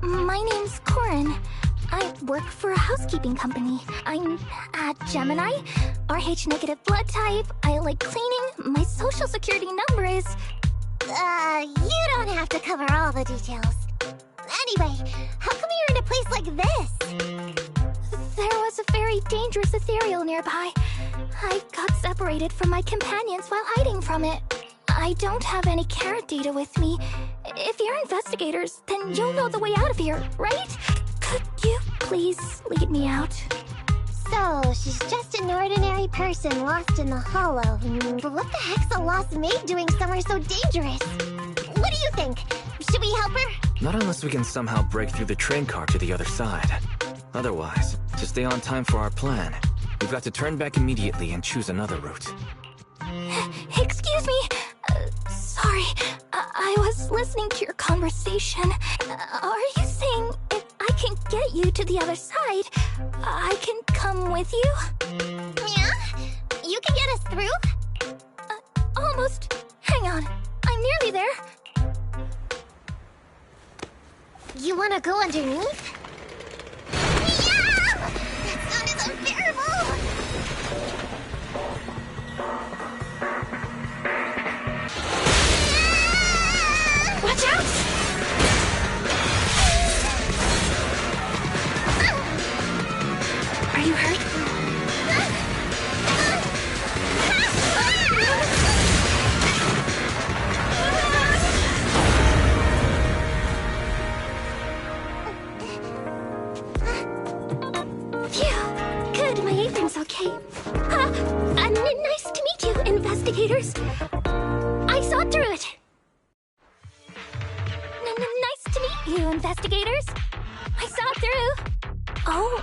My name's Corin. I work for a housekeeping company. I'm a Gemini, RH negative blood type. I like cleaning. My social security number is... You don't have to cover all the details. Anyway, how come you're in a place like this? There was a very dangerous ethereal nearby. I got separated from my companions while hiding from it. I don't have any carrot data with me. If you're investigators, then you'll know the way out of here, right? Could you please lead me out? So, she's just an ordinary person lost in the hollow. But what the heck's a lost maid doing somewhere so dangerous? What do you think? Should we help her? Not unless we can somehow break through the train car to the other side. Otherwise, to stay on time for our plan, we've got to turn back immediately and choose another route. Excuse me. Sorry, I was listening to your conversation. Are you saying if I can get you to the other side, I can come with you? Yeah? You can get us through? Almost. Hang on, I'm nearly there. You wanna go underneath? Yeah! That sound is unbearable! Watch out! Are you hurt? Phew! Good, my apron's okay. Nice to meet you, investigators. I saw through it. Nice to meet you, investigators. I saw through. Oh,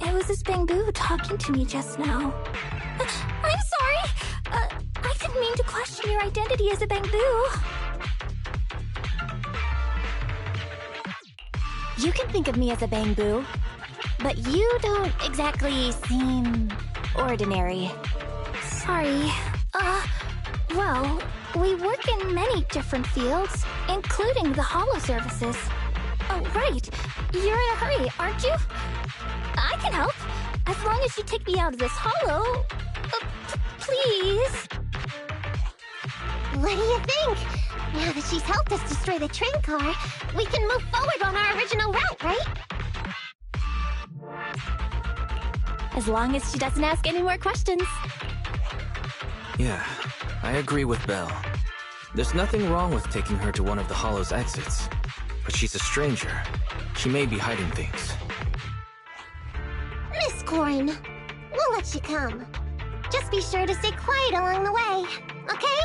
it was this Bangbu talking to me just now. I'm sorry. I didn't mean to question your identity as a Bangbu. You can think of me as a Bangbu, but you don't exactly seem ordinary. Sorry. Well, we work in many different fields, including the holo services. Oh, right. You're in a hurry, aren't you? I can help, as long as you take me out of this holo. Please. What do you think? Now that she's helped us destroy the train car, we can move forward on our original route, right? As long as she doesn't ask any more questions. Yeah, I agree with Belle. There's nothing wrong with taking her to one of the Hollow's exits. But she's a stranger. She may be hiding things. Miss Corin, we'll let you come. Just be sure to stay quiet along the way, okay?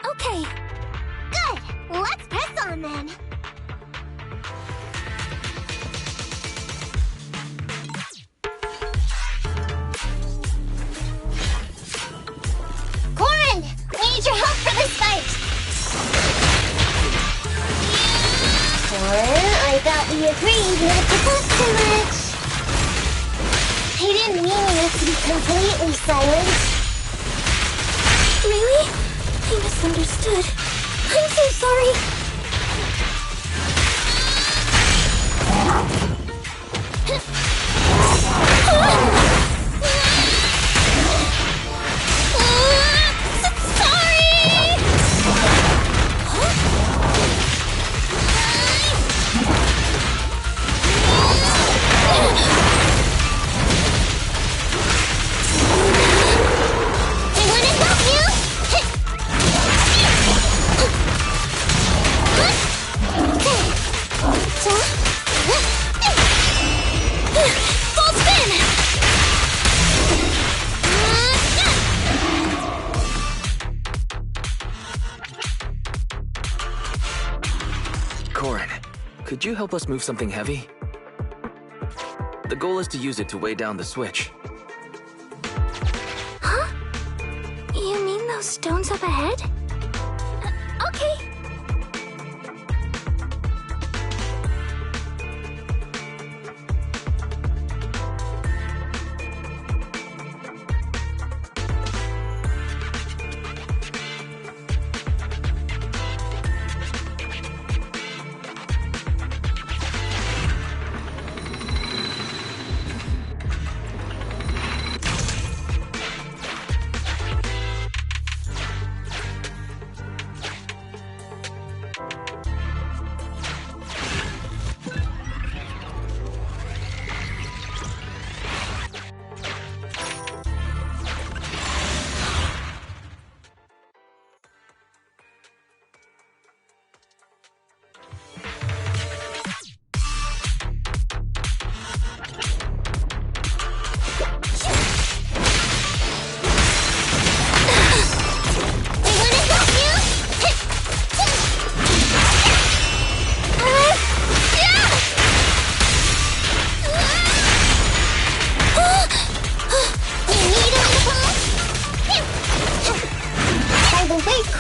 Okay. Good! Let's press on then! Corin! We need your help for this fight! Corin, I thought we agreed not to fuss too much. I didn't mean you to be completely silent. Really? I misunderstood. I'm so sorry. Corin, could you help us move something heavy? The goal is to use it to weigh down the switch. Huh? You mean those stones up ahead? Okay.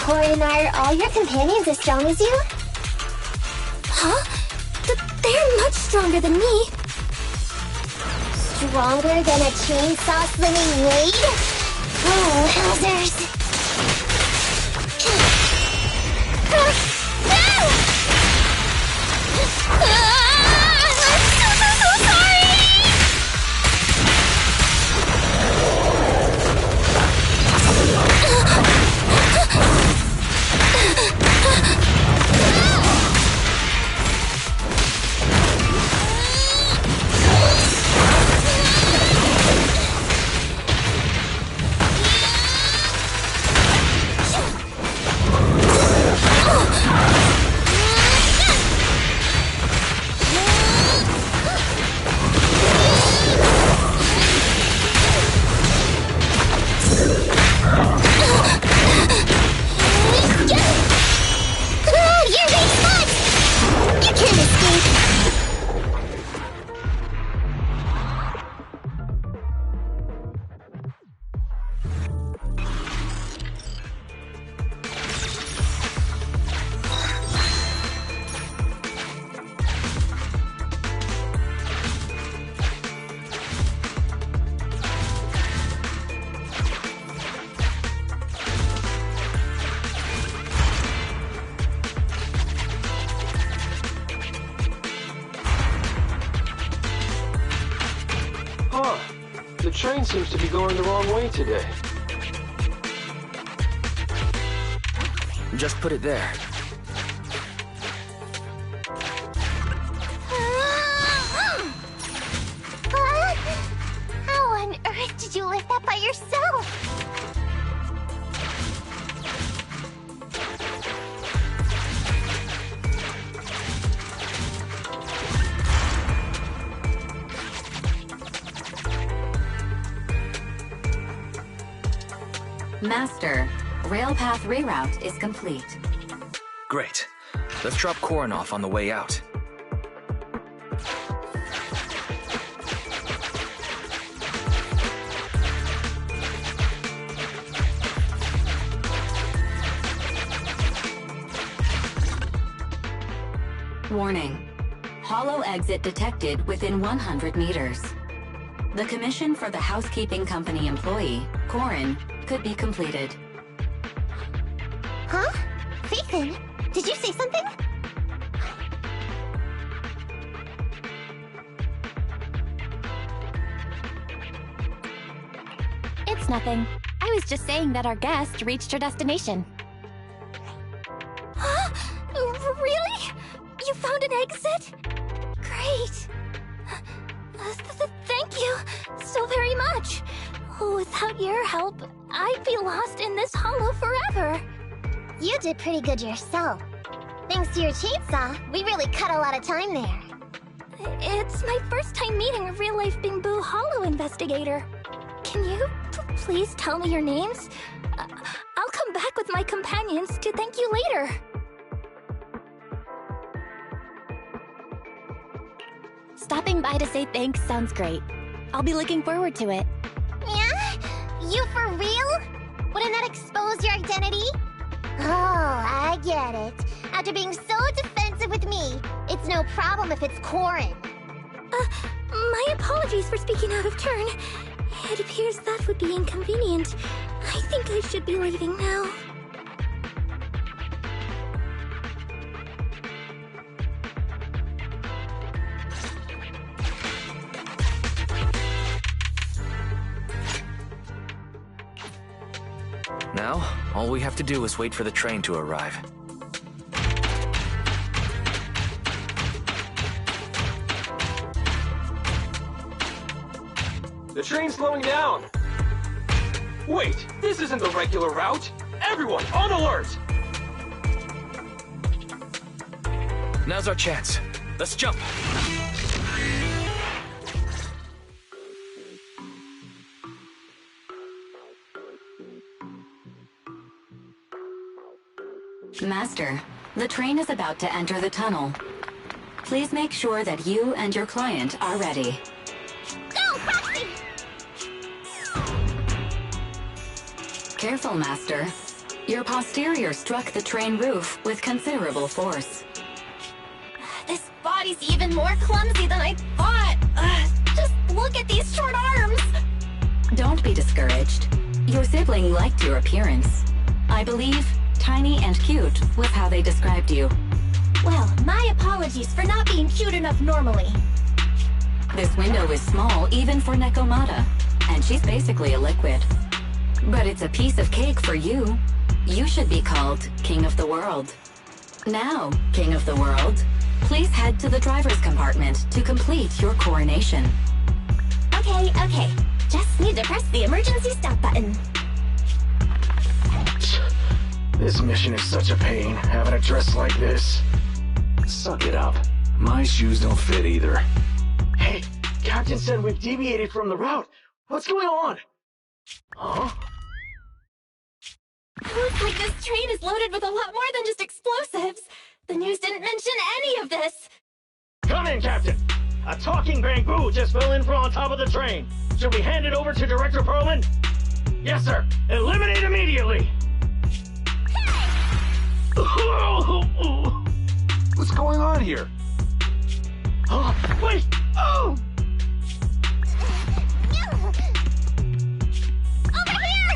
Corin, are all your companions as strong as you? Huh? They're much stronger than me. Stronger than a chainsaw slinging Wade? Oh, wowzers. I'm so sorry! The train seems to be going the wrong way today. Just put it there. How on earth did you lift that by yourself? Master, rail path reroute is complete. Great. Let's drop Corin off on the way out. Warning. Hollow exit detected within 100 meters. The commission for the housekeeping company employee, Corin, could be completed. Huh? Ethan, did you say something? It's nothing. I was just saying that our guest reached her destination. Huh? Really? You found an exit? Great. Thank you so very much. Without your help, I'd be lost in this hollow forever. You did pretty good yourself. Thanks to your chainsaw, we really cut a lot of time there. It's my first time meeting a real-life Bingbu Hollow investigator. Can you please tell me your names? I'll come back with my companions to thank you later. Stopping by to say thanks sounds great. I'll be looking forward to it. Yeah? You for real? Wouldn't that expose your identity? Oh, I get it. After being so defensive with me, it's no problem if it's Corin. My apologies for speaking out of turn. It appears that would be inconvenient. I think I should be leaving now. Now, all we have to do is wait for the train to arrive. The train's slowing down! Wait, this isn't the regular route! Everyone, on alert! Now's our chance. Let's jump! Master, the train is about to enter the tunnel. Please make sure that you and your client are ready. Go, Proxy! Careful, Master. Your posterior struck the train roof with considerable force. This body's even more clumsy than I thought. Just look at these short arms. Don't be discouraged. Your sibling liked your appearance. I believe tiny and cute was how they described you. Well, my apologies for not being cute enough normally. This window is small even for Nekomata, and she's basically a liquid. But it's a piece of cake for you. You should be called King of the World. Now, King of the World, please head to the driver's compartment to complete your coronation. Okay. Just need to press the emergency stop button. This mission is such a pain, having a dress like this. Suck it up. My shoes don't fit either. Hey, Captain said we've deviated from the route. What's going on? Huh? Looks like this train is loaded with a lot more than just explosives. The news didn't mention any of this. Come in, Captain. A talking bamboo just fell in from on top of the train. Should we hand it over to Director Perlman? Yes, sir. Eliminate immediately. What's going on here? Oh, wait! Oh! Over here!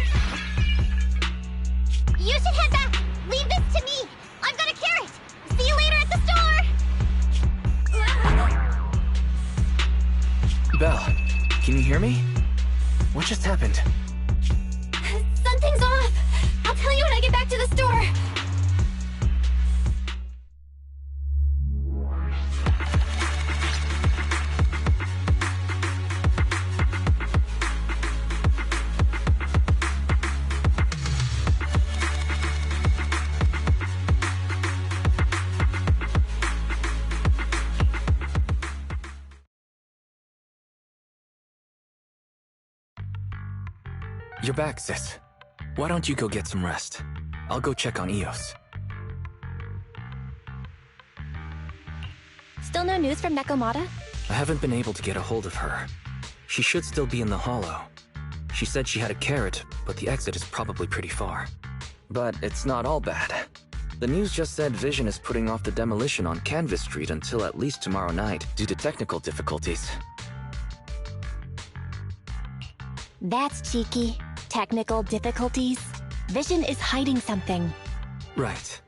You should head back. Leave this to me. I've got a carrot. See you later at the store. Belle, can you hear me? What just happened? Something's off. I'll tell you when I get back to the store. You're back, sis. Why don't you go get some rest? I'll go check on Eos. Still no news from Nekomata? I haven't been able to get a hold of her. She should still be in the hollow. She said she had a carrot, but the exit is probably pretty far. But it's not all bad. The news just said Vision is putting off the demolition on Canvas Street until at least tomorrow night due to technical difficulties. That's cheeky. Technical difficulties. Vision is hiding something. Right.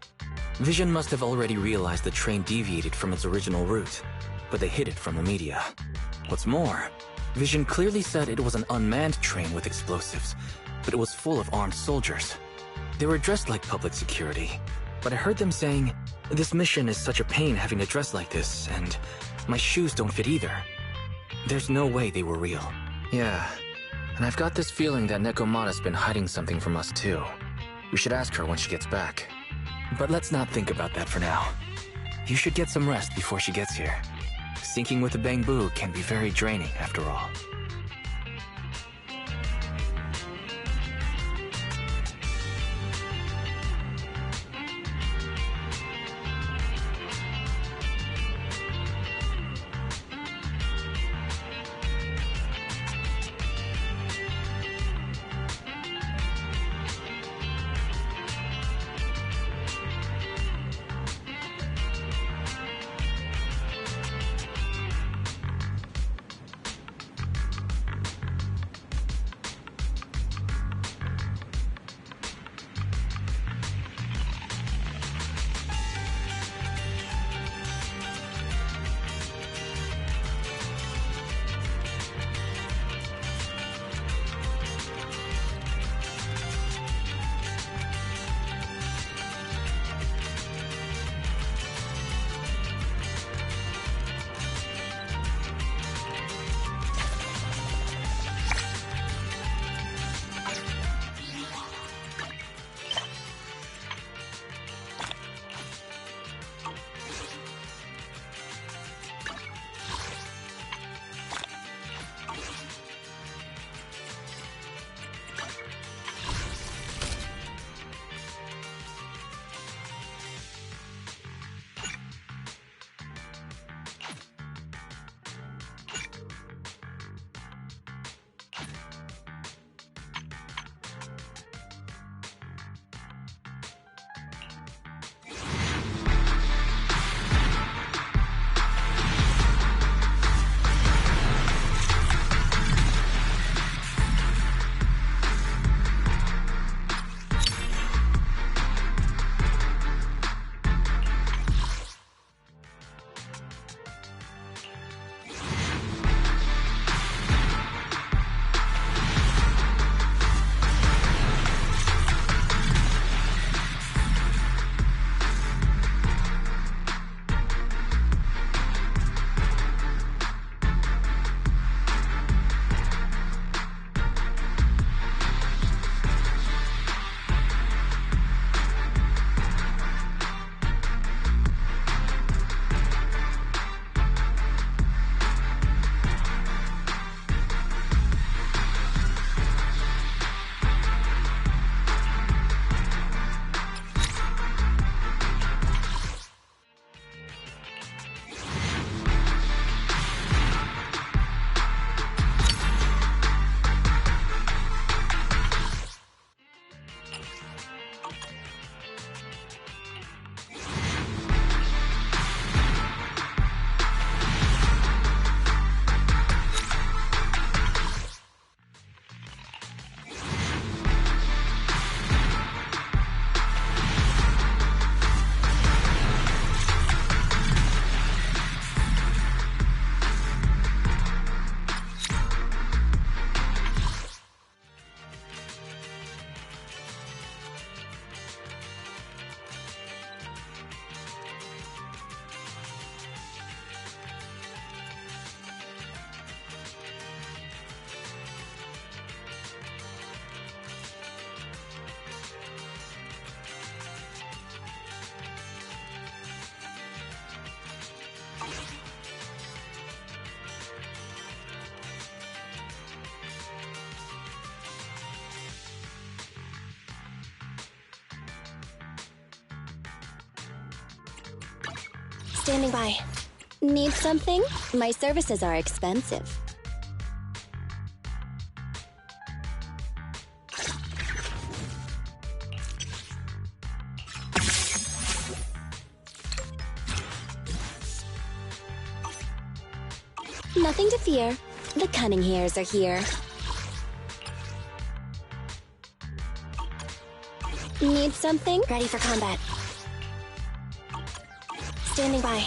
Vision must have already realized the train deviated from its original route, but they hid it from the media. What's more, Vision clearly said it was an unmanned train with explosives, but it was full of armed soldiers. They were dressed like public security, but I heard them saying, "This mission is such a pain having to dress like this, and my shoes don't fit either." There's no way they were real. Yeah, and I've got this feeling that Nekomata's been hiding something from us too. We should ask her when she gets back. But let's not think about that for now. You should get some rest before she gets here. Syncing with the bamboo can be very draining after all. Standing by. Need something? My services are expensive. Nothing to fear. The cunning hairs are here. Need something? Ready for combat. Standing by.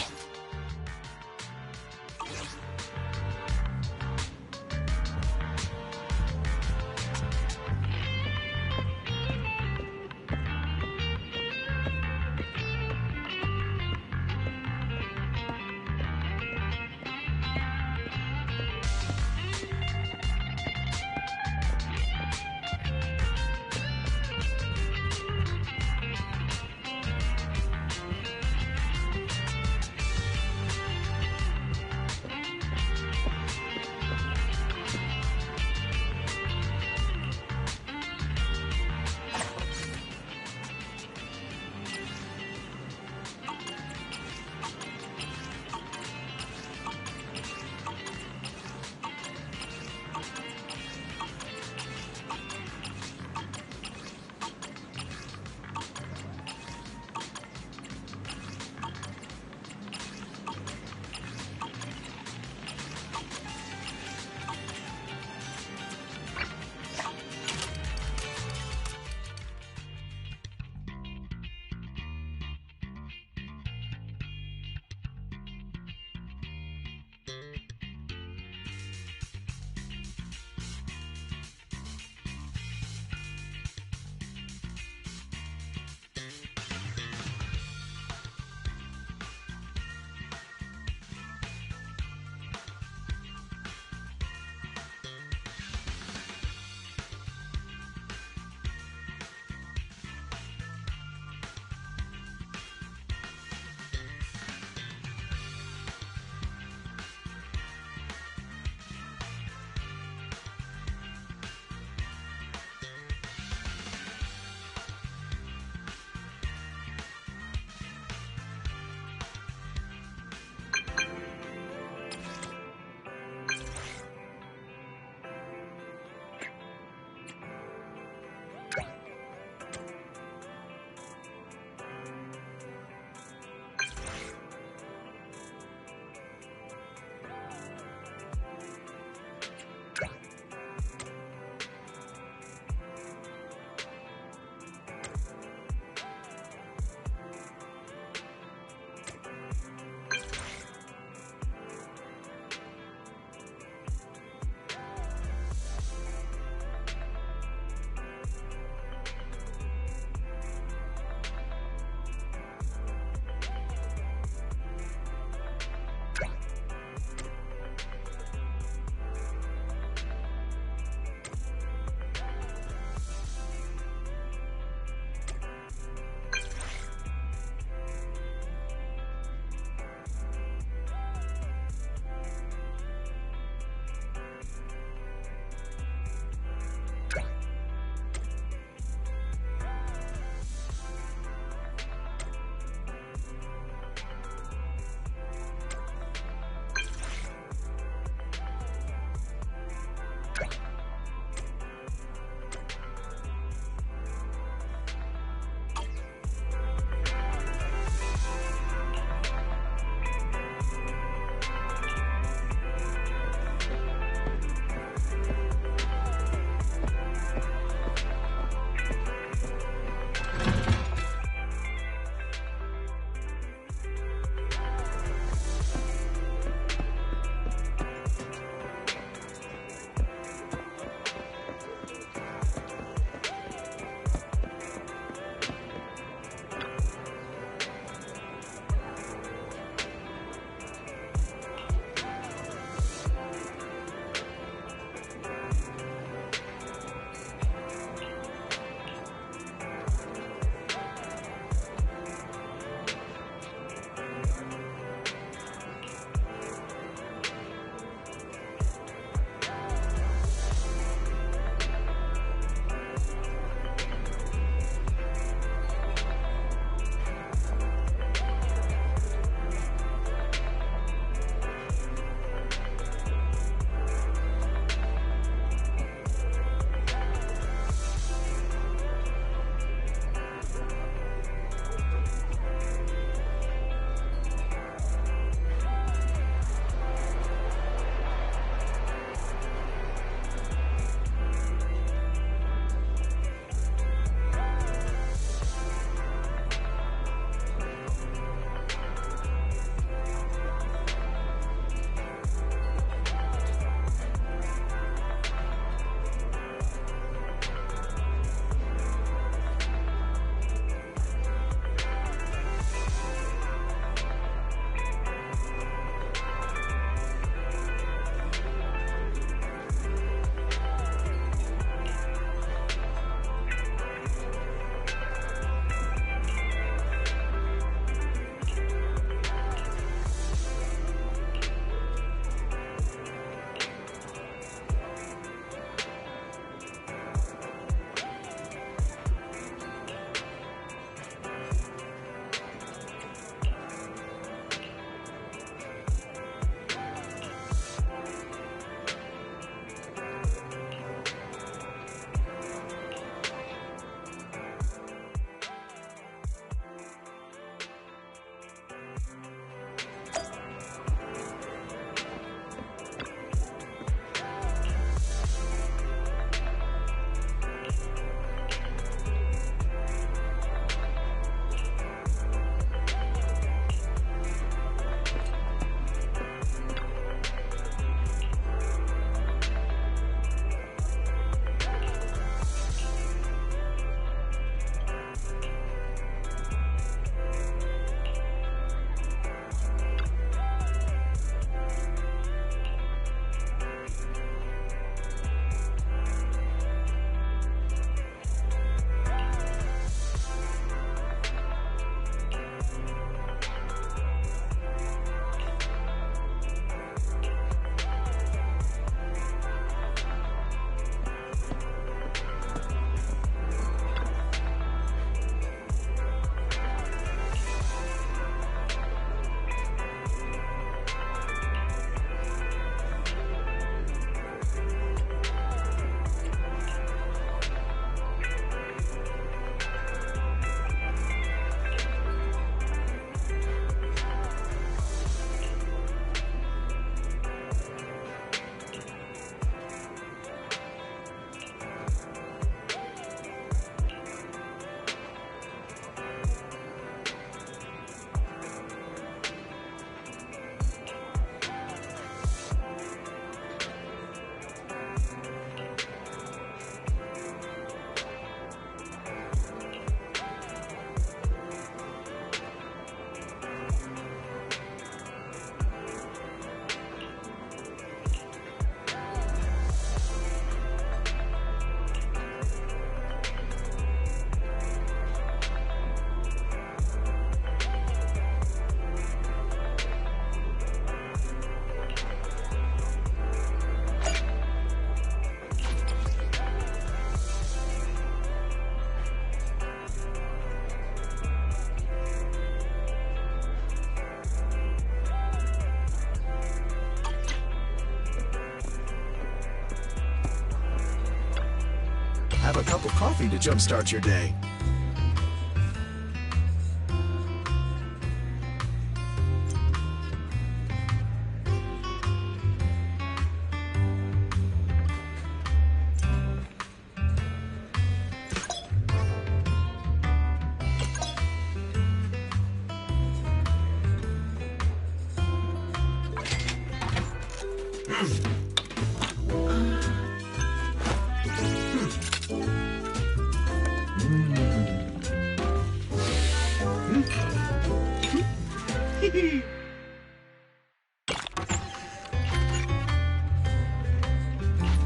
Have a cup of coffee to jumpstart your day.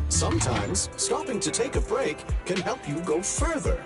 Sometimes, stopping to take a break can help you go further.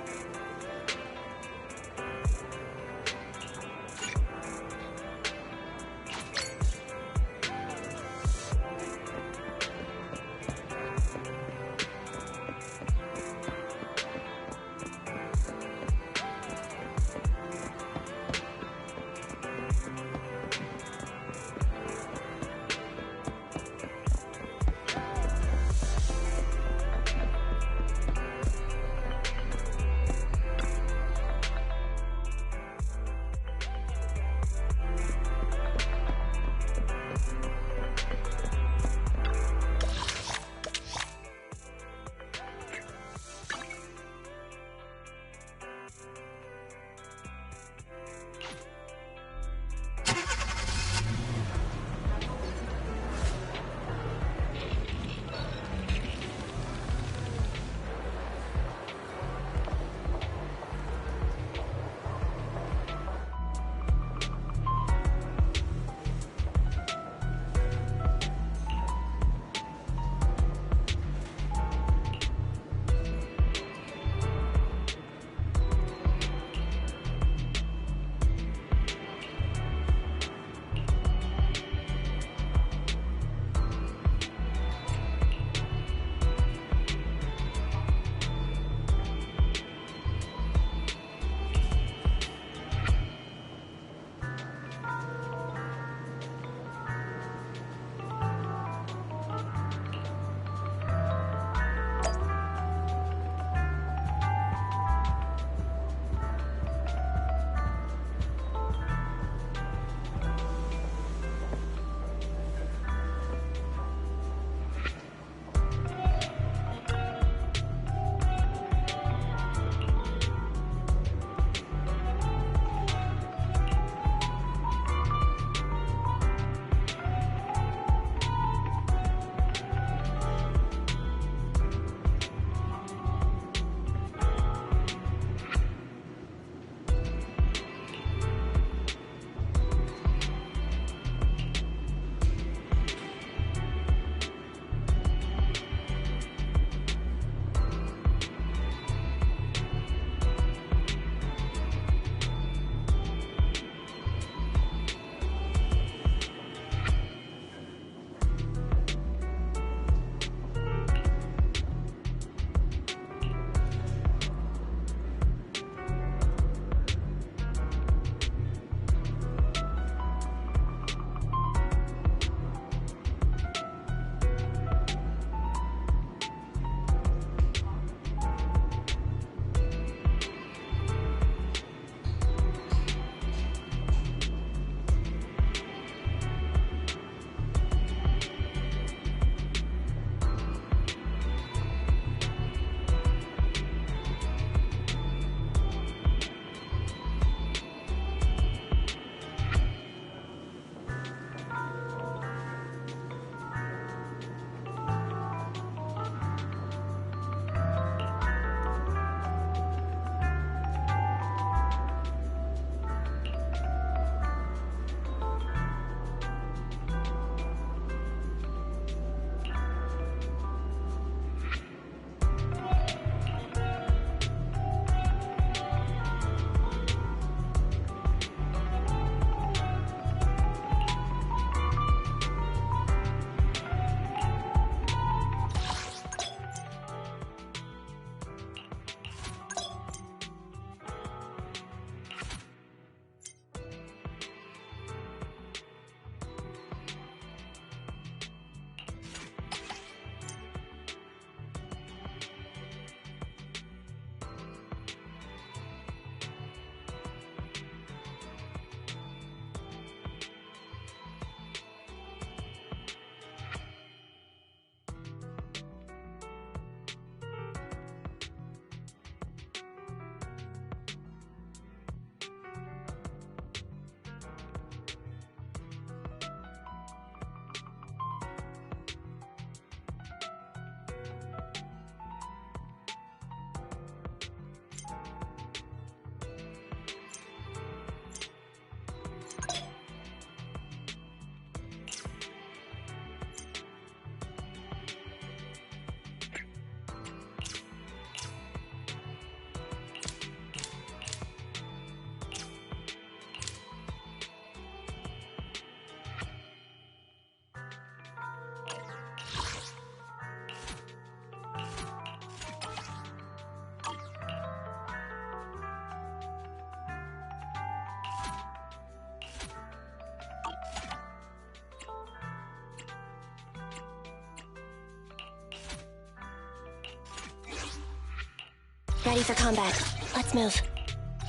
Ready for combat. Let's move.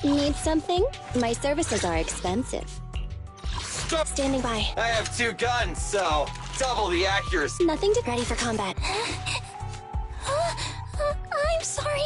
Need something? My services are expensive. Stop! Standing by. I have 2 guns, so double the accuracy. Nothing to... Ready for combat. I'm sorry.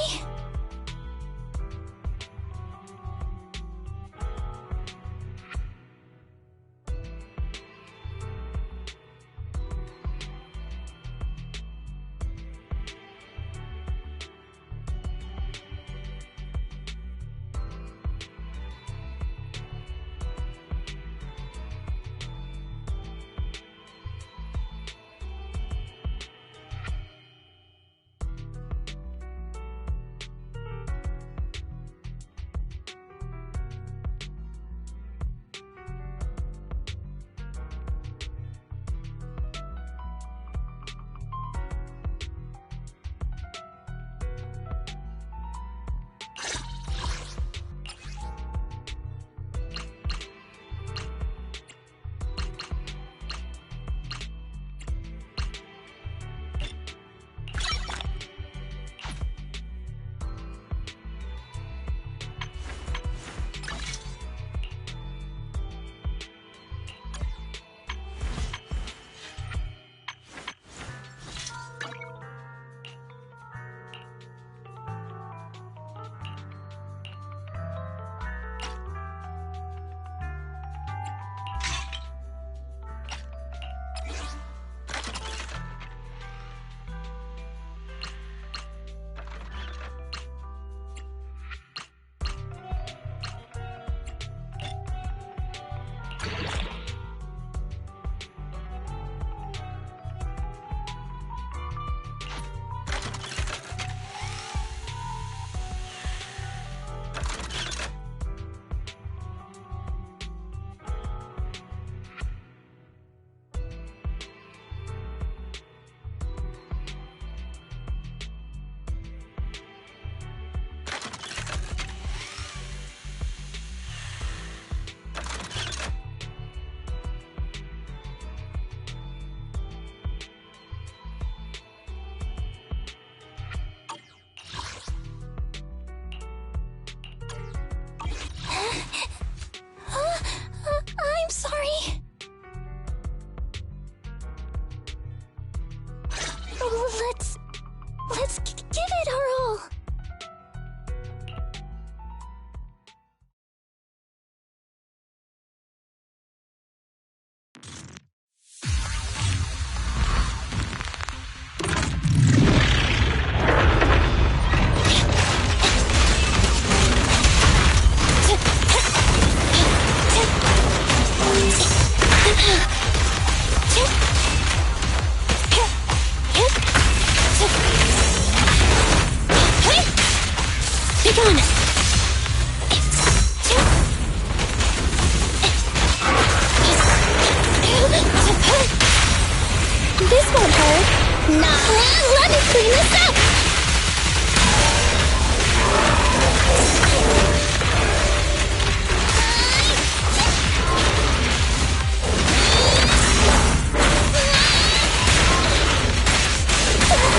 I'm sorry. Let's give it our all. Be gone! This won't hurt. Nah, let me clean this up!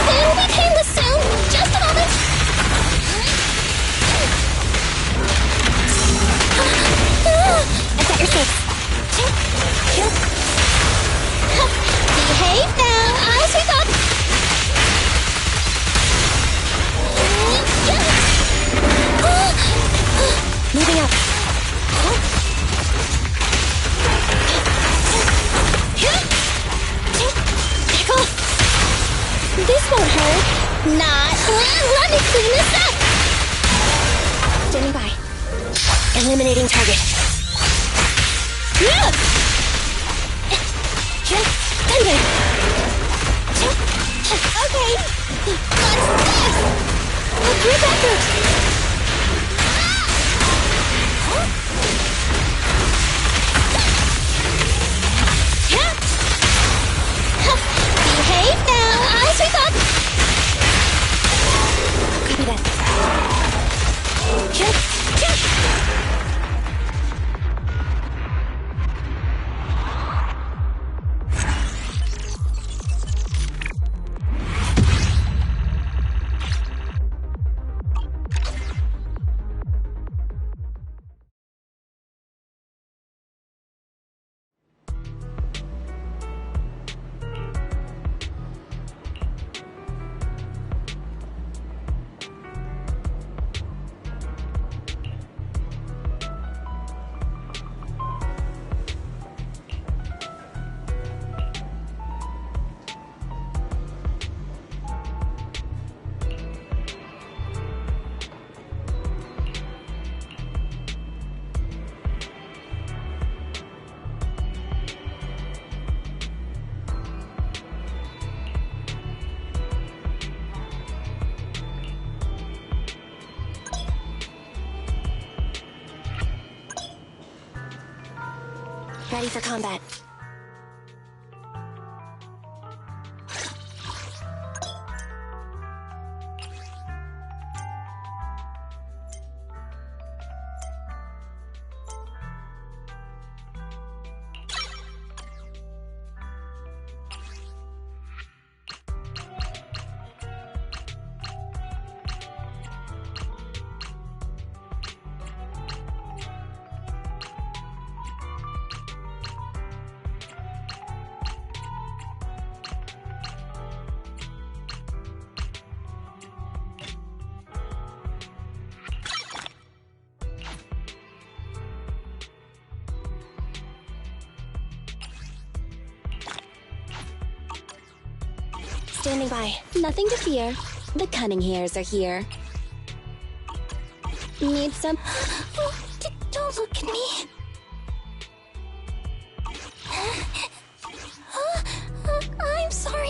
It'll be painless soon. Just a moment. I've got your six. Behave now. I'll sweep up. Moving up. Pickle. This won't hurt. Not. Let me clean this up. Standing by. Eliminating target. Gunway. Okay. What's this? A group effort. Behave now. I'll sweep up. Copy that. Ready for combat. Standing by. Nothing to fear. The cunning hairs are here. Need some... Don't look at me. I'm sorry.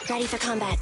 Ready for combat.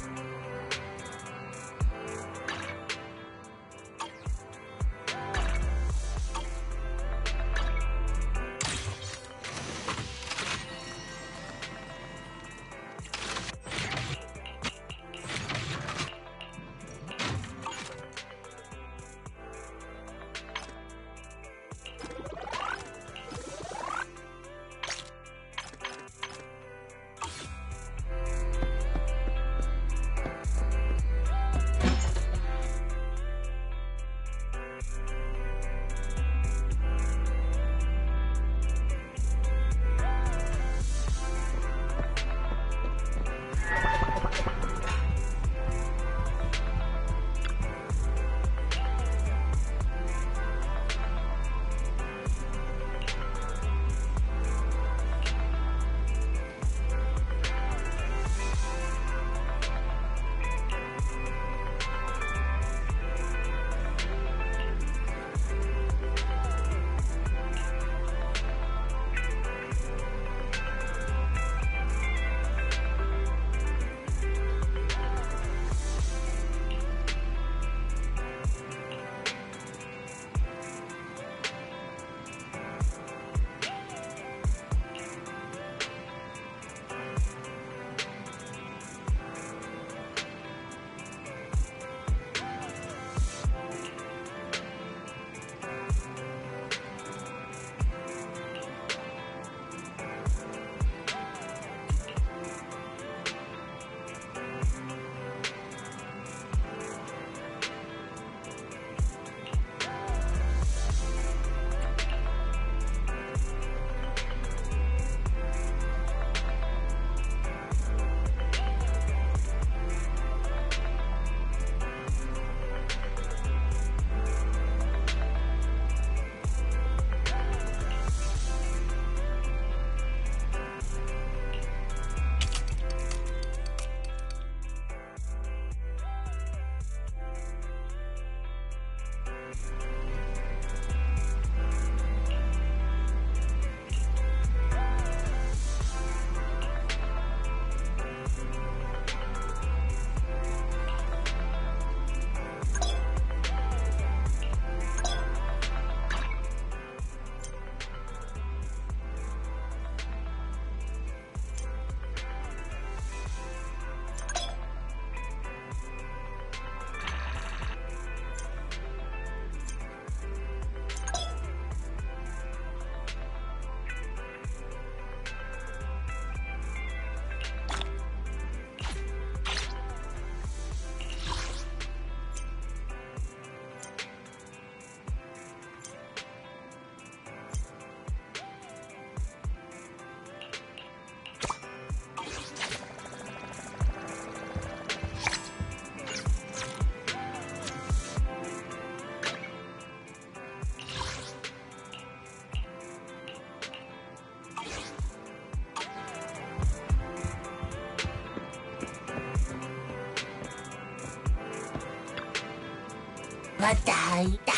Bataita.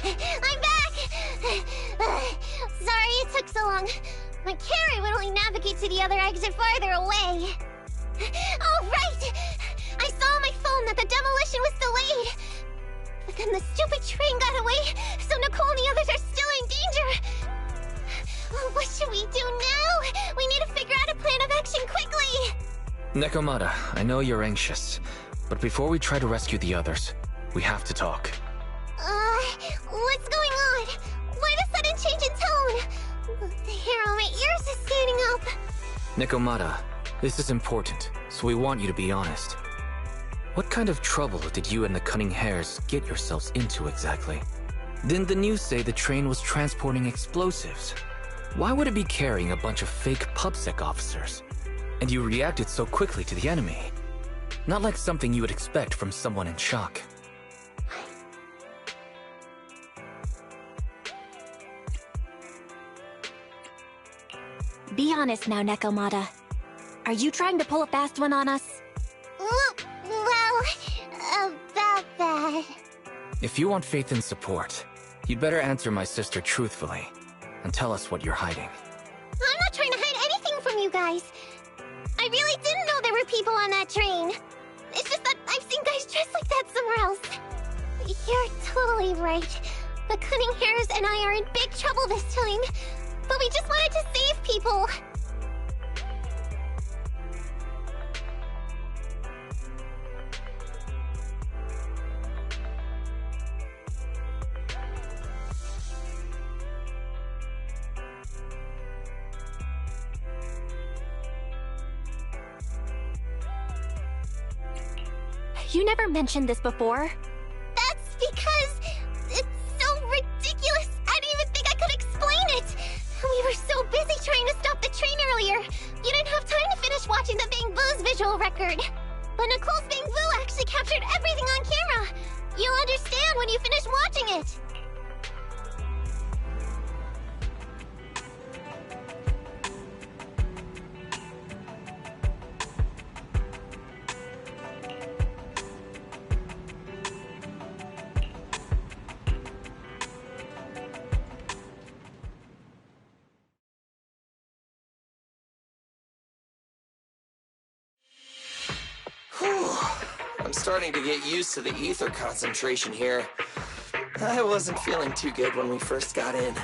I'm back! Sorry it took so long. My carrot would only navigate to the other exit farther away. Oh, right! I saw on my phone that the demolition was delayed. But then the stupid train got away, so Nicole and the others are still in danger. Oh, what should we do now? We need to figure out a plan of action quickly! Nekomata, I know you're anxious, but before we try to rescue the others, we have to talk. What's going on? Why the sudden change in tone? The hair on my ears is standing up. Nekomata, this is important, so we want you to be honest. What kind of trouble did you and the Cunning Hares get yourselves into exactly? Didn't the news say the train was transporting explosives? Why would it be carrying a bunch of fake PubSec officers? And you reacted so quickly to the enemy. Not like something you would expect from someone in shock. Be honest now, Nekomata. Are you trying to pull a fast one on us? Well, about that. If you want faith and support, you'd better answer my sister truthfully, and tell us what you're hiding. I'm not trying to hide anything from you guys. I really didn't know there were people on that train. It's just that I've seen guys dressed like that somewhere else. You're totally right. The Cunning Hares and I are in big trouble this time. But we just wanted to save people. You never mentioned this before. That's because it's so ridiculous. I didn't even think I could explain it. We were so busy trying to stop the train earlier. You didn't have time to finish watching the Bang Boo's visual record. But Nicole's Bang Boo actually captured everything on camera. You'll understand when you finish watching it. I'm starting to get used to the ether concentration here. I wasn't feeling too good when we first got in.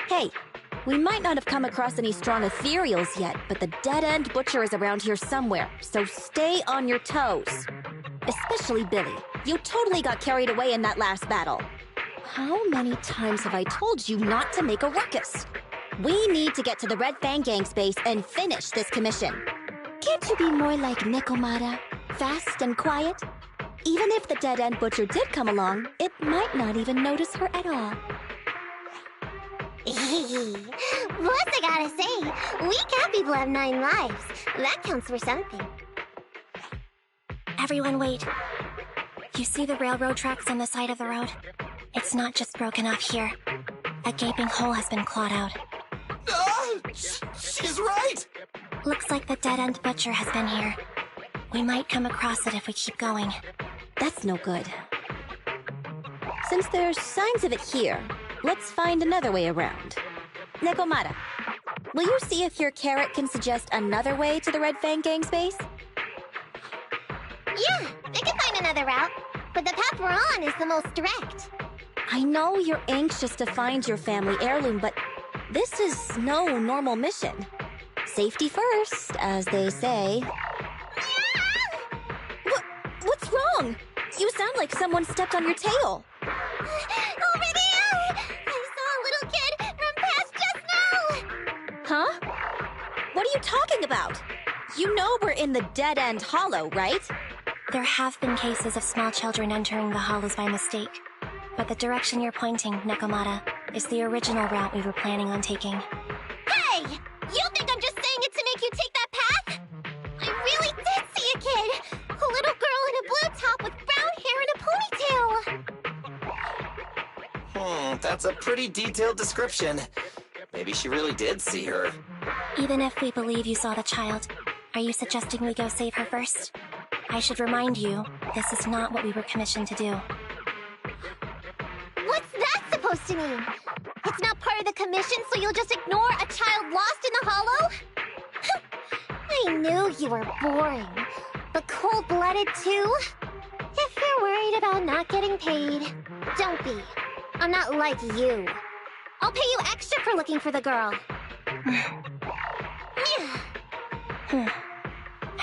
Hey, we might not have come across any strong ethereals yet, but the dead-end butcher is around here somewhere, so stay on your toes. Especially Billy. You totally got carried away in that last battle. How many times have I told you not to make a ruckus? We need to get to the Red Fang Gang's base and finish this commission. Can't you be more like Nekomata? Fast and quiet? Even if the dead-end butcher did come along, it might not even notice her at all. Plus, I gotta say, we cat people have 9 lives. That counts for something. Everyone wait. You see the railroad tracks on the side of the road? It's not just broken off here. A gaping hole has been clawed out. She's right! Looks like the dead-end butcher has been here. We might come across it if we keep going. That's no good. Since there's signs of it here, let's find another way around. Nekomata, will you see if your carrot can suggest another way to the Red Fang Gang's base? Yeah, I can find another route, but the path we're on is the most direct. I know you're anxious to find your family heirloom, but this is no normal mission. Safety first, as they say. What's wrong? You sound like someone stepped on your tail. Over there! I saw a little kid run past just now! Huh? What are you talking about? You know we're in the dead-end hollow, right? There have been cases of small children entering the hollows by mistake. But the direction you're pointing, Nekomata, is the original route we were planning on taking. Hey! You think I'm just saying it to make you take that path? I really did see a kid! A little girl in a blue top with brown hair and a ponytail! That's a pretty detailed description. Maybe she really did see her. Even if we believe you saw the child, are you suggesting we go save her first? I should remind you, this is not what we were commissioned to do. supposed to mean? It's not part of the commission, so you'll just ignore a child lost in the hollow? I knew you were boring, but cold-blooded too? If you're worried about not getting paid, don't be. I'm not like you. I'll pay you extra for looking for the girl.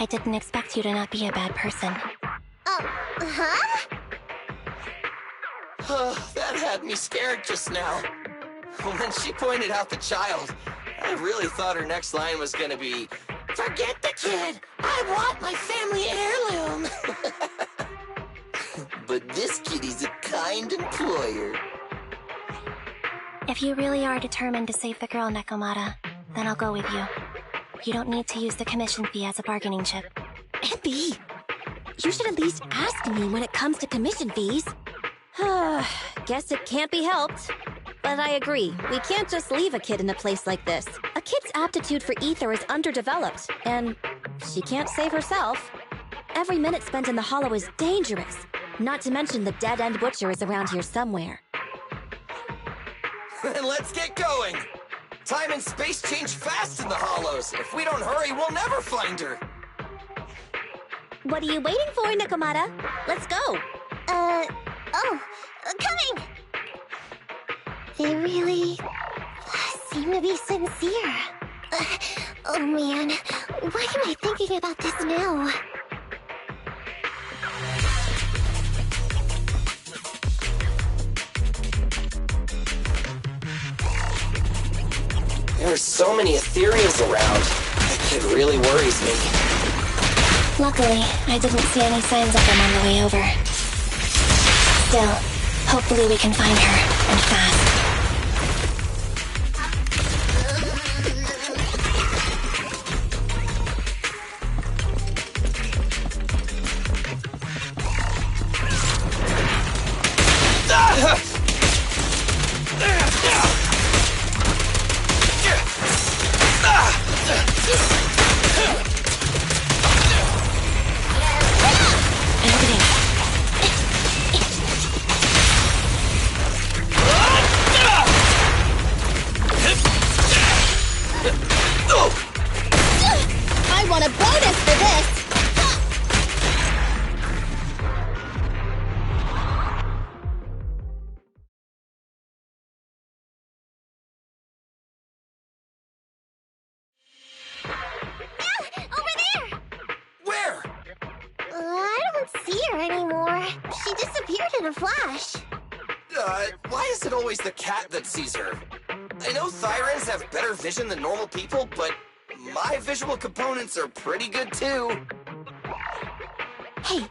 I didn't expect you to not be a bad person. Huh? That had me scared just now. When she pointed out the child, I really thought her next line was gonna be, "Forget the kid! I want my family heirloom!" But this kitty's a kind employer. If you really are determined to save the girl, Nekomata, then I'll go with you. You don't need to use the commission fee as a bargaining chip. Envy! You should at least ask me when it comes to commission fees. Guess it can't be helped. But I agree, we can't just leave a kid in a place like this. A kid's aptitude for ether is underdeveloped, and she can't save herself. Every minute spent in the hollow is dangerous. Not to mention the dead-end butcher is around here somewhere. Then let's get going! Time and space change fast in the hollows. If we don't hurry, we'll never find her. What are you waiting for, Nekomata? Let's go. Coming! They really seem to be sincere. Oh man, why am I thinking about this now? There are so many ethereals around. It really worries me. Luckily, I didn't see any signs of them on the way over. Still, hopefully we can find her, and fast. I want a bonus for this! Over there! Where? I don't see her anymore. She disappeared in a flash. Why is it always the cat that sees her? I know Thyrans have better vision than normal people, but my visual components are pretty good too. Hey,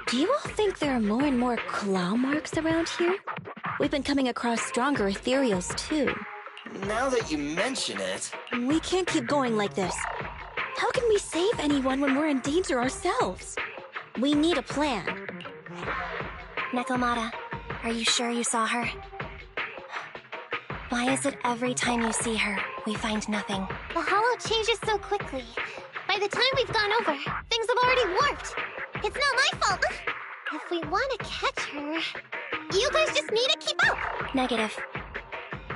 do you all think there are more and more claw marks around here? We've been coming across stronger ethereals too. Now that you mention it... We can't keep going like this. How can we save anyone when we're in danger ourselves? We need a plan. Nekomata, are you sure you saw her? Why is it every time you see her, we find nothing? The hollow changes so quickly. By the time we've gone over, things have already warped. It's not my fault. If we want to catch her, you guys just need to keep up. Negative.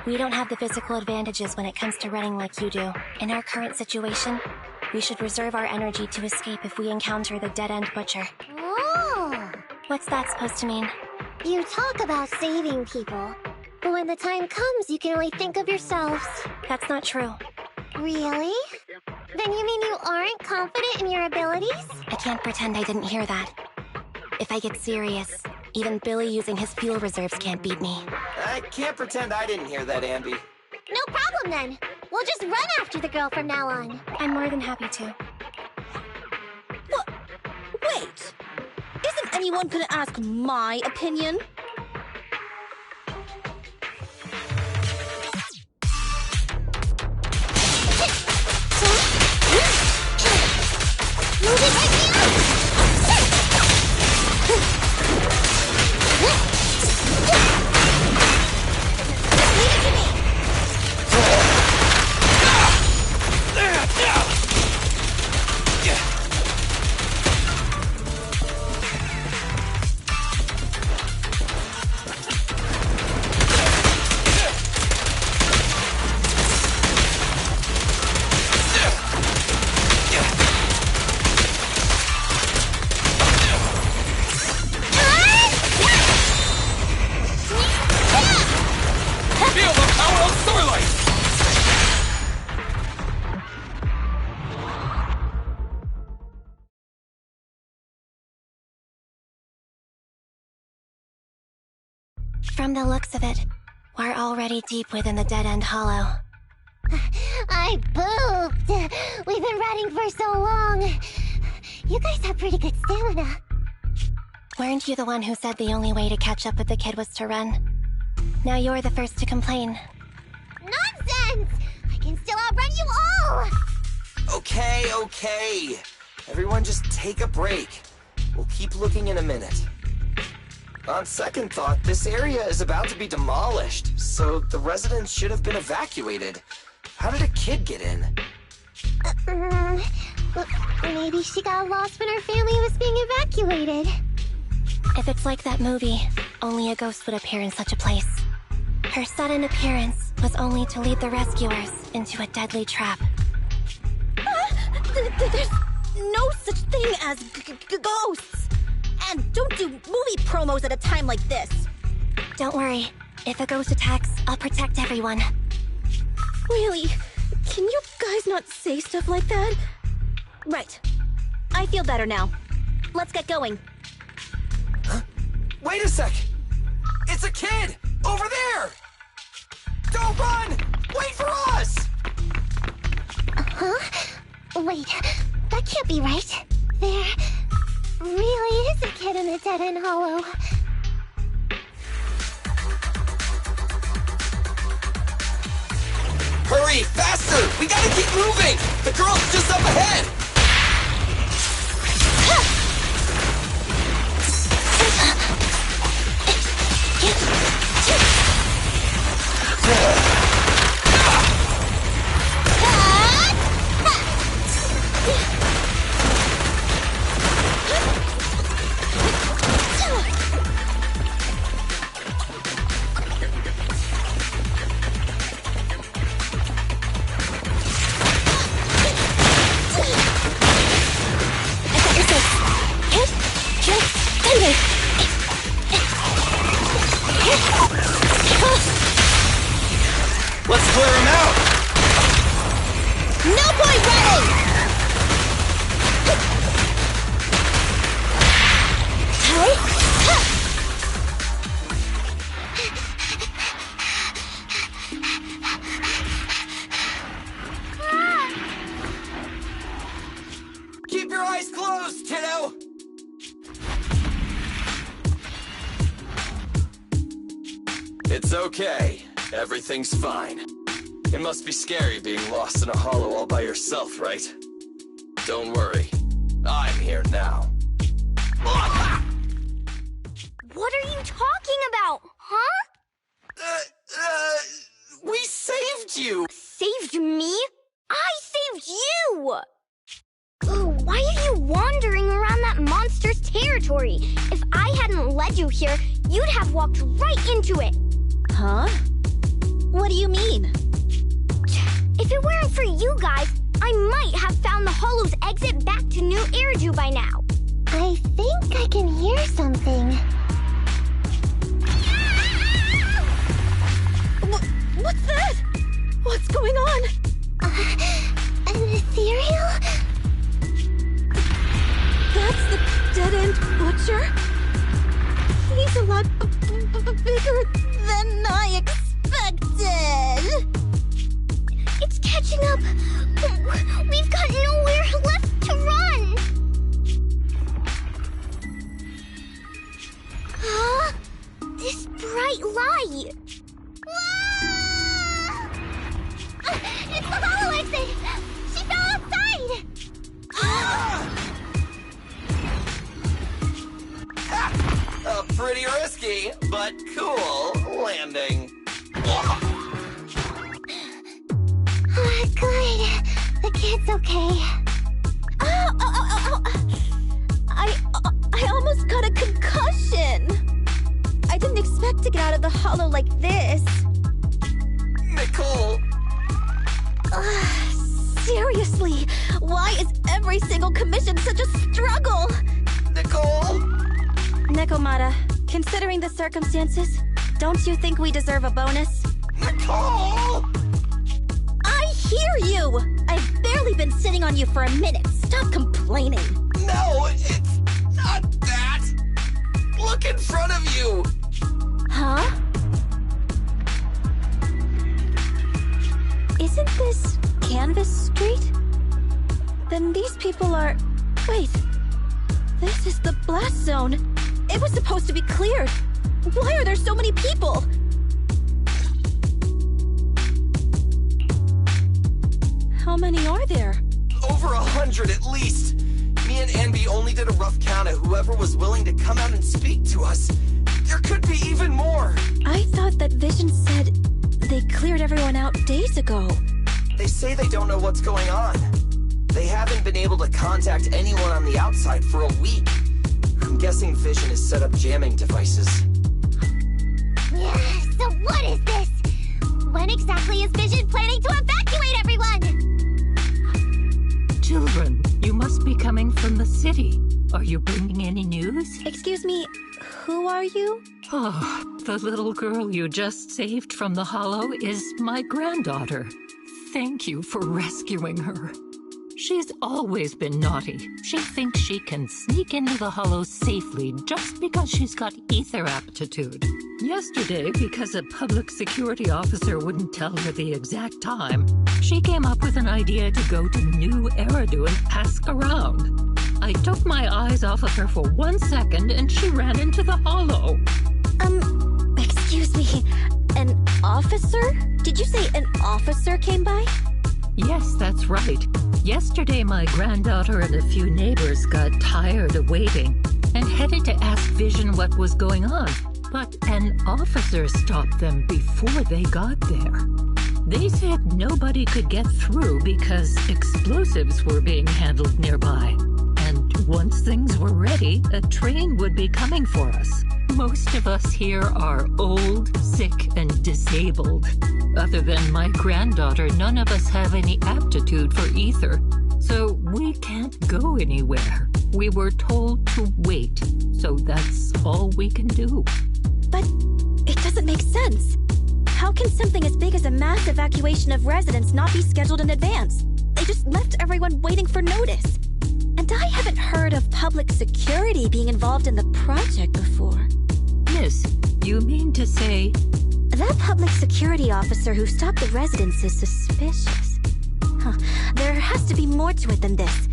We don't have the physical advantages when it comes to running like you do. In our current situation, we should reserve our energy to escape if we encounter the dead-end butcher. Oh! What's that supposed to mean? You talk about saving people, but when the time comes, you can only think of yourselves. That's not true. Really? Then you mean you aren't confident in your abilities? I can't pretend I didn't hear that. If I get serious, even Billy using his fuel reserves can't beat me. I can't pretend I didn't hear that, Ambi. No problem then. We'll just run after the girl from now on. I'm more than happy to. What? Wait! Isn't anyone gonna ask my opinion? Move it right From the looks of it, we're already deep within the dead-end hollow. I pooped! We've been running for so long. You guys have pretty good stamina. Weren't you the one who said the only way to catch up with the kid was to run? Now you're the first to complain. Nonsense! I can still outrun you all! Okay. Everyone just take a break. We'll keep looking in a minute. On second thought, this area is about to be demolished, so the residents should have been evacuated. How did a kid get in? Maybe she got lost when her family was being evacuated. If it's like that movie, only a ghost would appear in such a place. Her sudden appearance was only to lead the rescuers into a deadly trap. There's no such thing as ghosts! And don't do movie promos at a time like this! Don't worry. If a ghost attacks, I'll protect everyone. Really? Can you guys not say stuff like that? Right. I feel better now. Let's get going. Huh? Wait a sec! It's a kid! Over there! Don't run! Wait for us! Huh? Wait, that can't be right. There really is a kid in the dead-end hollow. Hurry, faster! We gotta keep moving! The girl's just up ahead! Let's clear him out! No point running! Keep your eyes closed, kiddo! It's okay. Everything's fine. It must be scary being lost in a hollow all by yourself, right? Don't worry. I'm here now. What are you talking about, huh? We saved you! Saved me? I saved you! Why are you wandering around that monster's territory? If I hadn't led you here, you'd have walked right into it. Huh? What do you mean? If it weren't for you guys, I might have found the hollow's exit back to New Eridu by now. I think I can hear something. What's that? What's going on? An ethereal? That's the dead-end butcher? He's a lot bigger than I expected. It's catching up. We've got nowhere left to run. Huh? This bright light. It's the hollow exit! She fell outside! Pretty risky, but cool landing. Good. The kid's okay. I almost got a concussion. I didn't expect to get out of the hollow like this. Nicole! Seriously, why is every single commission such a struggle? Nicole! Nekomata, considering the circumstances, don't you think we deserve a bonus? Nicole! I hear you! I've barely been sitting on you for a minute. Stop complaining. No, it's not that! Look in front of you! Huh? Canvas Street? Then these people are... Wait. This is the blast zone. It was supposed to be cleared. Why are there so many people? How many are there? Over 100 at least. Me and Anby only did a rough count of whoever was willing to come out and speak to us. There could be even more. I thought that Vision said they cleared everyone out days ago. They say they don't know what's going on. They haven't been able to contact anyone on the outside for a week. I'm guessing Vision has set up jamming devices. So what is this? When exactly is Vision planning to evacuate everyone? Children, you must be coming from the city. Are you bringing any news? Excuse me, who are you? Oh, the little girl you just saved from the Hollow is my granddaughter. Thank you for rescuing her. She's always been naughty. She thinks she can sneak into the Hollow safely just because she's got ether aptitude. Yesterday, because a public security officer wouldn't tell her the exact time, she came up with an idea to go to New Eridu and ask around. I took my eyes off of her for 1 second and she ran into the Hollow. Excuse me, an officer? Did you say an officer came by? Yes, that's right. Yesterday, my granddaughter and a few neighbors got tired of waiting and headed to ask Vision what was going on. But an officer stopped them before they got there. They said nobody could get through because explosives were being handled nearby. And once things were ready, a train would be coming for us. Most of us here are old, sick, and disabled. Other than my granddaughter, none of us have any aptitude for ether. So we can't go anywhere. We were told to wait, so that's all we can do. But it doesn't make sense. How can something as big as a mass evacuation of residents not be scheduled in advance? They just left everyone waiting for notice. And I haven't heard of public security being involved in the project before. Miss, you mean to say... That public security officer who stopped the residents is suspicious. There has to be more to it than this.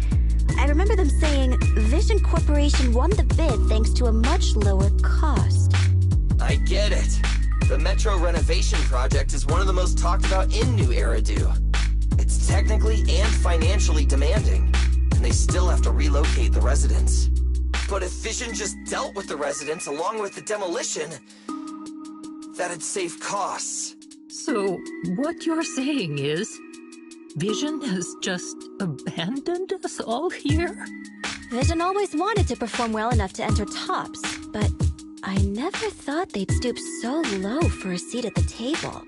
I remember them saying Vision Corporation won the bid thanks to a much lower cost. I get it. The Metro renovation project is one of the most talked about in New Eridu. It's technically and financially demanding, and they still have to relocate the residents. But if Vision just dealt with the residents along with the demolition, that'd save costs. So, what you're saying is, Vision has just abandoned us all here? Vision always wanted to perform well enough to enter tops, but I never thought they'd stoop so low for a seat at the table.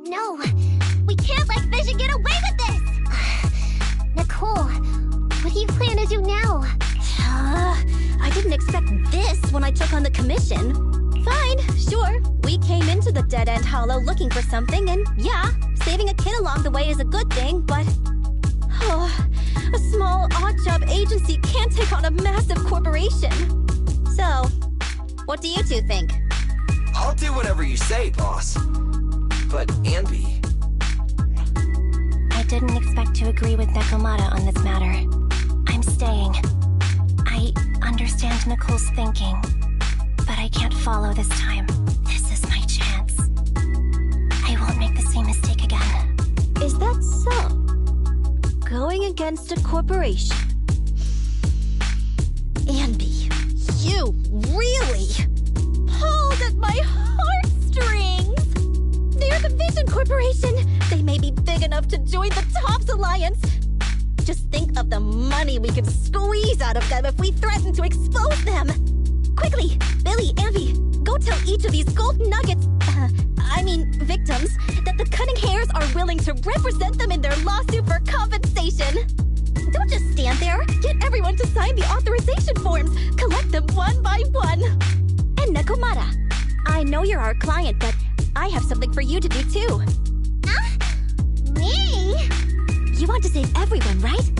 No, we can't let Vision get away with this! Nicole, what do you plan to do now? I didn't expect this when I took on the commission. Fine, sure. We came into the dead-end hollow looking for something, and yeah, saving a kid along the way is a good thing, but... a small, odd-job agency can't take on a massive corporation. So, what do you two think? I'll do whatever you say, boss. But, Anby... I didn't expect to agree with Nekomata on this matter. I'm staying. I understand Nicole's thinking, but I can't follow this time. This is my chance. I won't make the same mistake again. Is that so? Going against a corporation? Anby, you really pulled at my heartstrings! They're the Vision Corporation! They may be big enough to join the TOPS Alliance! Just think of the money we could squeeze out of them if we threaten to expose them! Quickly, Billy, Anby, go tell each of these gold nuggets, victims, that the Cunning Hairs are willing to represent them in their lawsuit for compensation! Don't just stand there! Get everyone to sign the authorization forms! Collect them one by one! And Nekomata, I know you're our client, but I have something for you to do too. Me? You want to save everyone, right?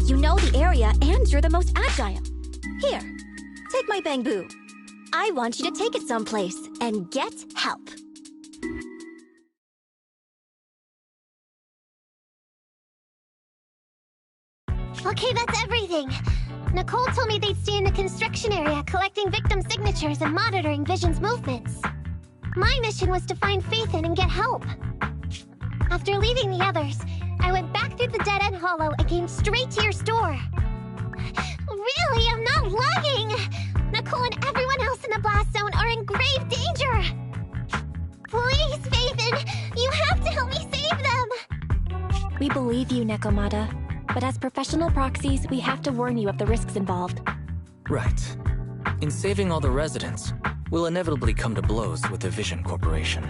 You know the area and you're the most agile. Here, take my bamboo. I want you to take it someplace and get help. Okay, that's everything. Nicole told me they'd stay in the construction area collecting victim signatures and monitoring Vision's movements. My mission was to find Faithin and get help. After leaving the others, I went back through the dead-end hollow and came straight to your store. Really, I'm not lying! Nicole and everyone else in the blast zone are in grave danger! Please, Faithin, you have to help me save them! We believe you, Nekomata, but as professional proxies, we have to warn you of the risks involved. Right. In saving all the residents, we'll inevitably come to blows with the Vision Corporation.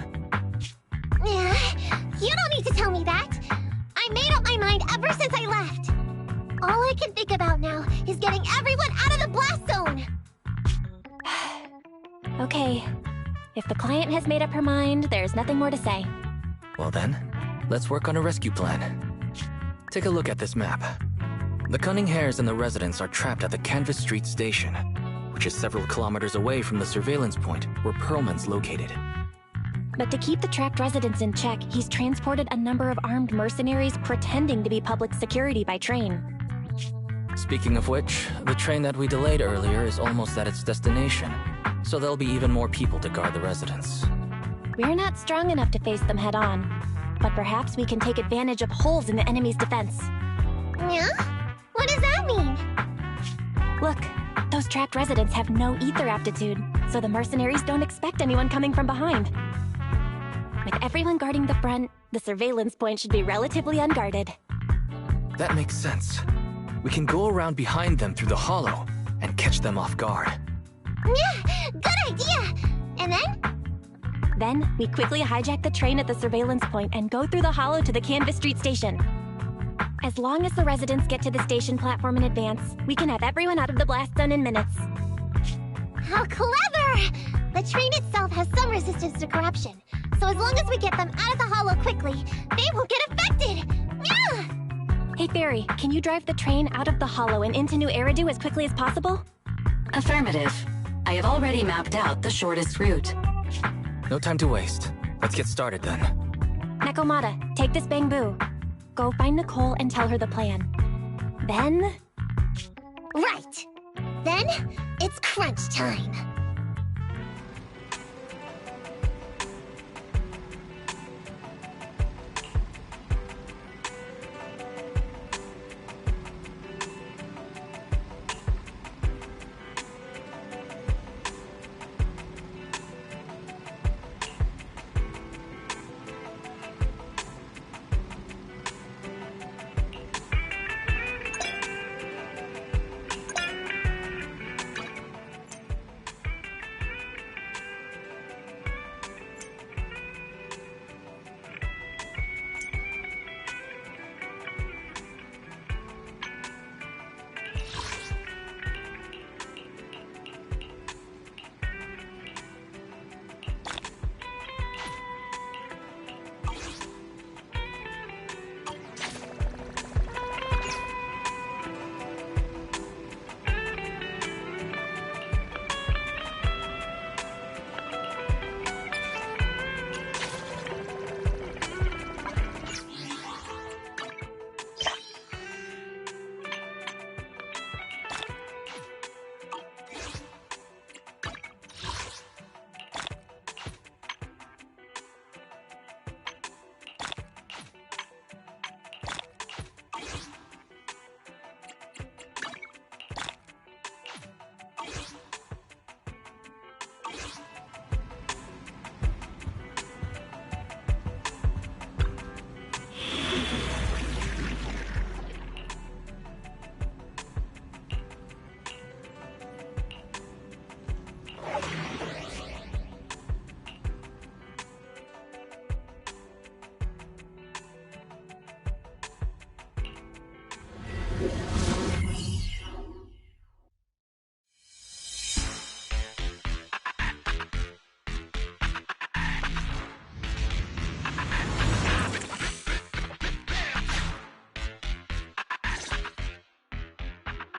Yeah, you don't need to tell me that! I made up my mind ever since I left! All I can think about now is getting everyone out of the blast zone! Okay. If the client has made up her mind, there's nothing more to say. Well then, let's work on a rescue plan. Take a look at this map. The Cunning Hares and the residents are trapped at the Canvas Street station, which is several kilometers away from the surveillance point where Perlman's located. But to keep the trapped residents in check, he's transported a number of armed mercenaries pretending to be public security by train. Speaking of which, the train that we delayed earlier is almost at its destination, so there'll be even more people to guard the residents. We're not strong enough to face them head-on, but perhaps we can take advantage of holes in the enemy's defense. Yeah? What does that mean? Look, those trapped residents have no ether aptitude, so the mercenaries don't expect anyone coming from behind. With everyone guarding the front, the surveillance point should be relatively unguarded. That makes sense. We can go around behind them through the hollow and catch them off guard. Yeah, good idea! And then? Then, we quickly hijack the train at the surveillance point and go through the hollow to the Canvas Street station. As long as the residents get to the station platform in advance, we can have everyone out of the blast zone in minutes. How clever! The train itself has some resistance to corruption, so as long as we get them out of the hollow quickly, they won't get affected! Yeah! Hey Fairy, can you drive the train out of the hollow and into New Eridu as quickly as possible? Affirmative. I have already mapped out the shortest route. No time to waste. Let's get started then. Nekomata, take this bamboo. Go find Nicole and tell her the plan. Then... Right! Then, it's crunch time.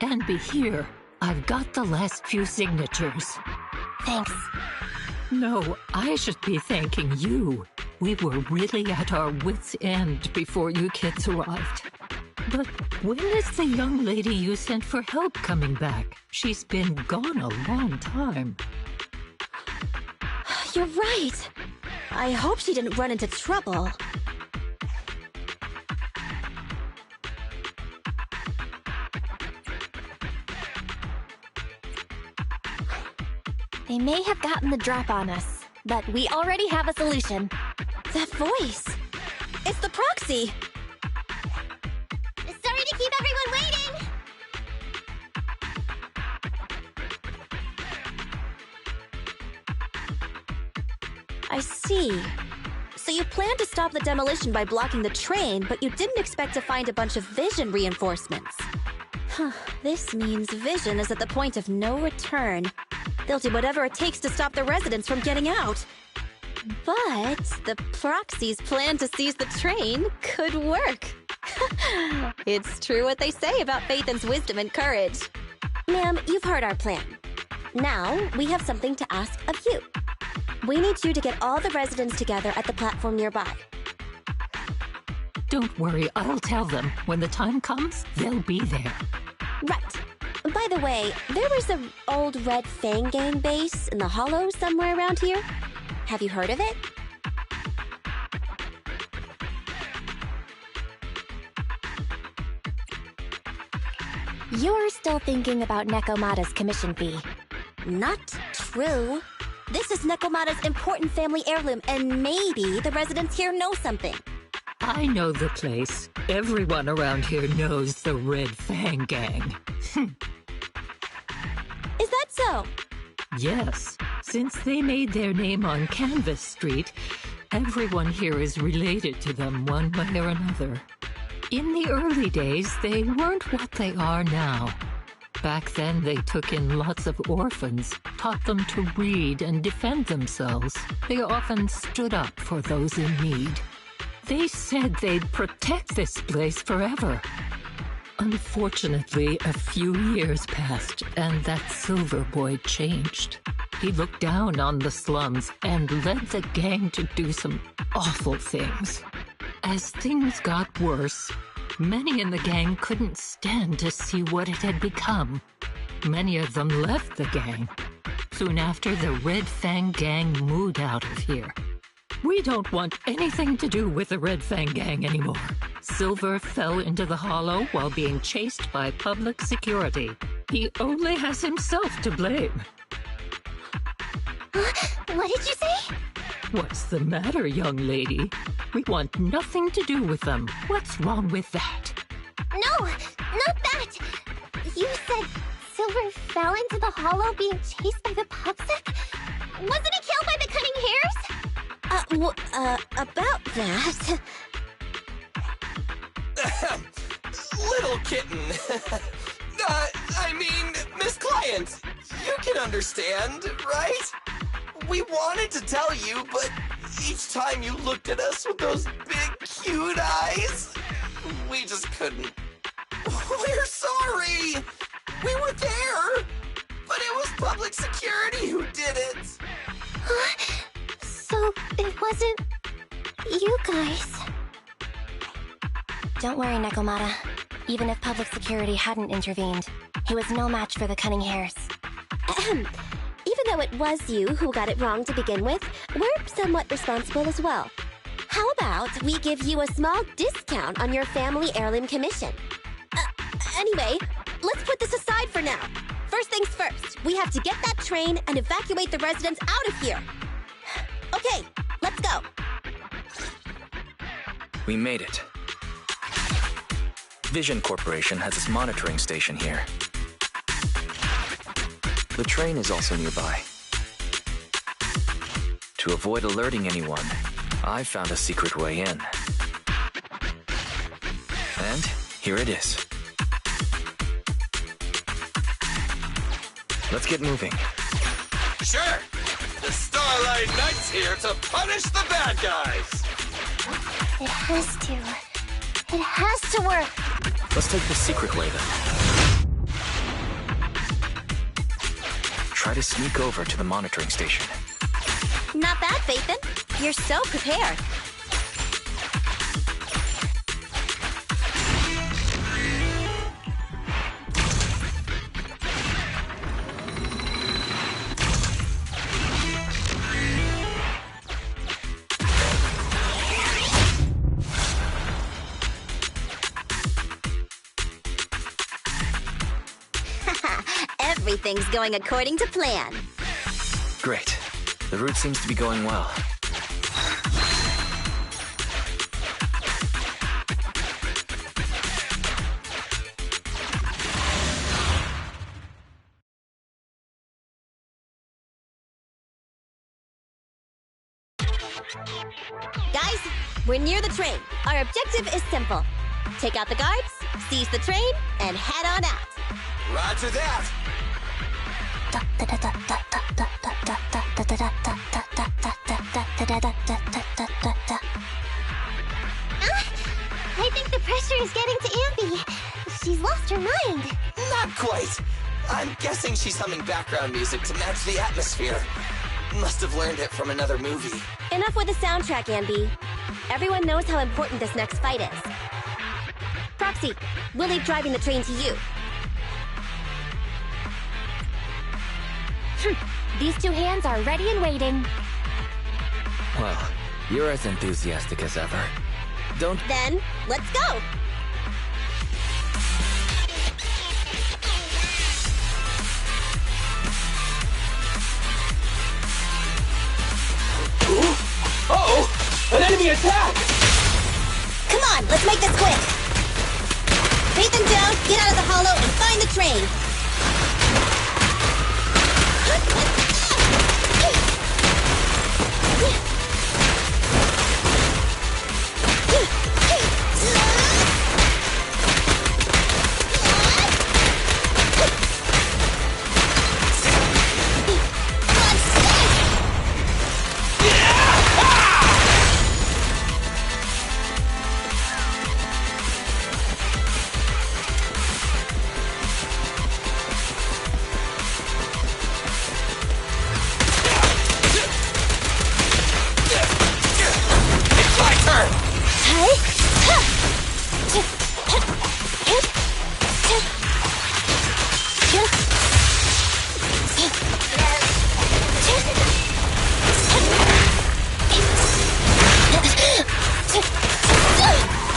And be here. I've got the last few signatures. Thanks. No, I should be thanking you. We were really at our wits' end before you kids arrived. But when is the young lady you sent for help coming back? She's been gone a long time. You're right. I hope she didn't run into trouble. They may have gotten the drop on us, but we already have a solution. That voice! It's the proxy! Sorry to keep everyone waiting! I see. So you planned to stop the demolition by blocking the train, but you didn't expect to find a bunch of vision reinforcements. This means Vision is at the point of no return. They'll do whatever it takes to stop the residents from getting out. But the proxy's plan to seize the train could work. It's true what they say about Phaethon's wisdom and courage. Ma'am, you've heard our plan. Now, we have something to ask of you. We need you to get all the residents together at the platform nearby. Don't worry, I'll tell them. When the time comes, they'll be there. Right. By the way, there was an old Red Fang Gang base in the Hollow somewhere around here. Have you heard of it? You're still thinking about Nekomata's commission fee. Not true. This is Nekomata's important family heirloom, and maybe the residents here know something. I know the place. Everyone around here knows the Red Fang Gang. Is that so? Yes. Since they made their name on Canvas Street, everyone here is related to them one way or another. In the early days, they weren't what they are now. Back then, they took in lots of orphans, taught them to read and defend themselves. They often stood up for those in need. They said they'd protect this place forever. Unfortunately, a few years passed, and that Silver Boy changed. He looked down on the slums and led the gang to do some awful things. As things got worse, many in the gang couldn't stand to see what it had become. Many of them left the gang. Soon after, the Red Fang Gang moved out of here. We don't want anything to do with the Red Fang Gang anymore. Silver fell into the Hollow while being chased by public security. He only has himself to blame. What did you say? What's the matter, young lady? We want nothing to do with them. What's wrong with that? No, not that! You said Silver fell into the Hollow being chased by the PubSec? Wasn't he killed by the Cunning Hares? About that... Little kitten. I mean, Miss Client, you can understand, right? We wanted to tell you, but each time you looked at us with those big, cute eyes, we just couldn't. We're sorry. We were there, but it was public security who did it. So it wasn't you guys. Don't worry, Nekomata. Even if public security hadn't intervened, he was no match for the Cunning Hares. Even though it was you who got it wrong to begin with, we're somewhat responsible as well. How about we give you a small discount on your family heirloom commission? Anyway, let's put this aside for now. First things first, we have to get that train and evacuate the residents out of here. Okay, let's go. We made it. Vision Corporation has its monitoring station here. The train is also nearby. To avoid alerting anyone, I found a secret way in. And here it is. Let's get moving. Sure. The Starlight Knight's here to punish the bad guys. It has to. It has to work. Let's take the secret way then. Try to sneak over to the monitoring station. Not bad, Phaethon. You're so prepared. everything's going according to plan. Great. The route seems to be going well. Guys, we're near the train. Our objective is simple. Take out the guards, seize the train, and head on out. Roger that! I think the pressure is getting to Ambi. She's lost her mind. Not quite. I'm guessing she's humming background music to match the atmosphere. Must have learned it from another movie. Enough with the soundtrack, Ambi. Everyone knows how important this next fight is. Proxy, we'll leave driving the train to you. These two hands are ready and waiting. Well, you're as enthusiastic as ever. Don't... Then, let's go! Uh-oh! An enemy attack! Come on, let's make this quick! Beat them down, get out of the hollow, and find the train!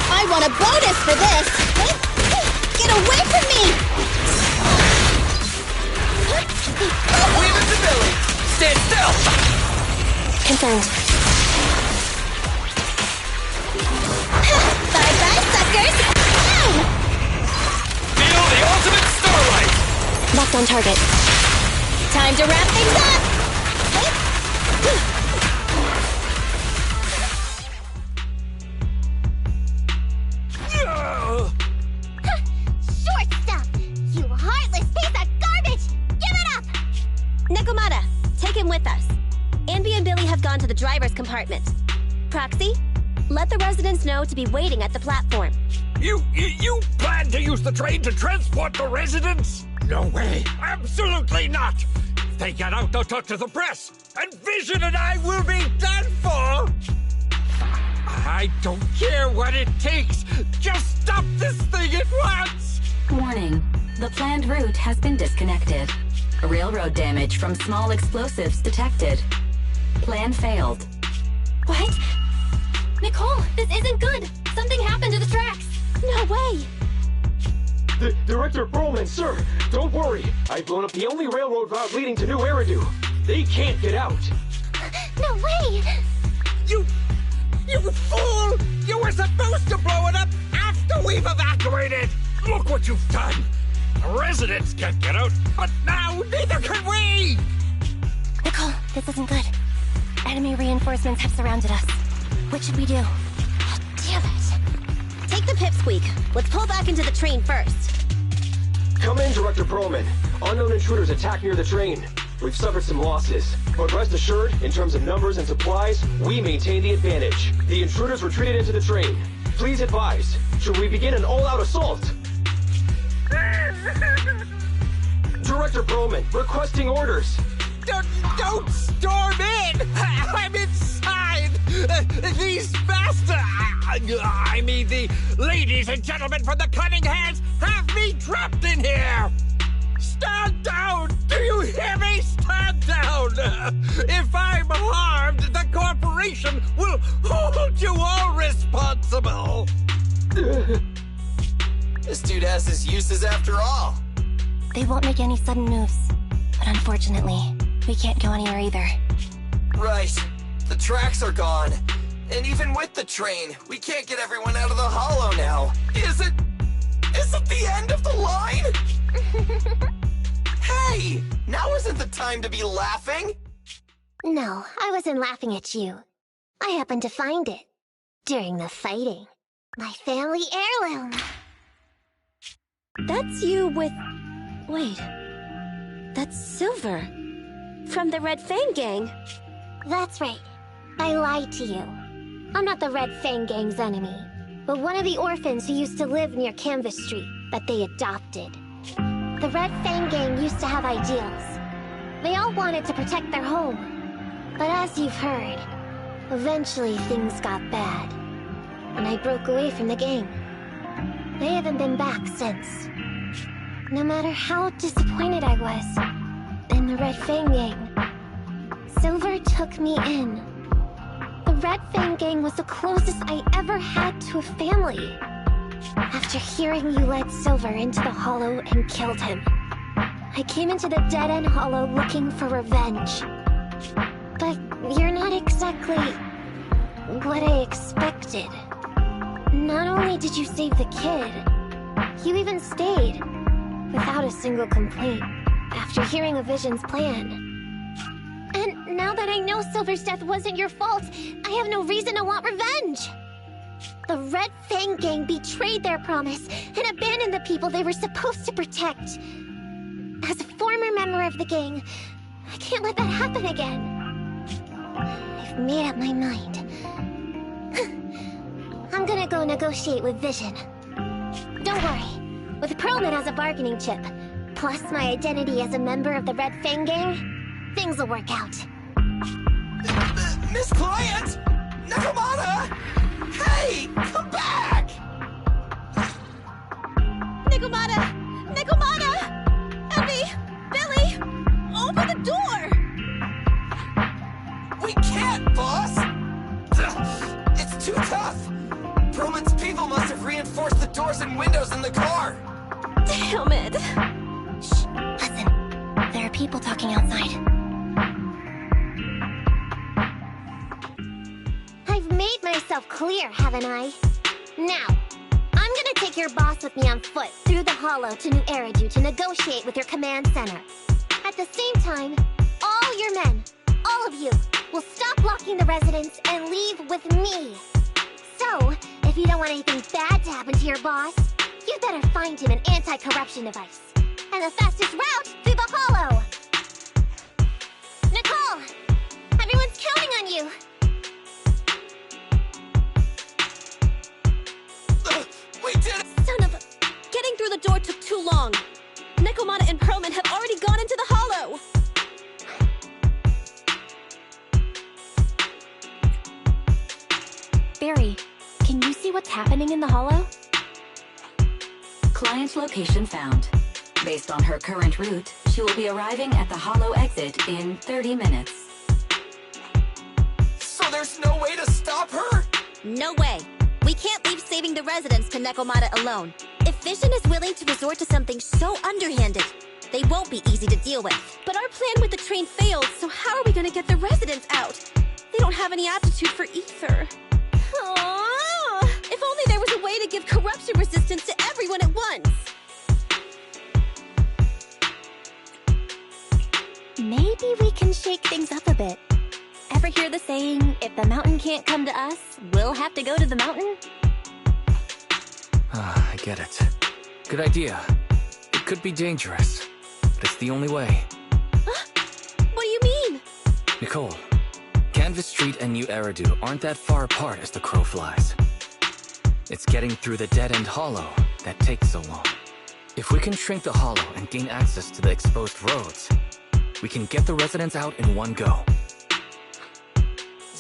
I want a bonus for this! Get away from me! Leave it to Billy! Stand still! Confirmed. Bye-bye, suckers! Feel the ultimate starlight! Locked on target. Time to wrap things up! Short stuff! You heartless piece of garbage! Give it up! Nekomata, take him with us. Ambi and Billy have gone to the driver's compartment. Proxy, let the residents know to be waiting at the platform. You plan to use the train to transport the residents? No way. Absolutely not. If they get out, they'll talk to the press. And Vision and I will be done for. I don't care what it takes. Just stop this thing at once. Warning. The planned route has been disconnected. Railroad damage from small explosives detected. Plan failed. What? Nicole, this isn't good! Something happened to the tracks! No way! Director Perlman, sir, don't worry. I've blown up the only railroad route leading to New Eridu. They can't get out. No way! You fool! You were supposed to blow it up after we've evacuated! Look what you've done! The residents can't get out, but now neither can we! Nicole, this isn't good. Enemy reinforcements have surrounded us. What should we do? Oh, damn it! Take the pipsqueak. Let's pull back into the train first. Come in, Director Perlman. Unknown intruders attacked near the train. We've suffered some losses, but rest assured, in terms of numbers and supplies, we maintain the advantage. The intruders retreated into the train. Please advise, should we begin an all-out assault? Director Perlman, requesting orders. Don't storm in! I'm inside! These bastards! I mean, the ladies and gentlemen from the Cunning Hands have me trapped in here! Stand down! Do you hear me? Stand down! If I'm harmed, the corporation will hold you all responsible! This dude has his uses after all. They won't make any sudden moves. But unfortunately, we can't go anywhere either. Right. The tracks are gone. And even with the train, we can't get everyone out of the hollow now. Is it the end of the line? Hey! Now isn't the time to be laughing! No, I wasn't laughing at you. I happened to find it. During the fighting. My family heirloom. That's you with... Wait. That's Silver. From the Red Fang Gang. That's right. I lied to you. I'm not the Red Fang Gang's enemy, but one of the orphans who used to live near Canvas Street that they adopted. The Red Fang Gang used to have ideals. They all wanted to protect their home. But as you've heard, eventually things got bad. And I broke away from the gang. They haven't been back since. No matter how disappointed I was in the Red Fang Gang, Silver took me in. The Red Fang Gang was the closest I ever had to a family. After hearing you led Silver into the hollow and killed him, I came into the dead-end hollow looking for revenge. But you're not exactly what I expected. Not only did you save the kid, you even stayed, without a single complaint, after hearing a Vision's plan. And now that I know Silver's death wasn't your fault, I have no reason to want revenge! The Red Fang Gang betrayed their promise and abandoned the people they were supposed to protect. As a former member of the gang, I can't let that happen again. I've made up my mind. I'm gonna go negotiate with Vision. Don't worry. With Perlman as a bargaining chip, plus my identity as a member of the Red Fang Gang, things will work out. Miss Client! Nekomata! Hey! Come back! Nekomata! Nekomata! Abby! Billy! Open the door! We can't, boss! It's too tough! Perlman's people must have reinforced the doors and windows in the car! Damn it! Shh, listen. There are people talking outside. I've made myself clear, haven't I? Now, I'm gonna take your boss with me on foot through the hollow to New Eridu to negotiate with your command center. At the same time, all your men, all of you, will stop blocking the residents and leave with me. So, if you don't want anything bad to happen to your boss, you better find him an anti-corruption device. And the fastest route through the hollow! Nicole! Everyone's counting on you! We did it! Son of a... Getting through the door took too long. Nekomata and Perlman have already gone into the hollow! Barry, can you see what's happening in the hollow? Client location found. Based on her current route, she will be arriving at the hollow exit in 30 minutes. So there's no way to stop her? No way. We can't leave saving the residents to Nekomata alone. If Vision is willing to resort to something so underhanded, they won't be easy to deal with. But our plan with the train failed, so how are we gonna get the residents out? They don't have any aptitude for either. Aww. If only there was a way to give corruption resistance to everyone at once. Maybe we can shake things up a bit. Ever hear the saying, if the mountain can't come to us, we'll have to go to the mountain? I get it. Good idea. It could be dangerous, but it's the only way. What do you mean? Nicole, Canvas Street and New Eridu aren't that far apart as the crow flies. It's getting through the dead-end hollow that takes so long. If we can shrink the hollow and gain access to the exposed roads, we can get the residents out in one go.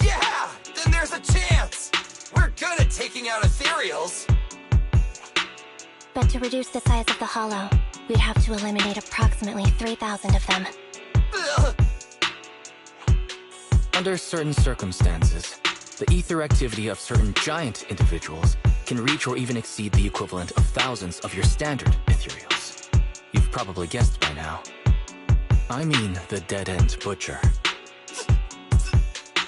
Yeah! Then there's a chance! We're good at taking out ethereals! But to reduce the size of the hollow, we'd have to eliminate approximately 3,000 of them. Under certain circumstances, the ether activity of certain giant individuals can reach or even exceed the equivalent of thousands of your standard ethereals. You've probably guessed by now. I mean the dead-end butcher.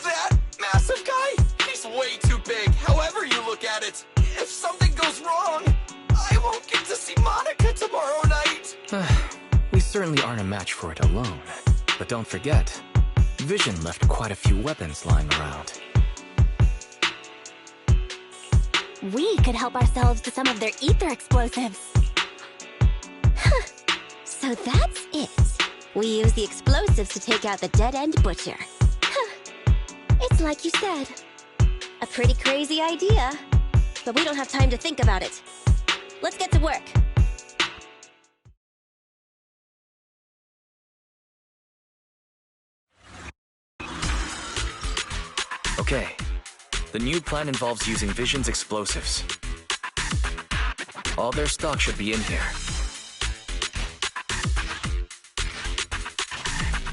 That massive guy? He's way too big, however you look at it. If something goes wrong, I won't get to see Monica tomorrow night. We certainly aren't a match for it alone. But don't forget, Vision left quite a few weapons lying around. We could help ourselves to some of their ether explosives. So that's it. We use the explosives to take out the dead-end butcher. It's like you said. A pretty crazy idea. But we don't have time to think about it. Let's get to work. Okay. The new plan involves using Vision's explosives. All their stock should be in here.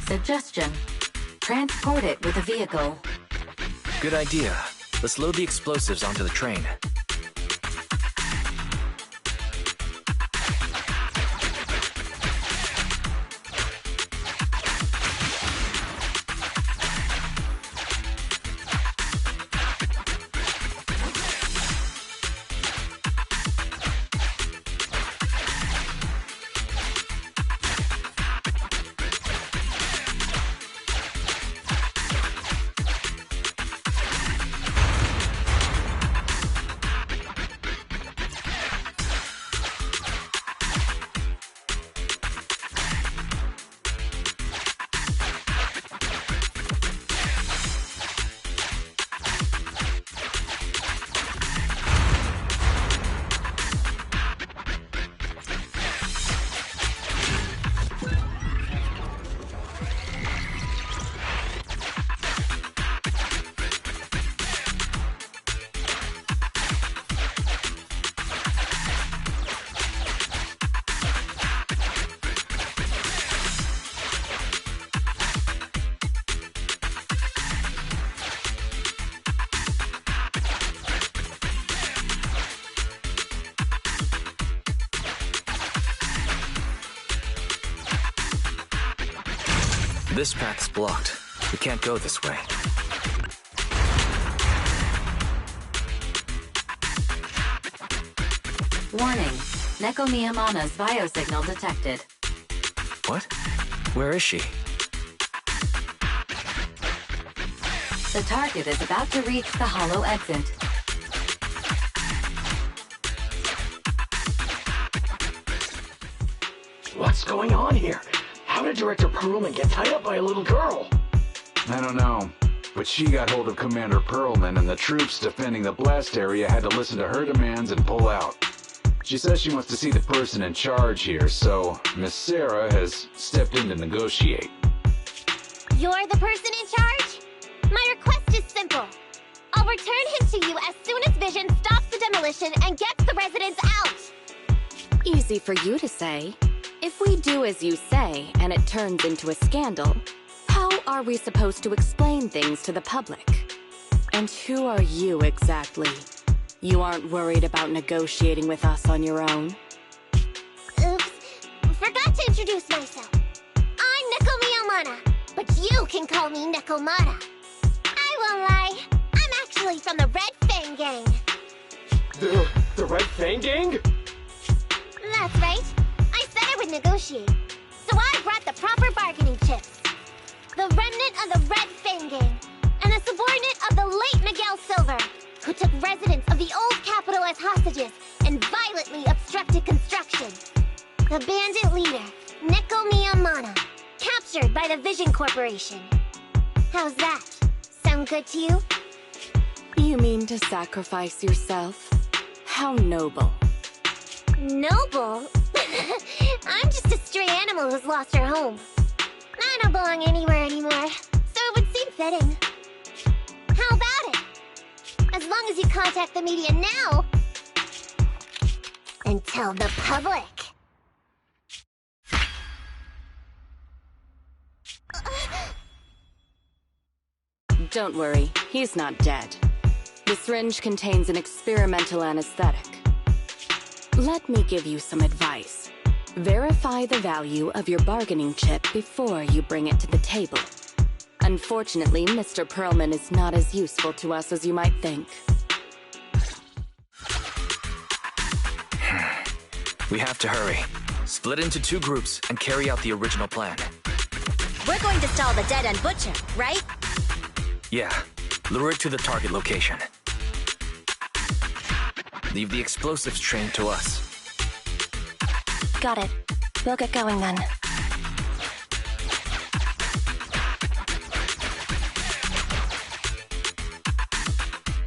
Suggestion. Transport it with a vehicle. Good idea. Let's load the explosives onto the train. This path's blocked. We can't go this way. Warning. Neko Miyamana's biosignal detected. What? Where is she? The target is about to reach the hollow exit. What's going on here? How did Director Perlman get tied up by a little girl? I don't know, but she got hold of Commander Perlman, and the troops defending the blast area had to listen to her demands and pull out. She says she wants to see the person in charge here, so Miss Sarah has stepped in to negotiate. You're the person in charge? My request is simple. I'll return him to you as soon as Vision stops the demolition and gets the residents out. Easy for you to say. If we do as you say, and it turns into a scandal, how are we supposed to explain things to the public? And who are you exactly? You aren't worried about negotiating with us on your own? Oops. Forgot to introduce myself. I'm Neko Miyamana, but you can call me Nekomata. I won't lie. I'm actually from the Red Fang Gang. The Red Fang Gang? That's right. I said I would negotiate, so I brought the proper bargaining chips. The remnant of the Red Fang Gang, and a subordinate of the late Miguel Silver, who took residents of the old capital as hostages and violently obstructed construction. The bandit leader, Neko Miyamana, captured by the Vision Corporation. How's that? Sound good to you? You mean to sacrifice yourself? How noble. Noble? I'm just a stray animal who's lost her home. I don't belong anywhere anymore, so it would seem fitting. How about it? As long as you contact the media now, and tell the public. Don't worry, he's not dead. The syringe contains an experimental anesthetic. Let me give you some advice. Verify the value of your bargaining chip before you bring it to the table. Unfortunately, Mr. Perlman is not as useful to us as you might think. We have to hurry. Split into 2 groups and carry out the original plan. We're going to stall the dead-end butcher, right? Yeah. Lure it to the target location. Leave the explosives train to us. Got it. We'll get going then.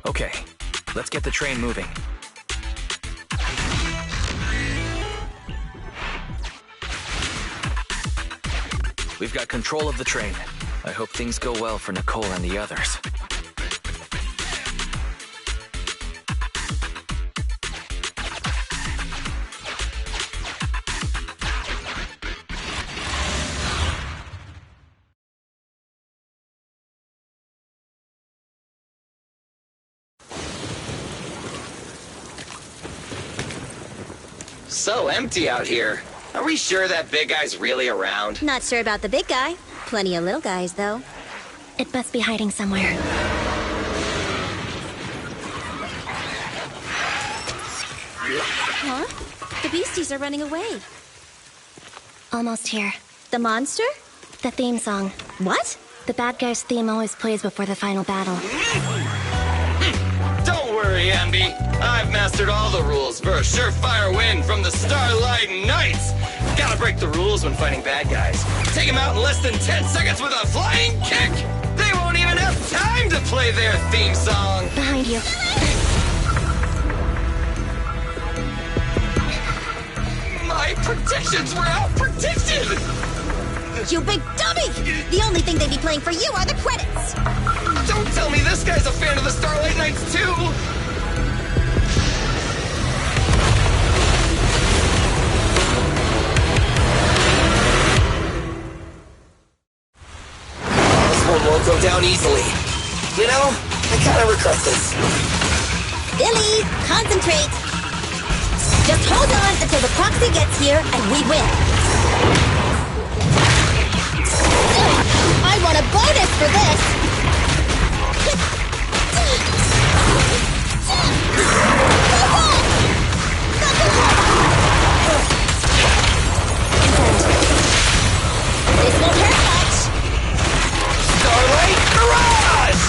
Okay, let's get the train moving. We've got control of the train. I hope things go well for Nicole and the others. So empty out here. Are we sure that big guy's really around? Not sure about the big guy. Plenty of little guys, though. It must be hiding somewhere. Huh? The beasties are running away. Almost here. The monster? The theme song. What? The bad guy's theme always plays before the final battle. Don't worry, Ambi. I've mastered all the rules for a surefire win from the Starlight Knights. Gotta break the rules when fighting bad guys. Take them out in less than 10 seconds with a flying kick! They won't even have time to play their theme song! Behind you. My predictions were out-predicted! You big dummy! The only thing they'd be playing for you are the credits! Don't tell me this guy's a fan of the Starlight Knights, too! This one won't go down easily. You know, I kind of regret this. Billy, concentrate! Just hold on until the proxy gets here and we win. I want a bonus for this! This won't hurt much! Starlight Garage!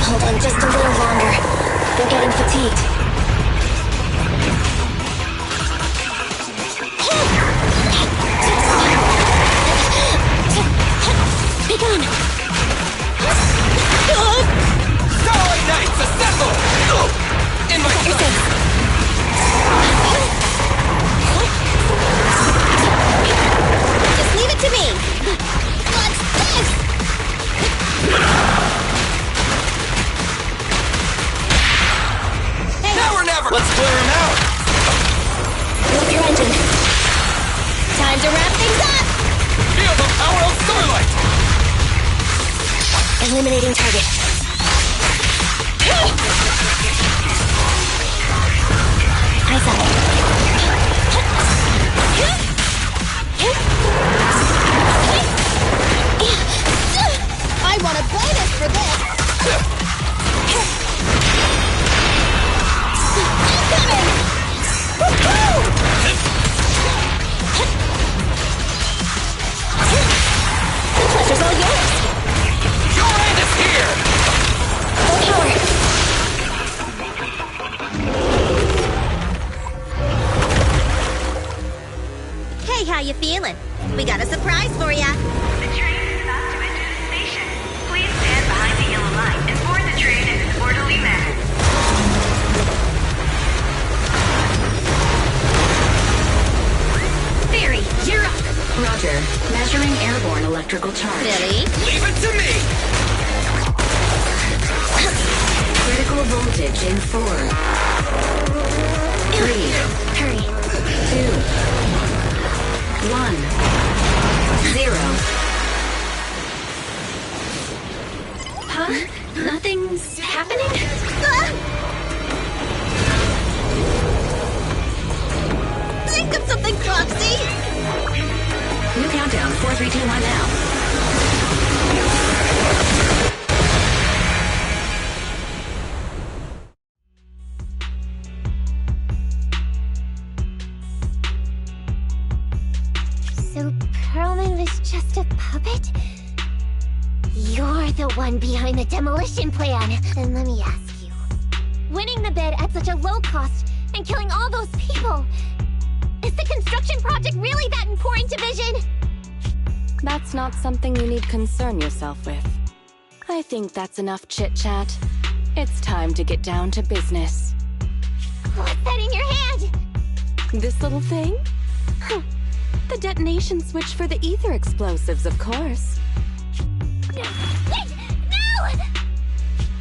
Hold on just a little longer. They're getting fatigued. Be gone! Starlight Knights, assemble! In my sight! Just leave it to me! What's this? Now or never! Let's clear him out! Move your engine. Time to wrap things up! Feel the power of Starlight! Eliminating target. Eyes up. I want a bonus for this! Incoming! Woohoo! The pleasure's all yours! Your end is here! Full power! Hey, how you feeling? We got a surprise for ya! The train is about to enter the station. Please stand behind the yellow line and board the train in an orderly manner. detector, measuring airborne electrical charge. Billy? Leave it to me! Critical voltage in 4, 3, Hurry. 2, 1, 0. Huh? Nothing's happening? Think of something, Proxy! New countdown, 4, 3, 2, 1 now. So Perlman was just a puppet? You're the one behind the demolition plan. And let me ask you, winning the bid at such a low cost and killing all those people, is the construction project really that important to Vision? That's not something you need concern yourself with. I think that's enough chit-chat. It's time to get down to business. What's that in your hand? This little thing? Huh. The detonation switch for the ether explosives, of course. Wait! No!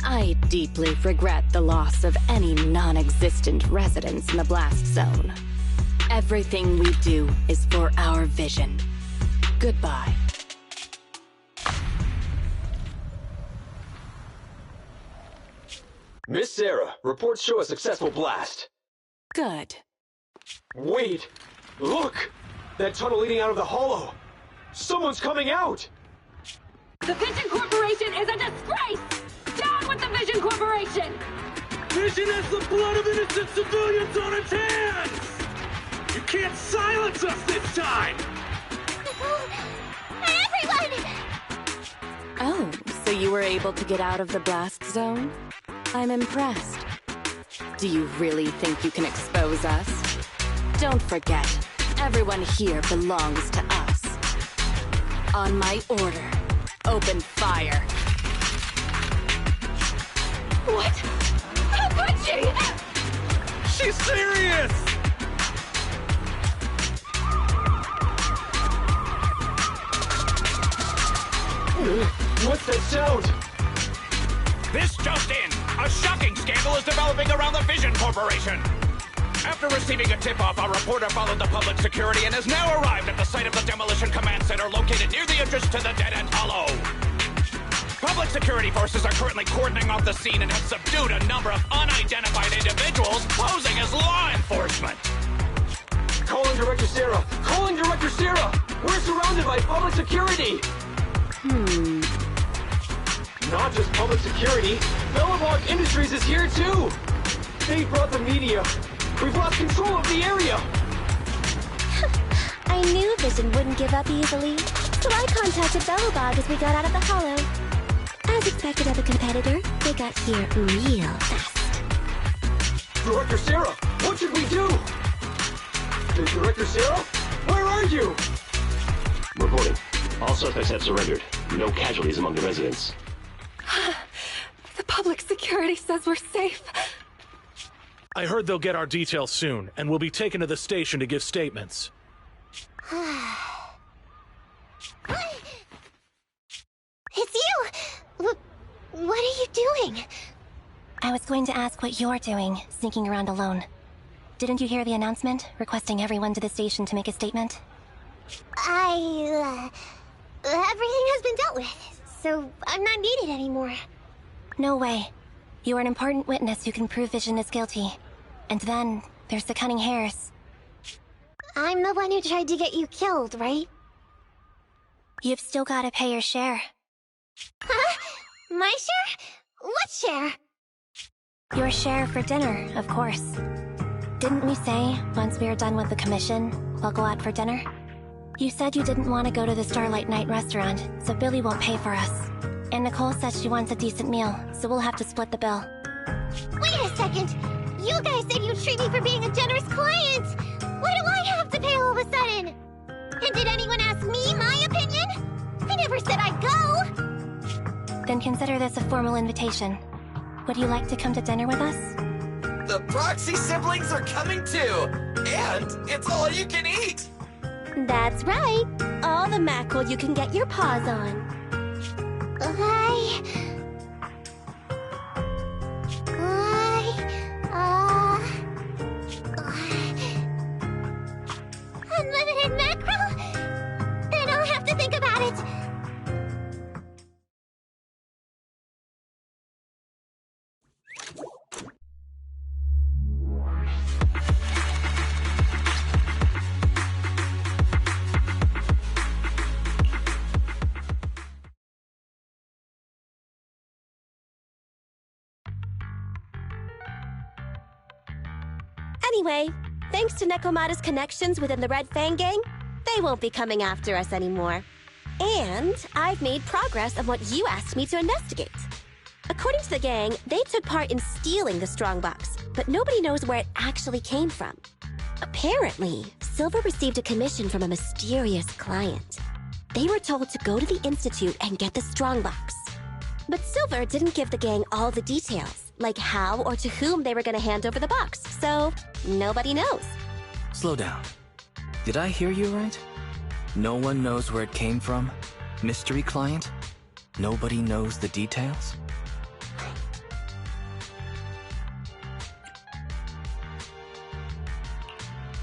I deeply regret the loss of any non-existent residents in the blast zone. Everything we do is for our vision. Goodbye. Miss Sarah, reports show a successful blast. Good. Wait! Look! That tunnel leading out of the hollow! Someone's coming out! The Vision Corporation is a disgrace! Down with the Vision Corporation! Vision has the blood of innocent civilians on its hands! You can't silence us this time! Everyone! Oh, so you were able to get out of the blast zone? I'm impressed. Do you really think you can expose us? Don't forget, everyone here belongs to us. On my order, open fire. What? How could she? She's serious! What's that sound? This just in! A shocking scandal is developing around the Vision Corporation! After receiving a tip-off, our reporter followed the public security and has now arrived at the site of the Demolition Command Center located near the entrance to the Dead-End Hollow. Public security forces are currently cordoning off the scene and have subdued a number of unidentified individuals posing as law enforcement. Calling Director Sarah! Calling Director Sarah! We're surrounded by public security! Not just public security, Bellabog Industries is here too! They brought the media. We've lost control of the area! I knew Vision wouldn't give up easily, so I contacted Bellabog as we got out of the hollow. As expected of a competitor, they got here real fast. Director Sarah, what should we do? Director Sarah? Where are you? Reporting. All suspects have surrendered. No casualties among the residents. The public security says we're safe. I heard they'll get our details soon, and we'll be taken to the station to give statements. It's you! What are you doing? I was going to ask what you're doing, sneaking around alone. Didn't you hear the announcement, requesting everyone to the station to make a statement? Everything has been dealt with, so I'm not needed anymore. No way. You are an important witness who can prove Vision is guilty. And then, there's the Cunning Hares. I'm the one who tried to get you killed, right? You've still gotta pay your share. Huh? My share? What share? Your share for dinner, of course. Didn't we say, once we are done with the commission, we'll go out for dinner? You said you didn't want to go to the Starlight Night restaurant, so Billy won't pay for us. And Nicole says she wants a decent meal, so we'll have to split the bill. Wait a second! You guys said you'd treat me for being a generous client! Why do I have to pay all of a sudden? And did anyone ask me my opinion? I never said I'd go! Then consider this a formal invitation. Would you like to come to dinner with us? The Proxy siblings are coming too! And it's all you can eat! That's right. All the mackerel you can get your paws on. Unlimited mackerel? Then I'll have to think about it. Anyway, thanks to Nekomata's connections within the Red Fang gang, they won't be coming after us anymore. And I've made progress on what you asked me to investigate. According to the gang, they took part in stealing the strongbox, but nobody knows where it actually came from. Apparently, Silver received a commission from a mysterious client. They were told to go to the Institute and get the strongbox. But Silver didn't give the gang all the details, like how or to whom they were going to hand over the box, so nobody knows. Slow down. Did I hear you right? No one knows where it came from? Mystery client? Nobody knows the details?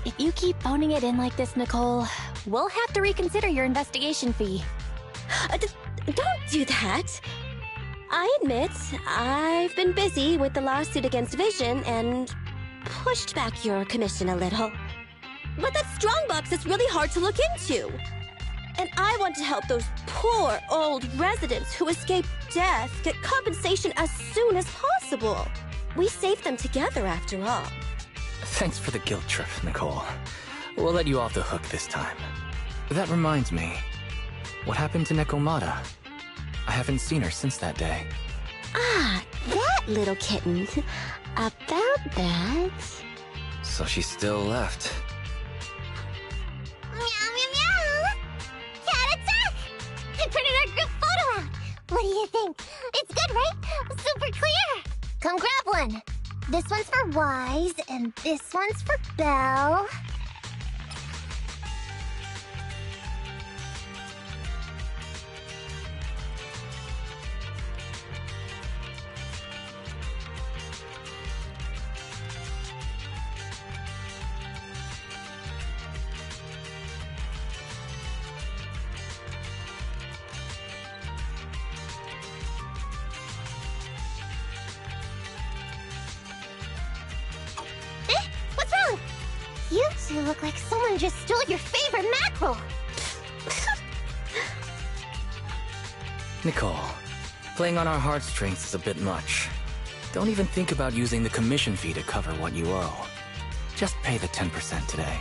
If you keep phoning it in like this, Nicole, we'll have to reconsider your investigation fee. Don't do that. I admit, I've been busy with the lawsuit against Vision and pushed back your commission a little. But that strongbox is really hard to look into. And I want to help those poor old residents who escaped death get compensation as soon as possible. We saved them together after all. Thanks for the guilt trip, Nicole. We'll let you off the hook this time. That reminds me, what happened to Nekomata? I haven't seen her since that day. Ah, that little kitten. About that... So she's still left. Meow, meow, meow! Cat attack! I printed our group photo out! What do you think? It's good, right? Super clear! Come grab one! This one's for Wise, and this one's for Belle. You two look like someone just stole your favorite mackerel! Nicole, playing on our heartstrings is a bit much. Don't even think about using the commission fee to cover what you owe. Just pay the 10% today.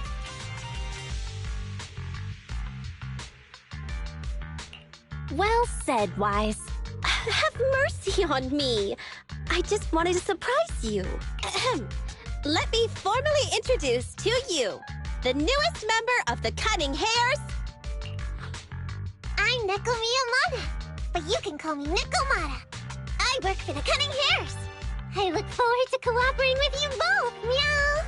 Well said, Wise. Have mercy on me. I just wanted to surprise you. Let me formally introduce to you the newest member of the Cunning Hares. I'm Neko Miyamada, but you can call me Nekomata. I work for the Cunning Hares. I look forward to cooperating with you both, meow!